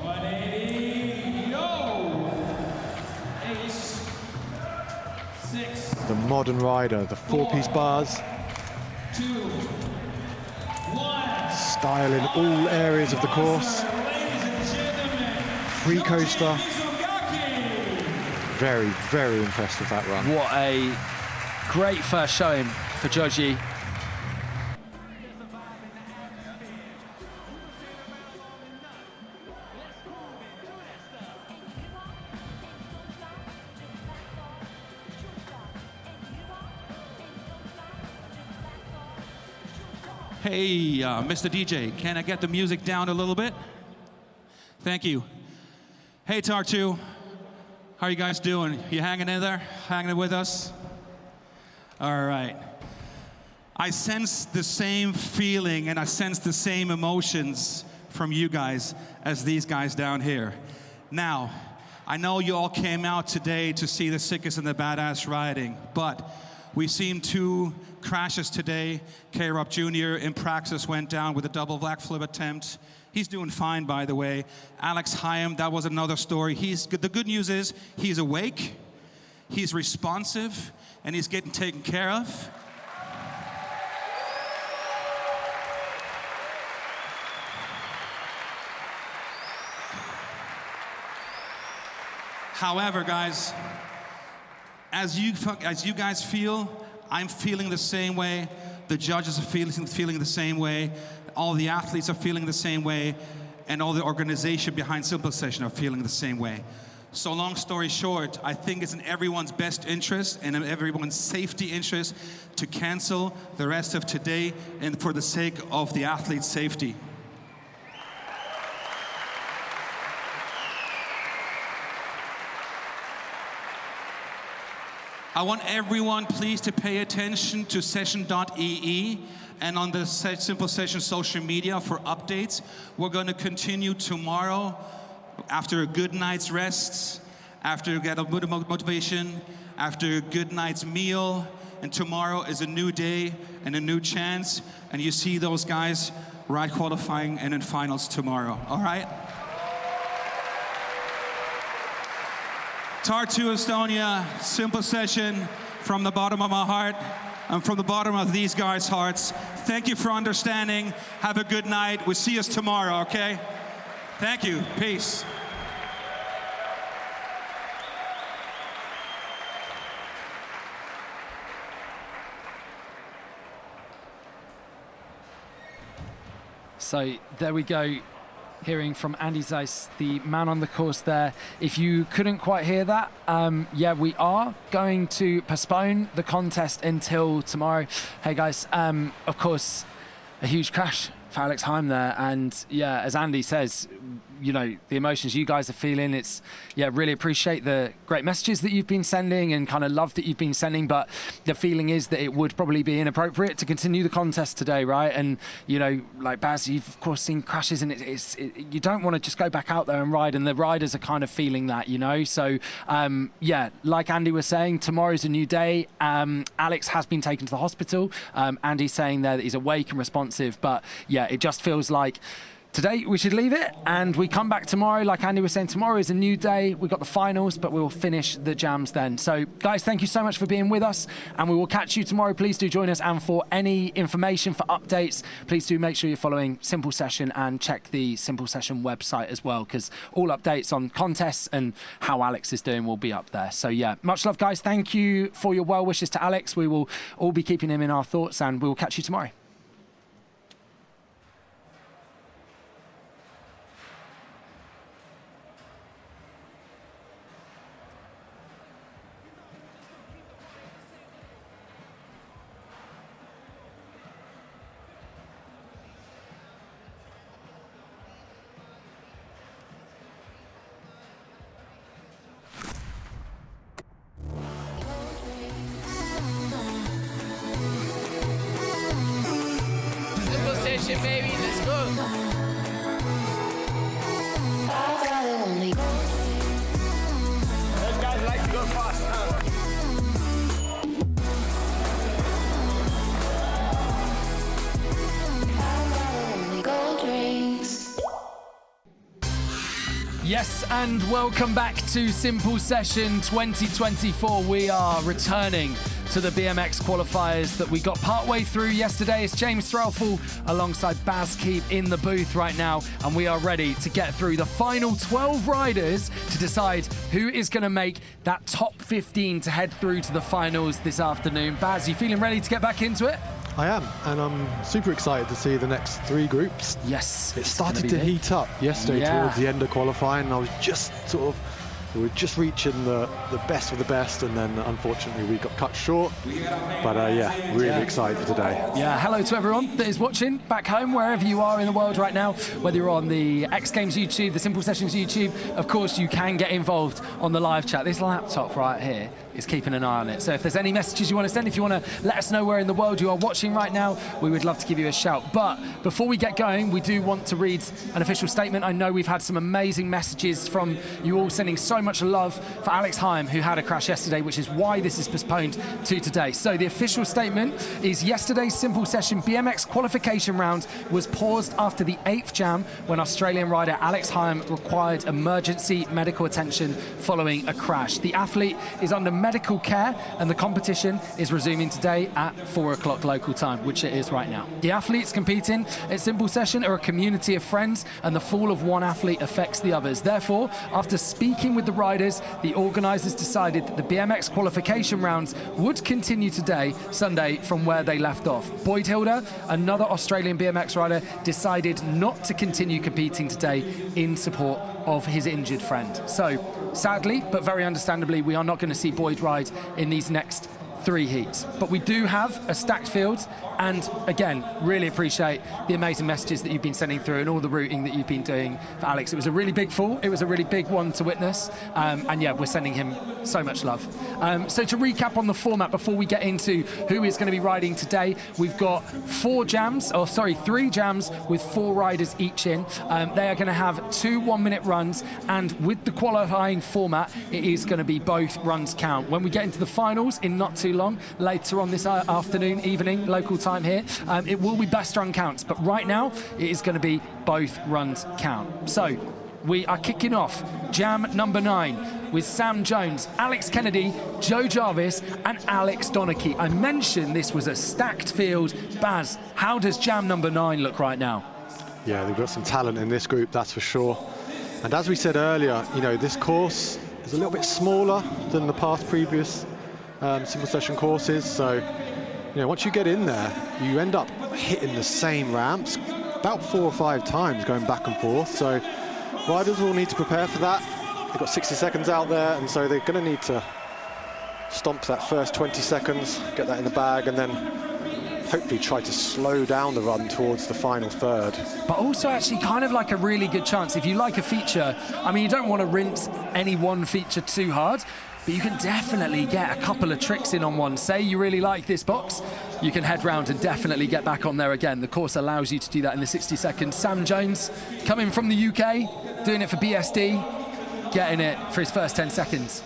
180, go! 8, 6, The modern rider, the four-piece bars. 2, 1. Style in all areas of the course. Free coaster. Very, very impressed with that run. What a great first showing for Joji. Hey, Mr. DJ, can I get the music down a little bit? Thank you. Hey, Tartu. How are you guys doing? You hanging in there? Hanging with us? All right. I sense the same feeling and I sense the same emotions from you guys as these guys down here. Now, I know you all came out today to see the sickest and the badass riding, but we've seen 2 crashes today. K-Rob Jr. in practice went down with a double black flip attempt. He's doing fine, by the way. Alex Hyam, that was another story. The good news is he's awake, he's responsive, and he's getting taken care of. However, guys, as you guys feel, I'm feeling the same way. The judges are feeling the same way. All the athletes are feeling the same way. And all the organization behind Simple Session are feeling the same way. So long story short, I think it's in everyone's best interest and in everyone's safety interest to cancel the rest of today and for the sake of the athlete's safety. I want everyone, please, to pay attention to session.ee and on the Simple Session social media for updates. We're going to continue tomorrow after a good night's rest, after you get a bit of motivation, after a good night's meal, and tomorrow is a new day and a new chance, and you see those guys ride qualifying and in finals tomorrow, all right? Tartu, Estonia, Simple Session, from the bottom of my heart and from the bottom of these guys' hearts. Thank you for understanding. Have a good night. We'll see us tomorrow, okay? Thank you. Peace. So there we go, hearing from Andy Zeiss, the man on the course there. If you couldn't quite hear that, yeah, we are going to postpone the contest until tomorrow. Hey guys, of course, a huge crash for Alex Heim there, and yeah, as Andy says, you know, the emotions you guys are feeling, it's, yeah, really appreciate the great messages that you've been sending and kind of love that you've been sending, but the feeling is that it would probably be inappropriate to continue the contest today, right? And, you know, like Baz, you've of course seen crashes, and you don't want to just go back out there and ride, and the riders are kind of feeling that, you know? So, yeah, like Andy was saying, tomorrow's a new day. Alex has been taken to the hospital. Andy's saying there that he's awake and responsive, but yeah, it just feels like today we should leave it, and we come back tomorrow. Like Andy was saying, tomorrow is a new day. We've got the finals, but we will finish the jams then. So guys, thank you so much for being with us, and we will catch you tomorrow. Please do join us, and for any information, for updates, please do make sure you're following Simple Session and check the Simple Session website as well, because all updates on contests and how Alex is doing will be up there. So yeah, much love guys. Thank you for your well wishes to Alex. We will all be keeping him in our thoughts, and we will catch you tomorrow. Simple Session, baby, let's go. Those guys like to go fast, huh? Gold rings. Yes, and welcome back to Simple Session 2024. We are returning to the BMX qualifiers that we got partway through yesterday. It's James Threlfall alongside Baz Keep in the booth right now, and we are ready to get through the final 12 riders to decide who is going to make that top 15 to head through to the finals this afternoon. Baz, you feeling ready to get back into it? I am, and I'm super excited to see the next three groups. Yes. It started to heat up yesterday towards the end of qualifying, and I was just we were just reaching the best of the best, and then unfortunately we got cut short. But yeah, really excited for today. Yeah, hello to everyone that is watching back home, wherever you are in the world right now, whether you're on the X Games YouTube, the Simple Sessions YouTube. Of course, you can get involved on the live chat. This laptop right here is keeping an eye on it. So if there's any messages you want to send, if you want to let us know where in the world you are watching right now, we would love to give you a shout. But before we get going, we do want to read an official statement. I know we've had some amazing messages from you all sending so much love for Alex Heim, who had a crash yesterday, which is why this is postponed to today. So the official statement is yesterday's Simple Session BMX qualification round was paused after the 8th jam when Australian rider Alex Heim required emergency medical attention following a crash. The athlete is under medical care, and the competition is resuming today at 4 o'clock local time, which it is right now. The athletes competing at Simple Session are a community of friends, and the fall of one athlete affects the others. Therefore, after speaking with the riders, the organisers decided that the BMX qualification rounds would continue today, Sunday, from where they left off. Boyd Hilda, another Australian BMX rider, decided not to continue competing today in support of his injured friend. So, sadly, but very understandably, we are not going to see Boyd ride in these next 3 heats. But we do have a stacked field, and again, really appreciate the amazing messages that you've been sending through and all the rooting that you've been doing for Alex. It was a really big fall. It was a really big one to witness. And yeah, we're sending him so much love. So to recap on the format before we get into who is going to be riding today, we've got 3 jams with 4 riders each in. They are going to have 2 1-minute runs, and with the qualifying format, it is going to be both runs count. When we get into the finals in not too long, later on this evening, local time here, it will be best run counts, but right now it is going to be both runs count. So we are kicking off jam number 9 with Sam Jones, Alex Kennedy, Joe Jarvis and Alex Donachie. I mentioned this was a stacked field. Baz, how does jam number 9 look right now? Yeah, they've got some talent in this group, that's for sure. And as we said earlier, you know, this course is a little bit smaller than the previous single session courses. So, you know, once you get in there, you end up hitting the same ramps about 4 or 5 times going back and forth. So riders will need to prepare for that. They've got 60 seconds out there, and so they're going to need to stomp that first 20 seconds, get that in the bag, and then hopefully try to slow down the run towards the final third. But also actually kind of like a really good chance, if you like a feature, I mean, you don't want to rinse any one feature too hard, but you can definitely get a couple of tricks in on one. Say you really like this box, you can head round and definitely get back on there again. The course allows you to do that in the 60 seconds. Sam Jones, coming from the UK, doing it for BSD, getting it for his first 10 seconds.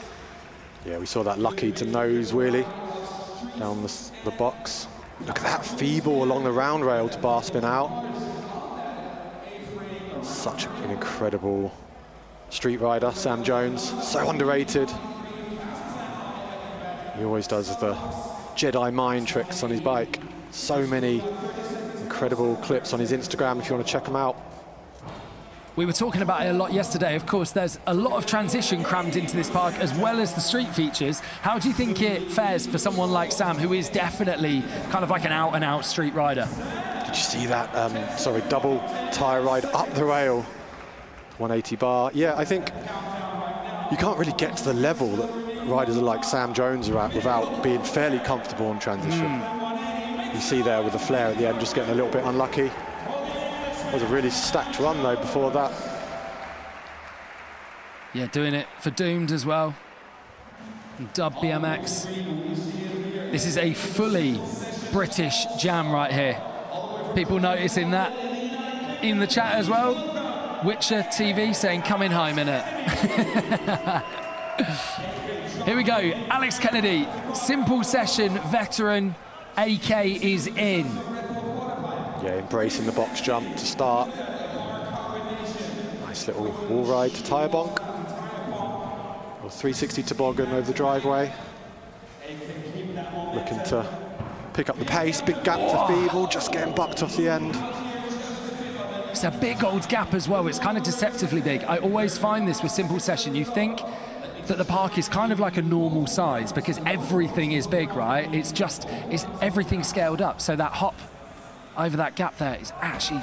Yeah, we saw that lucky to nose wheelie down the box. Look at that feeble along the round rail to bar spin out. Such an incredible street rider, Sam Jones. So underrated. He always does the Jedi mind tricks on his bike. So many incredible clips on his Instagram if you want to check them out. We were talking about it a lot yesterday. Of course, there's a lot of transition crammed into this park as well as the street features. How do you think it fares for someone like Sam, who is definitely kind of like an out-and-out street rider? Did you see that, double tyre ride up the rail? 180 bar. Yeah, I think you can't really get to the level that riders like Sam Jones are at without being fairly comfortable on transition. You see there with the flair at the end, just getting a little bit unlucky. It was a really stacked run though before that. Yeah, doing it for Doomed as well. And Dub BMX. This is a fully British jam right here. People noticing that in the chat as well. Witcher TV saying coming home, innit? Here we go, Alex Kennedy, simple session veteran, AK is in. Yeah, embracing the box jump to start. Nice little wall ride to tyre bonk. Or 360 toboggan over the driveway. Looking to pick up the pace, big gap to Feeble, just getting bucked off the end. It's a big old gap as well, it's kind of deceptively big. I always find this with simple session, you think that the park is kind of like a normal size because everything is big, right? It's everything scaled up, so that hop over that gap there is actually,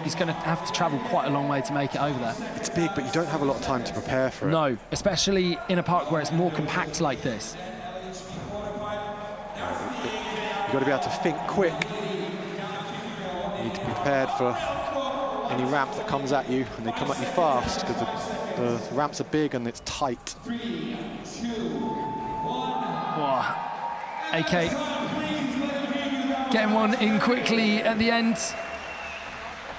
he's going to have to travel quite a long way to make it over there. It's big, but you don't have a lot of time to prepare for it. No, especially in a park where it's more compact like this. You've got to be able to think quick. You need to be prepared for any ramp that comes at you, and they come at you fast because the ramps are big and it's tight. Whoa. AK getting one in quickly at the end.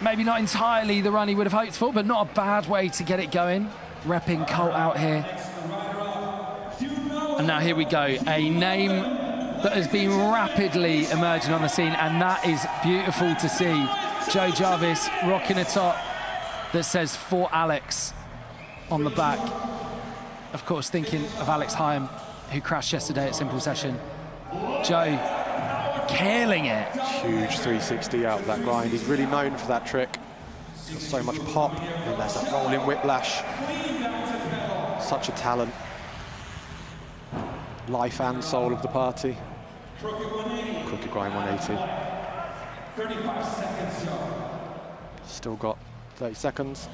Maybe not entirely the run he would have hoped for, but not a bad way to get it going. Repping Colt out here. And now here we go, a name that has been rapidly emerging on the scene, and that is beautiful to see. Joe Jarvis rocking a top that says for Alex on the back. Of course, thinking of Alex Hyam, who crashed yesterday at Simple Session. Joe killing it. Huge 360 out of that grind. He's really known for that trick. Got so much pop, and there's that rolling whiplash. Such a talent. Life and soul of the party. Crooked grind 180. 35 seconds, Still got 30 seconds.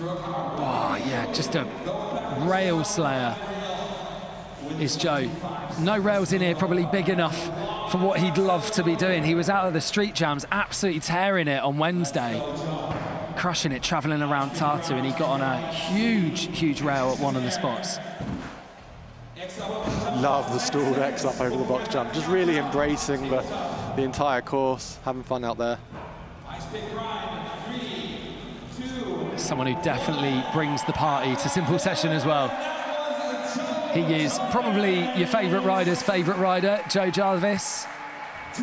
Oh, yeah, just a rail slayer. is Joe. No rails in here probably big enough for what he'd love to be doing. He was out of the street jams, absolutely tearing it on Wednesday, crushing it, traveling around Tartu, and he got on a huge rail at one of the spots. Love the stalled X up over the box jump. Just really embracing the entire course, having fun out there. Someone who definitely brings the party to Simple Session as well. He is probably your favourite rider's favourite rider, Joe Jarvis.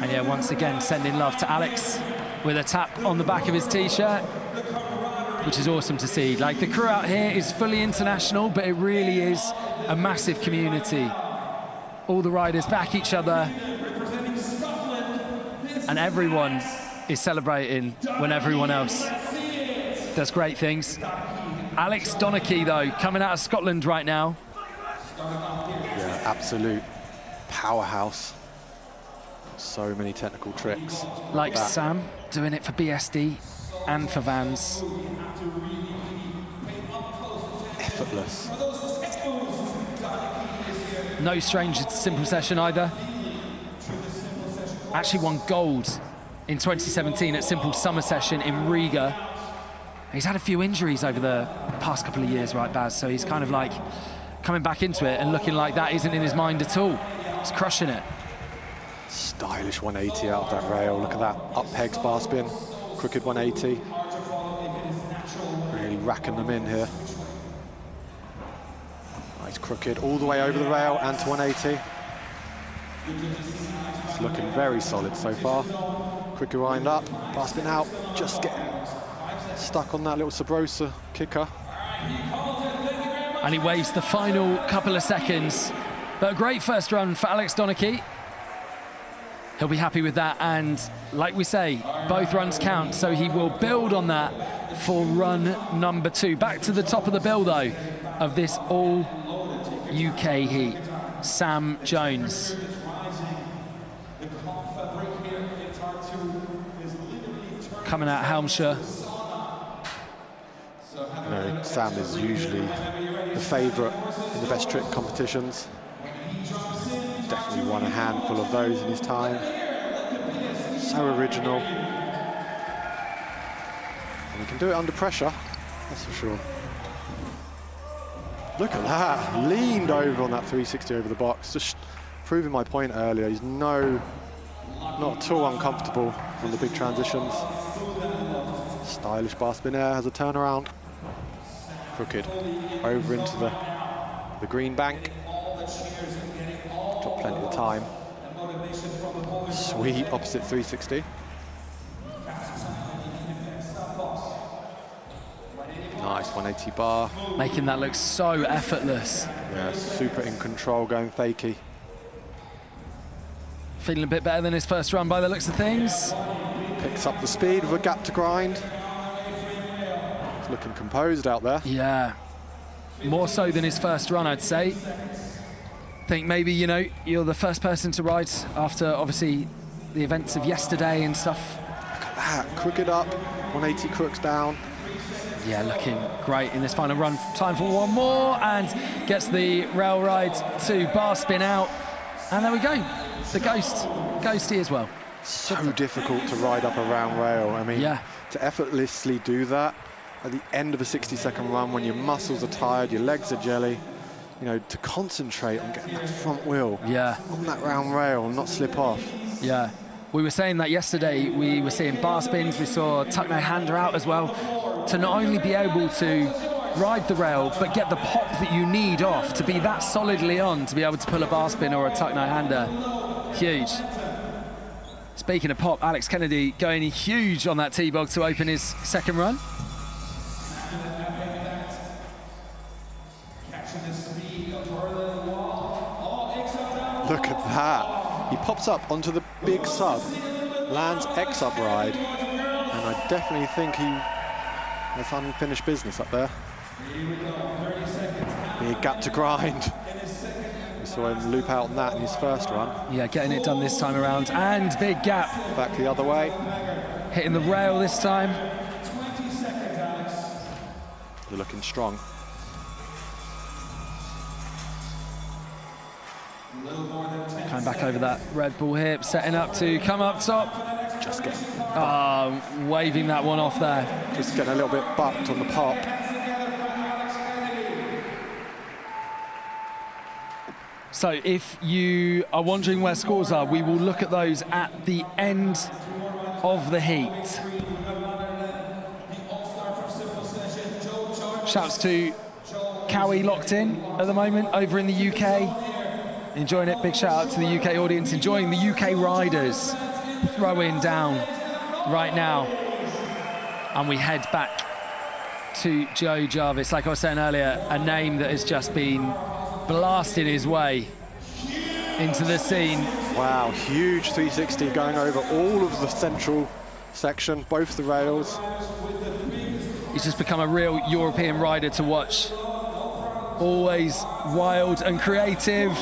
And yeah, once again, sending love to Alex with a tap on the back of his T-shirt, which is awesome to see. Like, the crew out here is fully international, but it really is a massive community. All the riders back each other, and everyone is celebrating when everyone else does great things. Alex Donachie, though, coming out of Scotland right now. Yeah, absolute powerhouse. So many technical tricks. Like Sam, doing it for BSD and for Vans. Effortless. No stranger to Simple Session either. Actually won gold in 2017 at Simple Summer Session in Riga. He's had a few injuries over the past couple of years, right, Baz? So he's kind of like coming back into it and looking like that isn't in his mind at all. He's crushing it. Stylish 180 out of that rail. Look at that. Up pegs, bar spin. Crooked 180. Really racking them in here. Nice crooked all the way over the rail and to 180. It's looking very solid so far. Crooked wind up, bar spin out. Just getting stuck on that little Sabrosa kicker. And he waves the final couple of seconds. But a great first run for Alex Donachie. He'll be happy with that, and like we say, both runs count, so he will build on that for run number 2. Back to the top of the bill, though, of this all UK heat. Sam Jones. Coming out Helmshire. You know, Sam is usually the favourite in the best trick competitions. Definitely won a handful of those in his time. So original. And he can do it under pressure, that's for sure. Look at that, leaned over on that 360 over the box, just proving my point earlier. He's not at all uncomfortable on the big transitions. Stylish bar spin air, has a turnaround. Crooked over into the green bank. Got plenty of time. Sweet opposite 360. Nice 180 bar. Making that look so effortless. Yeah, super in control, going fakey. Feeling a bit better than his first run by the looks of things. Picks up the speed with a gap to grind. He's looking composed out there. Yeah, more so than his first run, I'd say. Think maybe, you know, you're the first person to ride after obviously the events of yesterday and stuff. Look at that, crooked up, 180 crooks down. Yeah, looking great in this final run. Time for one more, and gets the rail ride to bar spin out. And there we go, the ghosty as well. So difficult to ride up a round rail. I mean, yeah, to effortlessly do that at the end of a 60-second run when your muscles are tired, your legs are jelly, you know, to concentrate on getting that front wheel on that round rail and not slip off. Yeah, we were saying that yesterday. We were seeing bar spins, we saw tuck no hander out as well, to not only be able to ride the rail, but get the pop that you need off, to be that solidly on, to be able to pull a bar spin or a tuck no hander. Huge. Speaking of pop, Alex Kennedy going huge on that T-bog to open his second run. Look at that. He pops up onto the big sub, lands X up ride, and I definitely think he has unfinished business up there. Big gap to grind. We saw him loop out on that in his first run. Yeah, getting it done this time around, and big gap. Back the other way. Hitting the rail this time. They're looking strong. Flying back over that Red Bull hip, setting up to come up top. Just get, Waving that one off there. just getting a little bit bucked on the pop. So if you are wondering where scores are, we will look at those at the end of the heat. Shouts to Cowie locked in at the moment over in the UK. Enjoying it. Big shout out to the UK audience. Enjoying the UK riders throwing down right now. And we head back to Joe Jarvis. Like I was saying earlier, a name that has just been blasted his way into the scene. Wow, huge 360 going over all of the central section, both the rails. He's just become a real European rider to watch. Always wild and creative.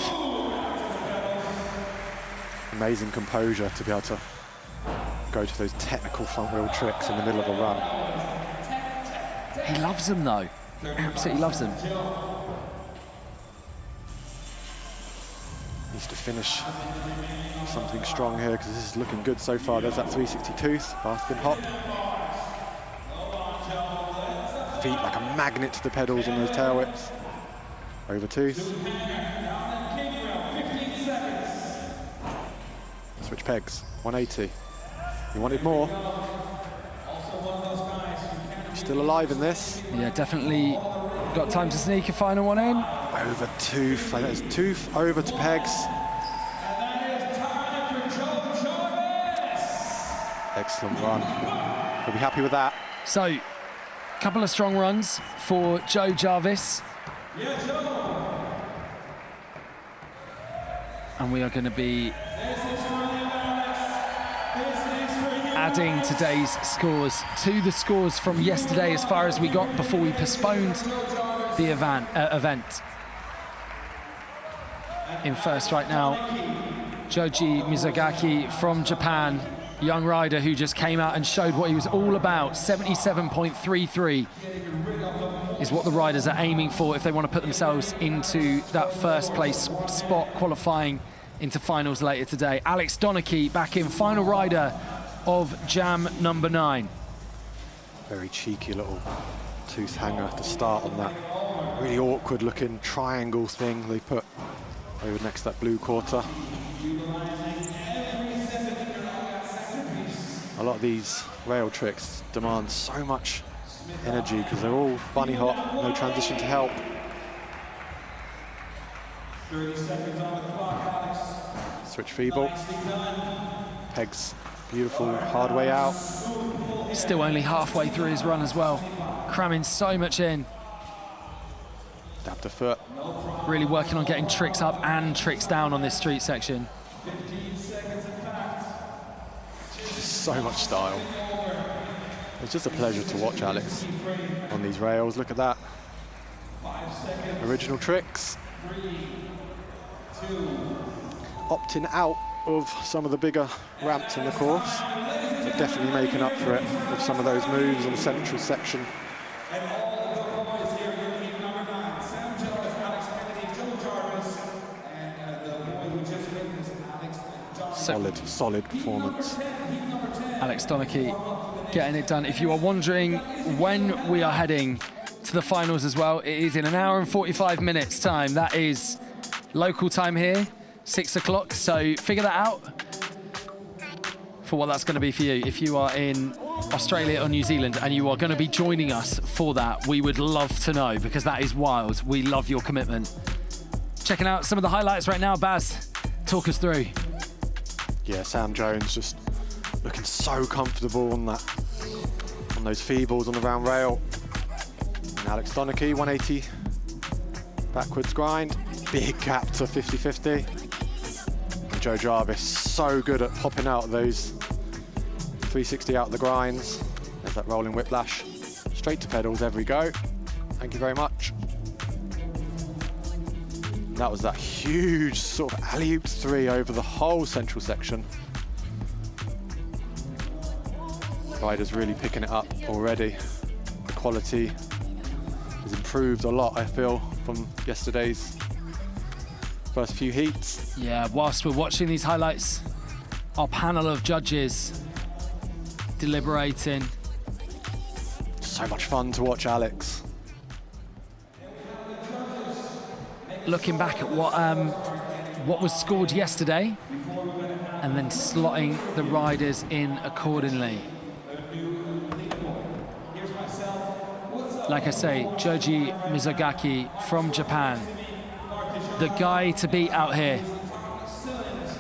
Amazing composure to be able to go to those technical front wheel tricks in the middle of a run. He loves them though. He absolutely loves them. Needs to finish something strong here because this is looking good so far. There's that 360 tooth, basket hop. Feet like a magnet to the pedals on those tail whips. Over tooth. Switch pegs, 180. You wanted more. Still alive in this. Yeah, definitely got time to sneak a final one in. Over tooth, and it's tooth over to pegs. Excellent run. We'll be happy with that. So, a couple of strong runs for Joe Jarvis. And we are going to be adding today's scores to the scores from yesterday as far as we got before we postponed the event. In first right now, Joji Mizugaki from Japan, young rider who just came out and showed what he was all about. 77.33 is what the riders are aiming for if they want to put themselves into that first place spot, qualifying into finals later today. Alex Donachie back in, final rider of Jam number 9. Very cheeky little tooth hanger to start on that really awkward looking triangle thing they put over next to that blue quarter. A lot of these rail tricks demand so much energy because they're all bunny hop, no transition to help. 30 seconds on the clock, Alex. Switch feeble. Pegs, beautiful, hard way out. Still only halfway through his run as well. Cramming so much in. Dab to foot. Really working on getting tricks up and tricks down on this street section. 15 seconds in fact. So much style. It's just a pleasure to watch Alex on these rails. Look at that. 5 seconds. Original tricks. 3, 2. Opting out of some of the bigger ramps in the course, but definitely making up for it with some of those moves on the central section. And all the boys here in heat number 9. Sam Jarvis, Alex Kennedy, Joe Jarvis, and the boy who just witnessed Alex Jarvis. Solid performance. Alex Donachie getting it done. If you are wondering when we are heading to the finals as well, it is in an hour and 45 minutes time. That is local time here, 6 o'clock. So figure that out for what that's going to be for you. If you are in Australia or New Zealand and you are going to be joining us for that, we would love to know because that is wild. We love your commitment. Checking out some of the highlights right now. Baz, talk us through. Yeah, Sam Jones just looking so comfortable on that, on those feebles on the round rail. And Alex Donachie, 180 backwards grind, big gap to 50-50. And Joe Jarvis, so good at popping out those 360 out the grinds. There's that rolling whiplash, straight to pedals every go. Thank you very much. That was that huge sort of alley-oops 3 over the whole central section. Riders really picking it up already. The quality has improved a lot, I feel, from yesterday's first few heats. Yeah, whilst we're watching these highlights, our panel of judges deliberating. So much fun to watch Alex. Looking back at what was scored yesterday and then slotting the riders in accordingly. Like I say, Joji Mizugaki from Japan, the guy to beat out here.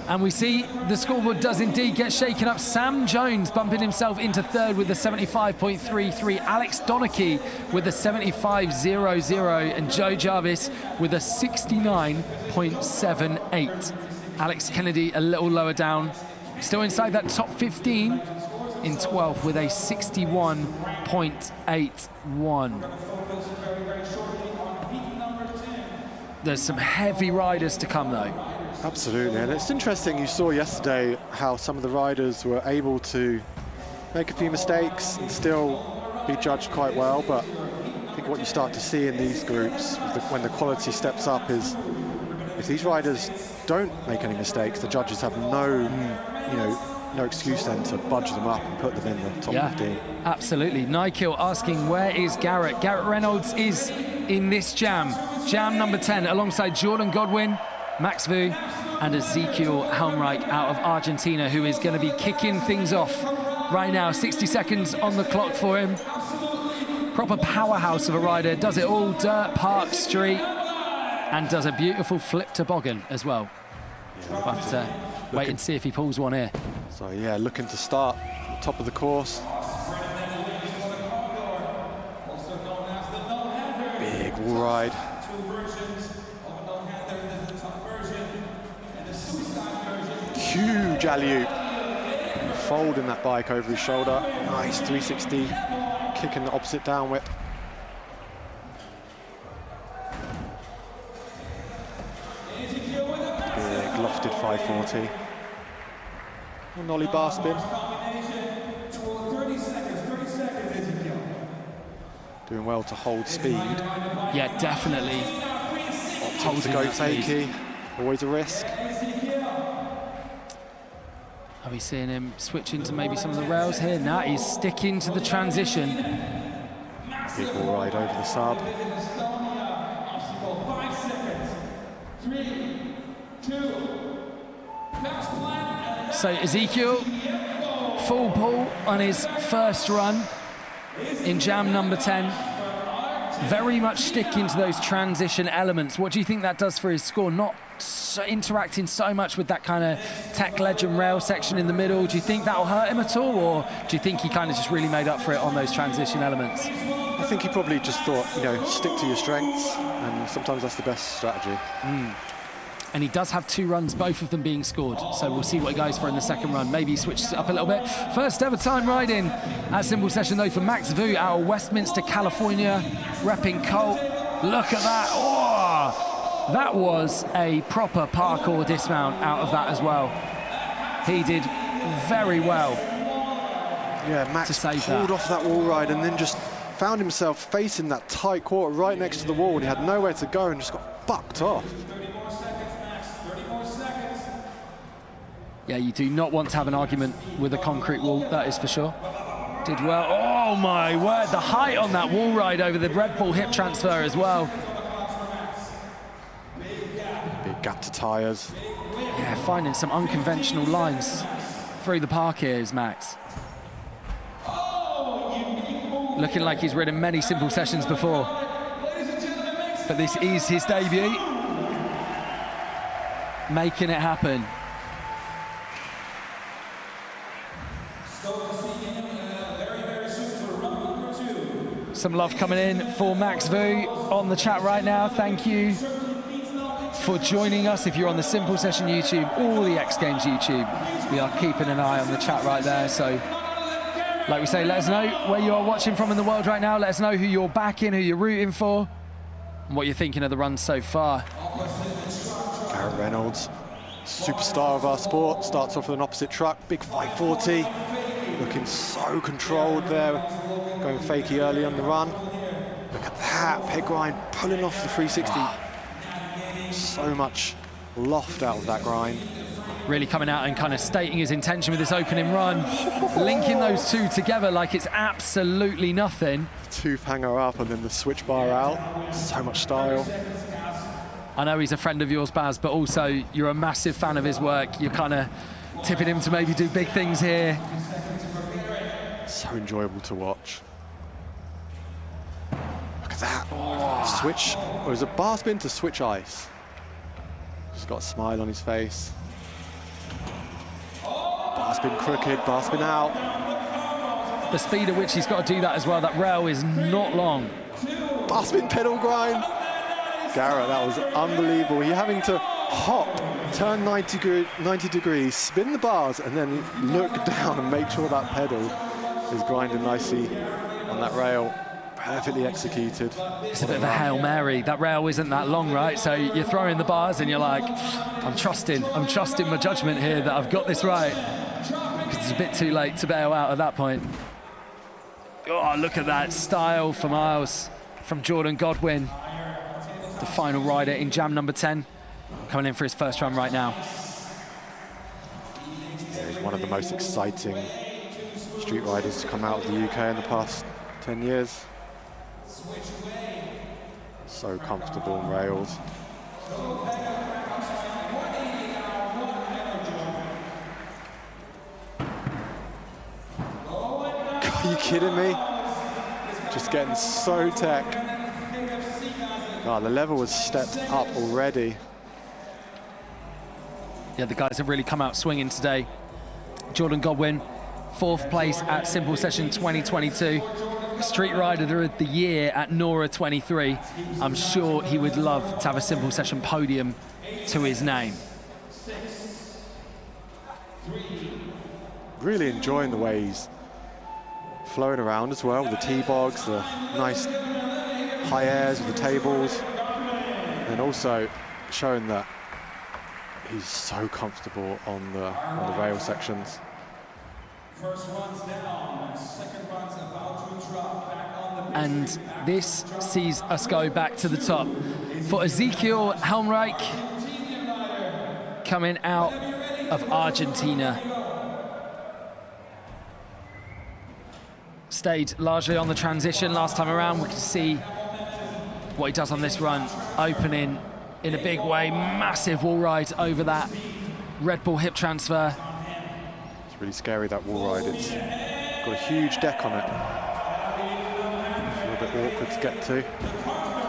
And we see the scoreboard does indeed get shaken up. Sam Jones bumping himself into third with a 75.33. Alex Donachie with a 75.00. And Joe Jarvis with a 69.78. Alex Kennedy a little lower down. Still inside that top 15 in 12th with a 61.81. There's some heavy riders to come though. Absolutely, and it's interesting, you saw yesterday how some of the riders were able to make a few mistakes and still be judged quite well, but I think what you start to see in these groups when the quality steps up is if these riders don't make any mistakes, the judges have no excuse then to budge them up and put them in the top 15. Absolutely. Nikil asking, where is Garrett? Garrett Reynolds is in this jam number 10, alongside Jordan Godwin, Max Vu and Ezekiel Helmreich out of Argentina, who is going to be kicking things off right now. 60 seconds on the clock for him. Proper powerhouse of a rider, does it all, dirt, park, street, and does a beautiful flip toboggan as well. We'll have to wait and see if he pulls one here. So yeah, looking to start at the top of the course. Big wall ride. Huge alley-oop, folding that bike over his shoulder. Nice 360, kicking the opposite down whip. Big lofted 540. A nollie bar spin. Doing well to hold speed. Yeah, definitely. Opting to go fakey, always a risk. Are we seeing him switch into maybe some of the rails here? Nah, he's sticking to the transition. Big wall ride over the sub. 3, 2, so Ezekiel, full pull on his first run in jam number 10. Very much sticking to those transition elements. What do you think that does for his score? Not interacting so much with that kind of tech legend rail section in the middle. Do you think that'll hurt him at all, or do you think he kind of just really made up for it on those transition elements? I think he probably just thought, stick to your strengths, and sometimes that's the best strategy. And he does have 2 runs, both of them being scored. So we'll see what he goes for in the second run. Maybe he switches it up a little bit. First ever time riding at Simple Session though for Max Vu out of Westminster, California, repping Colt. Look at that. Oh, that was a proper parkour dismount out of that as well. He did very well. Yeah, Max pulled off that wall ride and then just found himself facing that tight quarter right next to the wall, and he had nowhere to go and just got bucked off. Yeah, you do not want to have an argument with a concrete wall, that is for sure. Did well. Oh my word, the height on that wall ride over the Red Bull hip transfer as well. Big gap to tyres. Yeah, finding some unconventional lines through the park here is Max. Looking like he's ridden many Simple Sessions before. But this is his debut. Making it happen. Some love coming in for Max Vu on the chat right now. Thank you for joining us. If you're on the Simple Session YouTube or the X Games YouTube, we are keeping an eye on the chat right there. So, like we say, let us know where you are watching from in the world right now. Let us know who you're backing, who you're rooting for, and what you're thinking of the run so far. Garrett Reynolds, superstar of our sport, starts off with an opposite truck, big 540, looking so controlled there, going fakey early on the run. Look at that, peg grind pulling off the 360. So much loft out of that grind. Really coming out and kind of stating his intention with this opening run, linking those two together like it's absolutely nothing. Tooth hanger up and then the switch bar out. So much style. I know he's a friend of yours, Baz, but also you're a massive fan of his work. You're kind of tipping him to maybe do big things here. So enjoyable to watch. Look at that. Oh. Switch, or it was a bar spin to switch ice. Just got a smile on his face. Bar spin crooked, bar spin out. The speed at which he's got to do that as well, that rail is not long. Bar spin pedal grind. Garrett, that was unbelievable. You're having to hop, turn 90 degrees, spin the bars, and then look down and make sure that pedal is grinding nicely on that rail. Perfectly executed. It's a bit of a Hail Mary. That rail isn't that long, right? So you're throwing the bars and you're like, I'm trusting my judgment here that I've got this right. Because it's a bit too late to bail out at that point. Oh, look at that style for miles from Jordan Godwin. The final rider in jam number 10, coming in for his first run right now. He's one of the most exciting street riders to come out of the UK in the past 10 years. So comfortable on rails. Are you kidding me? Just getting so tech. Oh, the level was stepped up already. Yeah, the guys have really come out swinging today. Jordan Godwin, 4th place at Simple Session 2022. Street Rider of the Year at Nora 23. I'm sure he would love to have a Simple Session podium to his name. Really enjoying the way he's flowing around as well, with the T-bogs, the nice high airs with the tables, and also showing that he's so comfortable on the rail sections. First runs down, second runs about to drop back on the And this sees us go back to the top. For Ezekiel Helmreich, coming out of Argentina. Stayed largely on the transition last time around. We can see what he does on this run, opening in a big way, massive wall ride over that Red Bull hip transfer. It's really scary, that wall ride. It's got a huge deck on it. It's a little bit awkward to get to.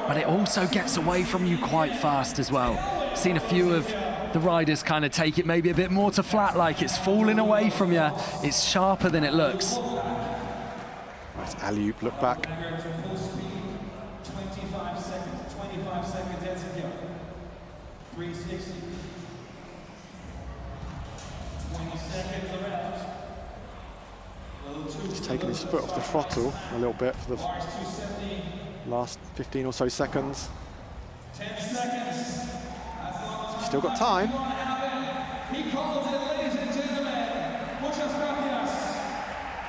But it also gets away from you quite fast as well. Seen a few of the riders kind of take it maybe a bit more to flat, like it's falling away from you. It's sharper than it looks. Nice alley-oop look back. 25 seconds, Ezekiel. 360. 20 seconds left. He's taking his foot off the throttle a little bit for the last 15 or so seconds. 10 seconds. Still got time. He calls it, ladies and gentlemen. Muchas gracias.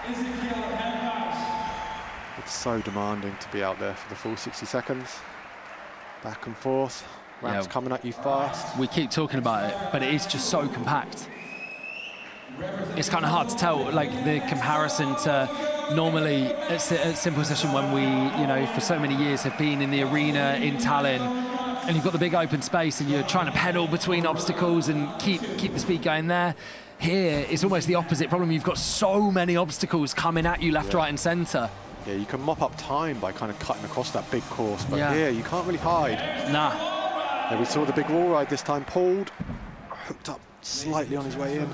Ezekiel Helmreich. It's so demanding to be out there for the full 60 seconds. Back and forth. Ramps coming at you fast. We keep talking about it, but it is just so compact. It's kind of hard to tell, like the comparison to normally at Simple Session when we, you know, for so many years have been in the arena in Tallinn, and you've got the big open space and you're trying to pedal between obstacles and keep the speed going there. Here, it's almost the opposite problem. You've got so many obstacles coming at you left, right and centre. Yeah, you can mop up time by kind of cutting across that big course, but here you can't really hide. Nah. Yeah, we saw the big wall ride this time, pulled, hooked up slightly on his way in.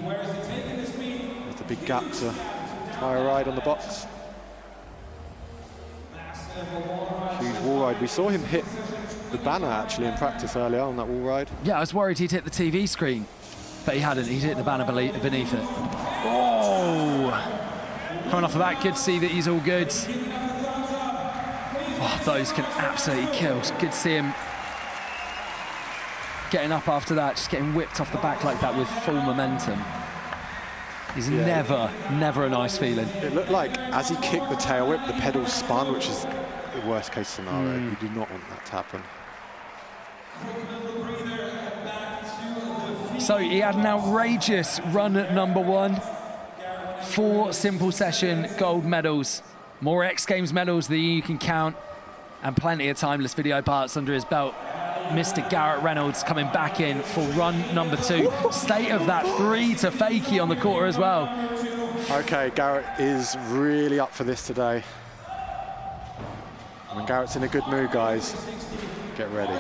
There's the big gap to try a ride on the box. Huge wall ride. We saw him hit the banner actually in practice earlier on that wall ride. Yeah, I was worried he'd hit the TV screen, but he hadn't. He'd hit the banner beneath it. Oh! Coming off of that, good to see that he's all good. Oh, those can absolutely kill. It's good to see him getting up after that, just getting whipped off the back like that with full momentum. Is never a nice feeling. It looked like as he kicked the tail whip, the pedal spun, which is the worst case scenario. You do not want that to happen. So he had an outrageous run at number 1. 4 simple session gold medals, more X Games medals than you can count, and plenty of timeless video parts under his belt. Mr. Garrett Reynolds coming back in for run number 2. State of that 3 to fakie on the quarter as well. Okay, Garrett is really up for this today. When Garrett's in a good mood, guys, get ready.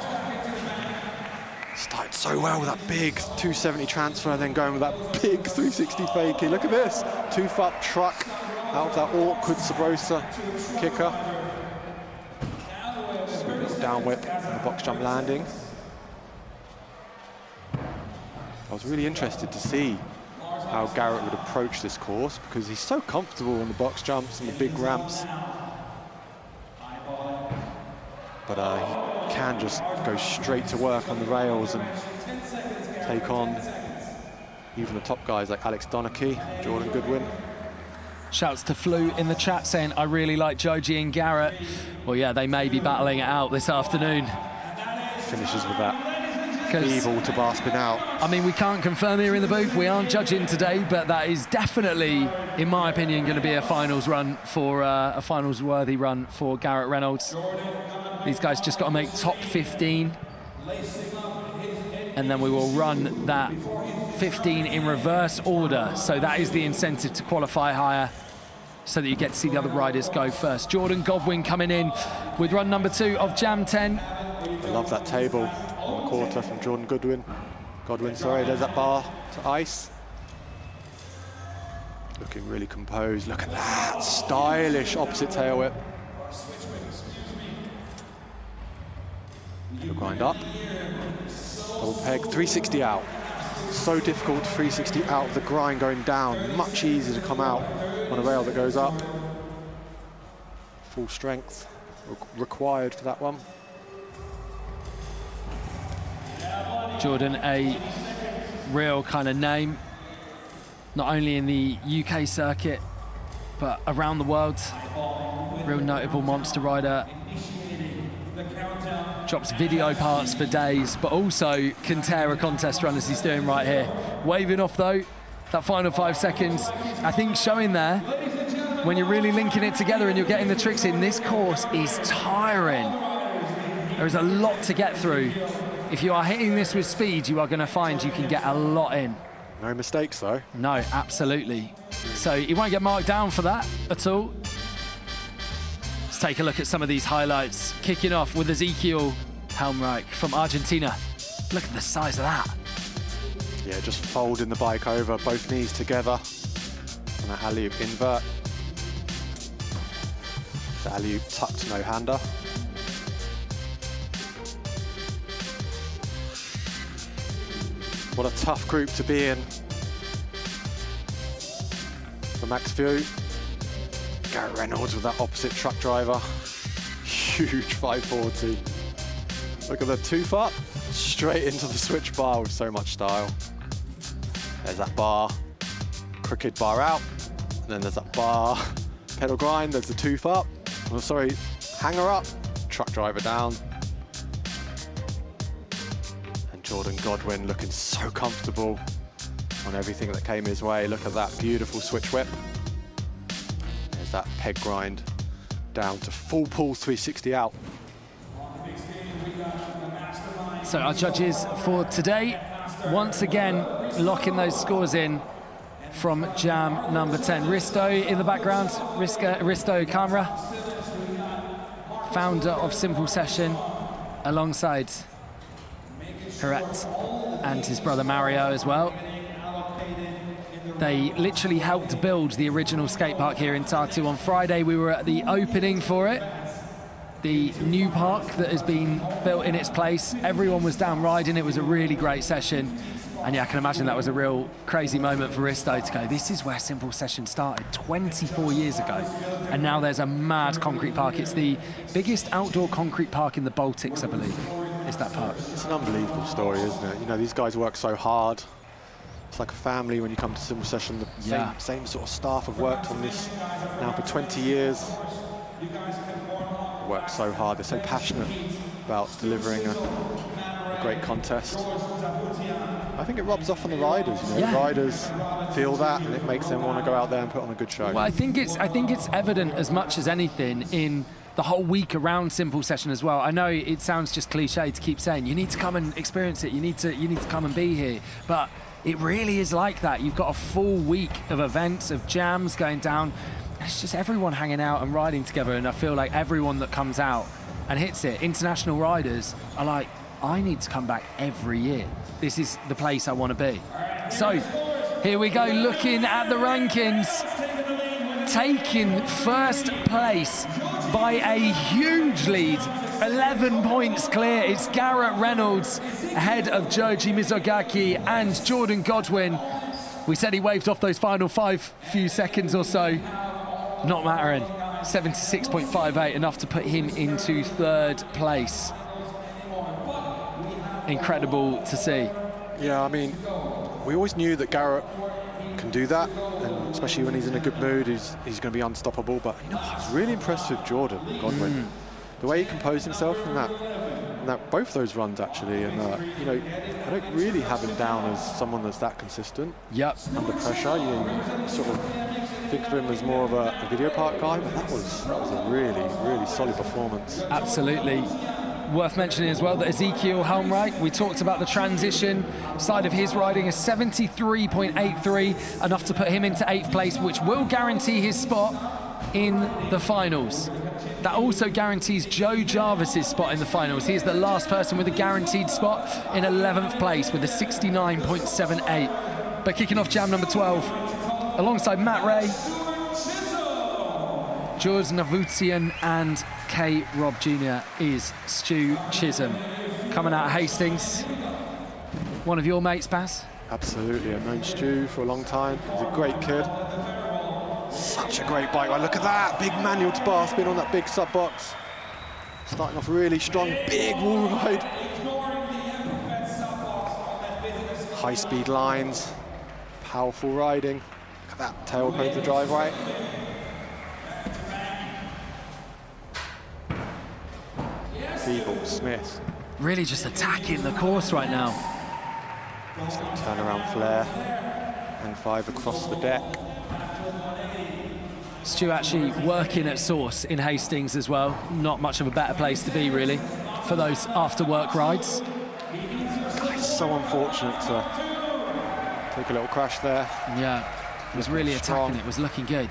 Started so well with that big 270 transfer, then going with that big 360 fakie. Look at this, 2-fuck truck out of that awkward Sabrosa kicker. Sweet little down whip and the box jump landing. I was really interested to see how Garrett would approach this course because he's so comfortable on the box jumps and the big ramps. But he can just go straight to work on the rails and take on even the top guys like Alex Donachie, Jordan Goodwin. Shouts to Flu in the chat saying, I really like Joji and Garrett. Well, yeah, they may be battling it out this afternoon. Finishes with that evil to Baspin out. I mean, we can't confirm here in the booth. We aren't judging today, but that is definitely, in my opinion, going to be a finals run for a finals-worthy run for Garrett Reynolds. These guys just got to make top 15, and then we will run that 15 in reverse order. So that is the incentive to qualify higher, so that you get to see the other riders go first. Jordan Godwin coming in with run number 2 of Jam 10. I love that table on the quarter from Jordan Goodwin. Sorry, there's that bar to ice. Looking really composed. Look at that, stylish opposite tail whip. He'll grind up. Double peg, 360 out. So difficult, 360 out of the grind going down. Much easier to come out on a rail that goes up. Full strength required for that one. Jordan, a real kind of name, not only in the UK circuit, but around the world. Real notable monster rider. Drops video parts for days, but also can tear a contest run as he's doing right here. Waving off though, that final 5 seconds, I think showing there, when you're really linking it together and you're getting the tricks in, this course is tiring. There is a lot to get through. If you are hitting this with speed, you are going to find you can get a lot in. No mistakes though. No, absolutely. So you won't get marked down for that at all. Let's take a look at some of these highlights. Kicking off with Ezekiel Helmreich from Argentina. Look at the size of that. Yeah, just folding the bike over, both knees together. And that alley-oop invert. The alley-oop tucked no-hander. What a tough group to be in. For Max View, Garrett Reynolds with that opposite truck driver. Huge 540. Look at the 2-foot, straight into the switch bar with so much style. There's that bar, crooked bar out, and then there's that bar, pedal grind, there's the 2-foot. Oh, sorry, hanger up, truck driver down. Jordan Godwin looking so comfortable on everything that came his way. Look at that beautiful switch whip. There's that peg grind down to full pull 360 out. So our judges for today, once again, locking those scores in from Jam number 10. Risto in the background, Risto Camera, founder of Simple Session, alongside Hiret and his brother Mario as well. They literally helped build the original skate park here in Tartu. On Friday we were at the opening for it, the new park that has been built in its place. Everyone was down riding. It was a really great session, and yeah, I can imagine that was a real crazy moment for Risto to go, this is where Simple Session started 24 years ago, and now there's a mad concrete park. It's the biggest outdoor concrete park in the Baltics, I believe. Is that park. It's an unbelievable story, isn't it? You know, these guys work so hard. It's like a family when you come to Simple Session. The same sort of staff have worked on this now for 20 years. Work so hard, they're so passionate about delivering a great contest. I think it rubs off on the riders. You know? Yeah. Riders feel that, and it makes them want to go out there and put on a good show. Well, I think it's evident as much as anything in the whole week around Simple Session as well. I know it sounds just cliche to keep saying you need to come and experience it. You need to come and be here, but it really is like that. You've got a full week of events, of jams going down. And it's just everyone hanging out and riding together. And I feel like everyone that comes out and hits it, international riders are like, I need to come back every year. This is the place I want to be. So here we go, looking at the rankings. Taking first place by a huge lead, 11 points clear. It's Garrett Reynolds ahead of Joji Mizogaki and Jordan Godwin. We said he waved off those final few seconds or so. Not mattering. 76.58, enough to put him into third place. Incredible to see. Yeah, I mean, we always knew that Garrett can do that, and especially when he's in a good mood, he's going to be unstoppable. But you know, I was really impressed with Jordan Godwin, the way he composed himself in that both those runs actually. And you know, I don't really have him down as someone that's that consistent. Yep. Under pressure, you sort of think of him as more of a video park guy, but that was a really solid performance. Absolutely. Worth mentioning as well that Ezekiel Helmreich, we talked about the transition side of his riding, a 73.83, enough to put him into 8th place, which will guarantee his spot in the finals. That also guarantees Joe Jarvis's spot in the finals. He is the last person with a guaranteed spot in 11th place with a 69.78. But kicking off jam number 12, alongside Matt Ray, George Navutian and K. Rob Jr. is Stu Chisholm. Coming out of Hastings. One of your mates, Baz? Absolutely, I've known Stu for a long time. He's a great kid. Such a great bike ride. Look at that, big manual to bar spin on that big sub box. Starting off really strong, big wall ride. High speed lines, powerful riding. Look at that tail cone to drive right. Siebel, Smith. Really just attacking the course right now. Turn around flare and 5 across the deck. Stu actually working at Source in Hastings as well. Not much of a better place to be, really, for those after-work rides. He's so unfortunate to take a little crash there. Yeah, he was really attacking it, was looking good.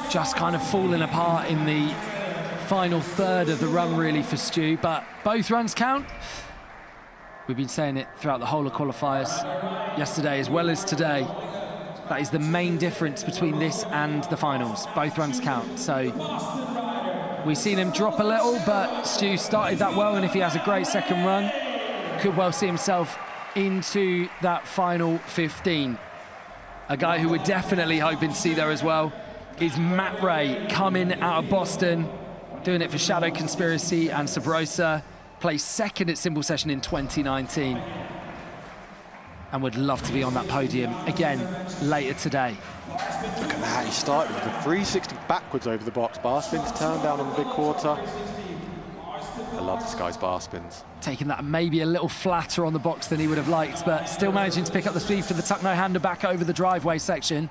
Just kind of falling apart in the final third of the run, really, for Stu, but both runs count. We've been saying it throughout the whole of qualifiers, yesterday as well as today. That is the main difference between this and the finals. Both runs count. So we've seen him drop a little, but Stu started that well, and if he has a great second run, could well see himself into that final 15. A guy who we're definitely hoping to see there as well is Matt Ray, coming out of Boston, doing it for Shadow Conspiracy and Sabrosa, placed second at Simple Session in 2019, and would love to be on that podium again later today. Look at that, he started with a 360 backwards over the box, bar spins, turn down on the big quarter. I love this guy's bar spins. Taking that maybe a little flatter on the box than he would have liked, but still managing to pick up the speed for the tuck no-hander back over the driveway section.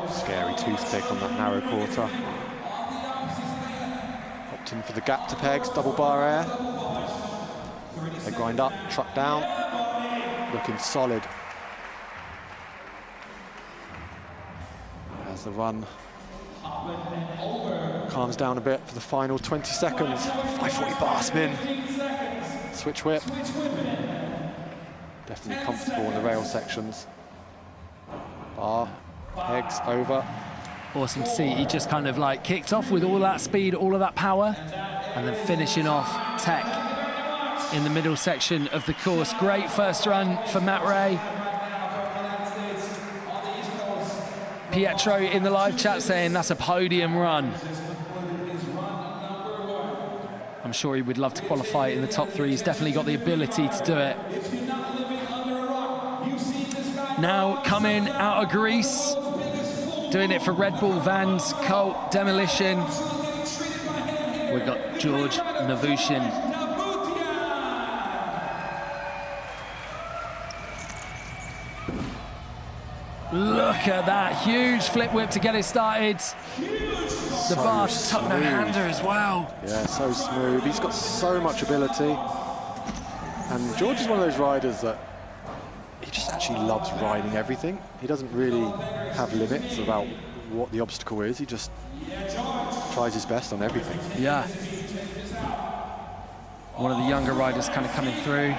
Scary toothpick on that narrow quarter. Opting for the gap to pegs, double bar air. They grind up, truck down. Looking solid. As the run calms down a bit for the final 20 seconds. 540 bar spin. Switch whip. Definitely comfortable in the rail sections. Bar. Pegs over. Awesome to see. He just kind of like kicked off with all that speed, all of that power, and then finishing off tech in the middle section of the course. Great first run for Matt Ray. Pietro in the live chat saying that's a podium run. I'm sure he would love to qualify in the top 3. He's definitely got the ability to do it. Now coming out of Greece, doing it for Red Bull Vans, Colt Demolition. We've got George Navushin. Look at that, huge flip whip to get it started. The bar to tuck no hander as well. Yeah, so smooth. He's got so much ability. And George is one of those riders that he just actually loves riding everything. He doesn't really have limits about what the obstacle is. He just tries his best on everything. Yeah. One of the younger riders kind of coming through.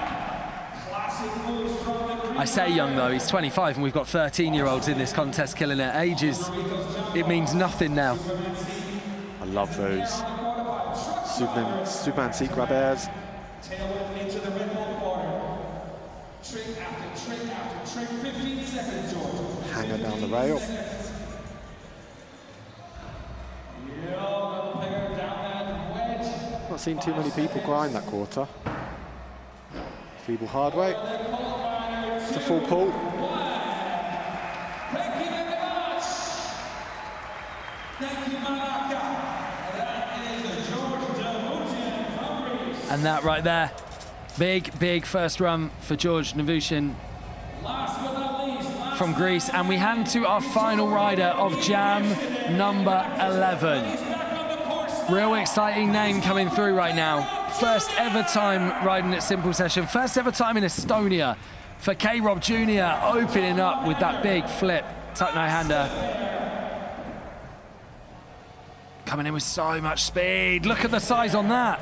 I say young though, he's 25 and we've got 13-year-olds in this contest killing it. Ages, it means nothing now. I love those Superman seat grab airs. Hanger down the rail. Not seen too many people grind that quarter. Feeble hard way. It's a full pull. And that right there, big first run for George Navushin from Greece. And we hand to our final rider of Jam number 11. Real exciting name coming through right now. First ever time riding at Simple Session. First ever time in Estonia for K-Rob Jr. opening up with that big flip, tuck no hander. Coming in with so much speed. Look at the size on that.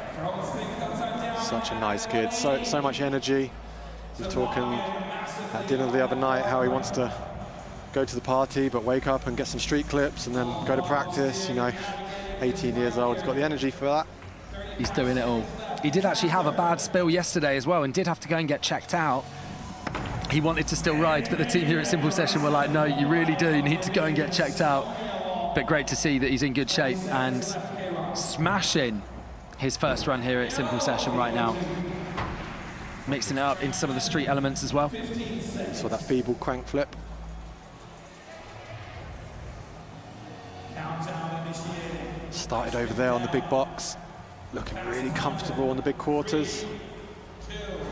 Such a nice kid, so much energy. He was talking at dinner the other night how he wants to go to the party but wake up and get some street clips and then go to practice. You know, 18 years old, he's got the energy for that. He's doing it all. He did actually have a bad spill yesterday as well and did have to go and get checked out. He wanted to still ride, but the team here at Simple Session were like, no, you really do need to go and get checked out. But great to see that he's in good shape and smashing his first run here at Simple Session right now. Mixing it up in some of the street elements as well. Saw that feeble crank flip. Started over there on the big box, looking really comfortable on the big quarters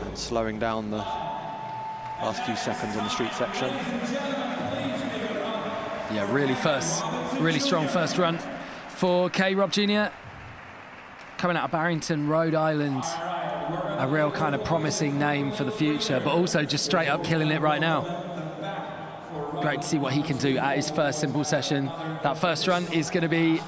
and slowing down the last few seconds on the street section. Yeah, really strong first run for K-Rob Jr. Coming out of Barrington, Rhode Island. A real kind of promising name for the future, but also just straight up killing it right now. Great to see what he can do at his first Simple Session. That first run is going to be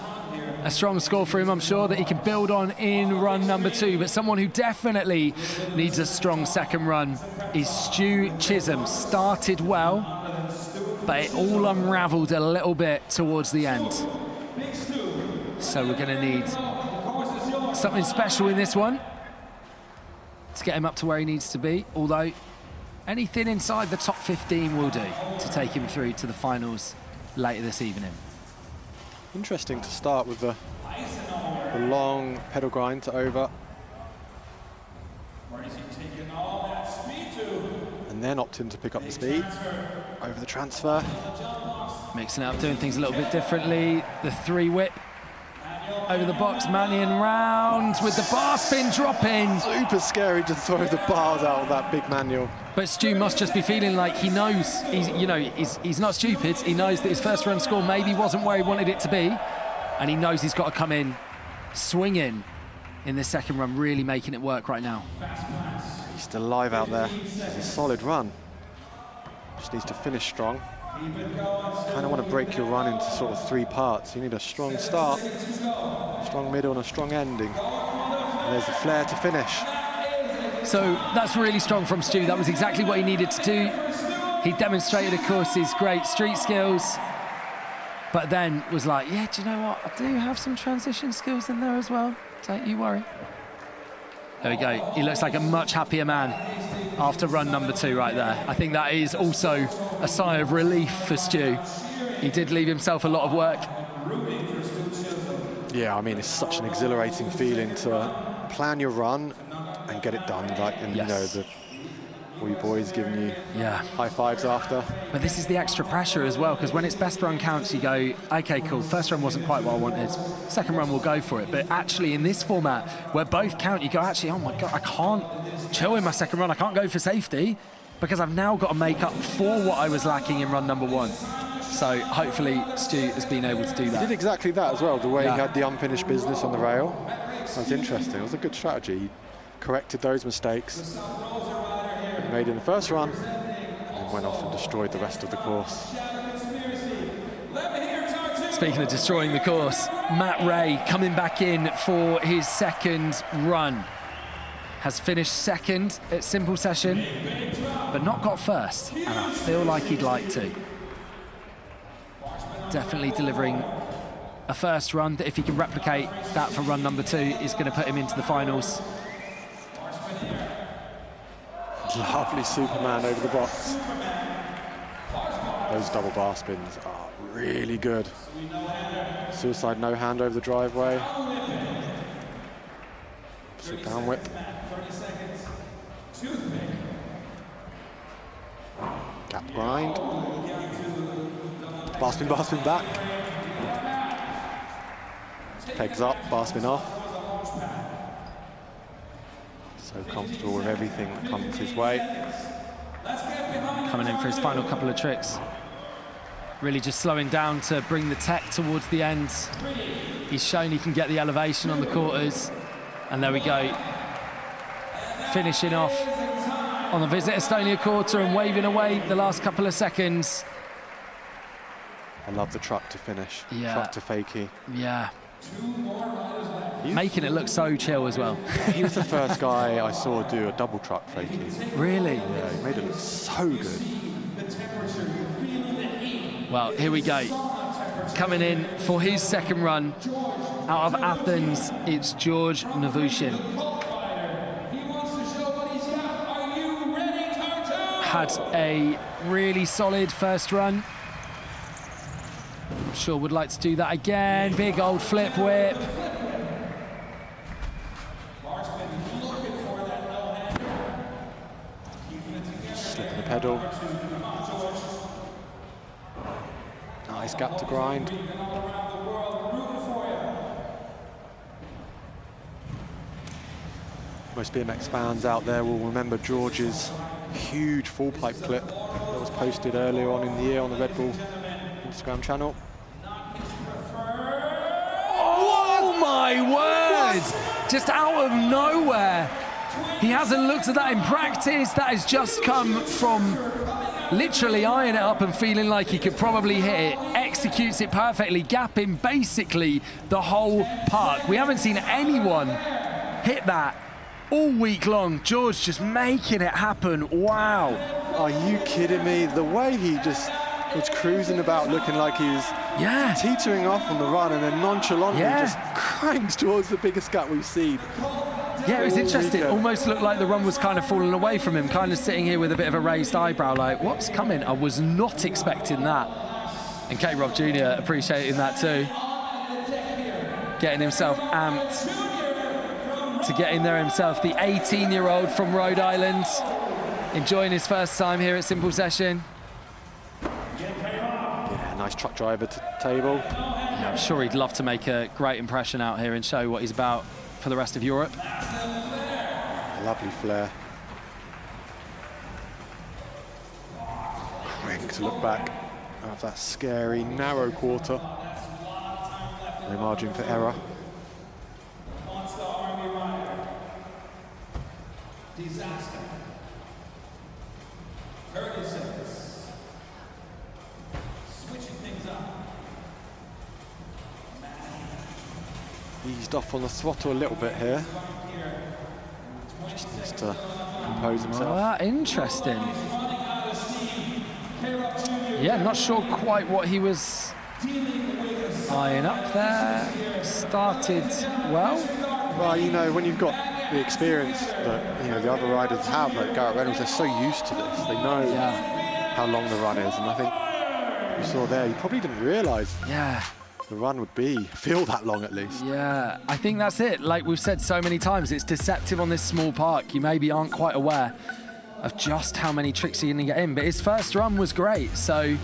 a strong score for him, I'm sure, that he can build on in run number 2. But someone who definitely needs a strong second run is Stu Chisholm. Started well, but it all unravelled a little bit towards the end. So we're going to need something special in this one to get him up to where he needs to be, although anything inside the top 15 will do to take him through to the finals later this evening. Interesting to start with the long pedal grind to over. And then opting to pick up the speed over the transfer. Mixing it up, doing things a little bit differently. The 3 whip over the box, Mannion round with the bar spin dropping. Super scary to throw the bars out of that big manual. But Stu must just be feeling like he knows, he's not stupid. He knows that his first run score maybe wasn't where he wanted it to be. And he knows he's got to come in swinging in this second run, really making it work right now. He's still alive out there. It's a solid run. Just needs to finish strong. Kind of want to break your run into sort of 3 parts. You need a strong start, strong middle and a strong ending. And there's the flair to finish. So that's really strong from Stu. That was exactly what he needed to do. He demonstrated, of course, his great street skills, but then was like, yeah, do you know what? I do have some transition skills in there as well. Don't you worry. There we go. He looks like a much happier man after run number 2 right there. I think that is also a sigh of relief for Stu. He did leave himself a lot of work. Yeah, I mean, it's such an exhilarating feeling to plan your run and get it done. Like, and yes. you know, All you boys giving you Yeah. high fives after. But this is the extra pressure as well, because when it's best run counts, you go, okay, cool, first run wasn't quite what I wanted, second run we'll go for it. But actually in this format, where both count, you go, actually, oh my God, I can't chill in my second run, I can't go for safety, because I've now got to make up for what I was lacking in run number 1. So hopefully Stu has been able to do He that. did exactly that as well, the way Yeah. he had the unfinished business on the rail. That was interesting. It was a good strategy. He corrected those mistakes that he made in the first run and then went off and destroyed the rest of the course. Speaking of destroying the course, Matt Ray coming back in for his second run. Has finished second at Simple Session, but not got first, and I feel like he'd like to. Definitely delivering a first run that if he can replicate that for run number 2 is going to put him into the finals. Lovely Superman over the box. Those double bar spins are really good. Suicide no hand over the driveway. Sit down whip. Gap grind. Bar spin back. Pegs up, bar spin off. So comfortable with everything that comes his way. Coming in for his final couple of tricks. Really just slowing down to bring the tech towards the end. He's shown he can get the elevation on the quarters. And there we go. Finishing off on the Visit Estonia quarter and waving away the last couple of seconds. I love the truck to finish. Yeah. Truck to fakie. Yeah. Making it look so chill as well. He was the first guy I saw do a double truck fakie. Really? Yeah, he made it look so good. Well, here we go. Coming in for his second run out of Athens, it's George Novushin. Had a really solid first run. I'm sure would like to do that again. Big old flip whip. Slipping the pedal. Nice gap to grind. Most BMX fans out there will remember George's huge full pipe clip that was posted earlier on in the year on the Red Bull Instagram channel. Oh my word! Just out of nowhere. He hasn't looked at that in practice. That has just come from literally eyeing it up and feeling like he could probably hit it. Executes it perfectly, gapping basically the whole park. We haven't seen anyone hit that all week long. George just making it happen. Wow. Are you kidding me? The way he just was cruising about looking like he was teetering off on the run and then nonchalantly just cranks towards the biggest gap we've seen. Yeah, it was interesting. It almost looked like the run was kind of falling away from him, kind of sitting here with a bit of a raised eyebrow, like, what's coming? I was not expecting that. And K-Rob Jr. appreciating that too. Getting himself amped to get in there himself. The 18-year-old from Rhode Island, enjoying his first time here at Simple Session. Yeah, nice truck driver to table. Yeah, I'm sure he'd love to make a great impression out here and show what he's about for the rest of Europe. Lovely flair. Crank to look back of that scary narrow quarter. No margin for error. Disaster. 30 seconds. Switching things up. Eased off on the throttle a little bit here. Just needs to compose himself. Ah, interesting. Yeah, not sure quite what he was eyeing up there. Started well. Well, you know, when you've got the experience that, you know, the other riders have, like Garrett Reynolds, they're so used to this. They know how long the run is. And I think you saw there, you probably didn't realise the run would feel that long at least. Yeah, I think that's it. Like we've said so many times, it's deceptive on this small park. You maybe aren't quite aware of just how many tricks you're going to get in. But his first run was great. So,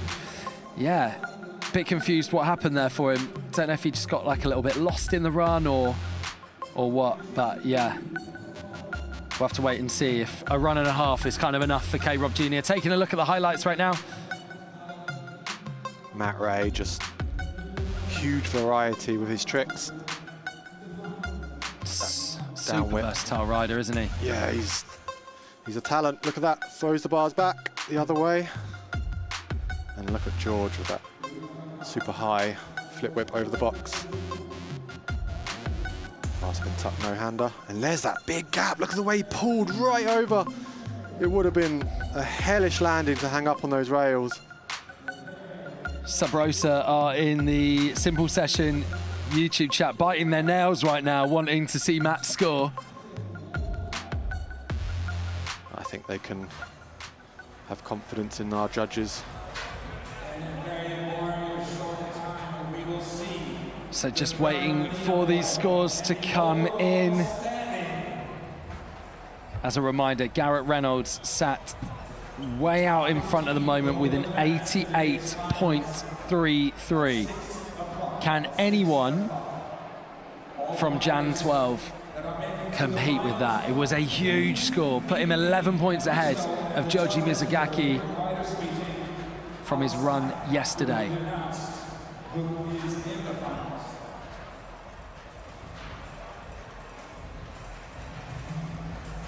yeah, a bit confused what happened there for him. Don't know if he just got like a little bit lost in the run or what. But, yeah, we'll have to wait and see if a run and a half is kind of enough for K-Rob Jr. Taking a look at the highlights right now. Matt Ray, just huge variety with his tricks. Super versatile rider, isn't he? Yeah, he's a talent. Look at that, throws the bars back the other way. And look at George with that super high flip whip over the box. Fast spin tuck, no hander. And there's that big gap. Look at the way he pulled right over. It would have been a hellish landing to hang up on those rails. Sabrosa are in the Simple Session YouTube chat, biting their nails right now, wanting to see Matt score. I think they can have confidence in our judges. So just waiting for these scores to come in. As a reminder, Garrett Reynolds sat way out in front at the moment with an 88.33. Can anyone from Jan 12 compete with that? It was a huge score, put him 11 points ahead of Joji Mizugaki from his run yesterday.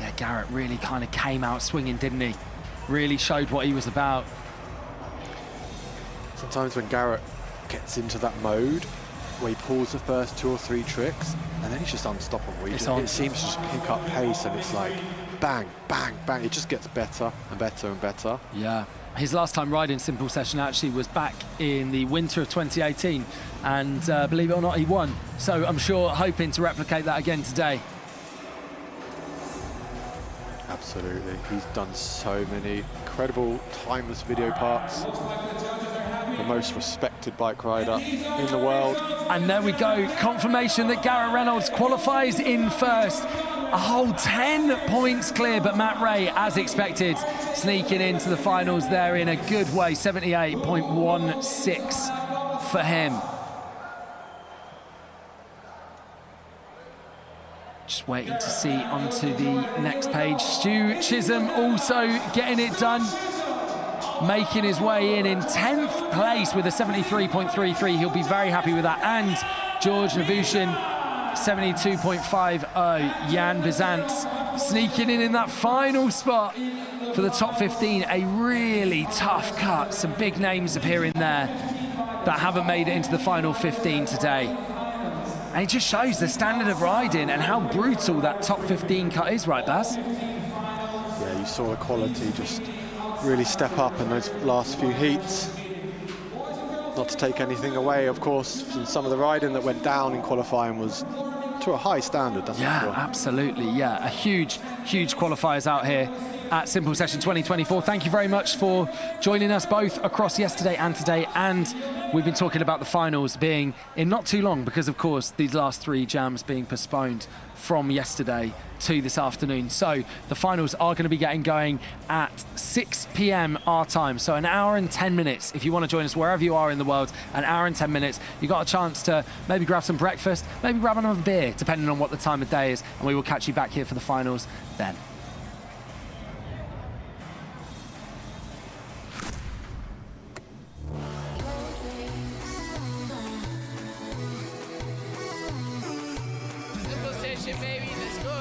Yeah, Garrett really kind of came out swinging, didn't he? Really showed what he was about. Sometimes when Garrett gets into that mode where he pulls the first 2 or 3 tricks and then he's just unstoppable. It seems to just pick up pace and it's like bang, bang, bang. It just gets better and better and better. Yeah. His last time riding Simple Session actually was back in the winter of 2018 and believe it or not, he won. So I'm sure hoping to replicate that again today. Absolutely. He's done so many incredible timeless video parts. The most respected bike rider in the world. And there we go, confirmation that Garrett Reynolds qualifies in first. A whole 10 points clear, but Matt Ray, as expected, sneaking into the finals there in a good way, 78.16 for him. Just waiting to see onto the next page. Stu Chisholm also getting it done. Making his way in 10th place with a 73.33. He'll be very happy with that. And George Navushin, 72.50. Jan Bizantz sneaking in that final spot for the top 15. A really tough cut. Some big names appearing there that haven't made it into the final 15 today. And it just shows the standard of riding and how brutal that top 15 cut is, right, Baz? Yeah, you saw the quality just really step up in those last few heats. Not to take anything away, of course, from some of the riding that went down in qualifying was to a high standard, doesn't it? Yeah, absolutely, yeah. A huge, huge qualifiers out here at Simple Session 2024. Thank you very much for joining us both across yesterday and today. And we've been talking about the finals being in not too long because, of course, these last 3 jams being postponed from yesterday to this afternoon. So the finals are going to be getting going at 6 p.m. our time. So an hour and 10 minutes. If you want to join us wherever you are in the world, an hour and 10 minutes. You got a chance to maybe grab some breakfast, maybe grab another beer, depending on what the time of day is. And we will catch you back here for the finals then. Simple Session, baby, let's go.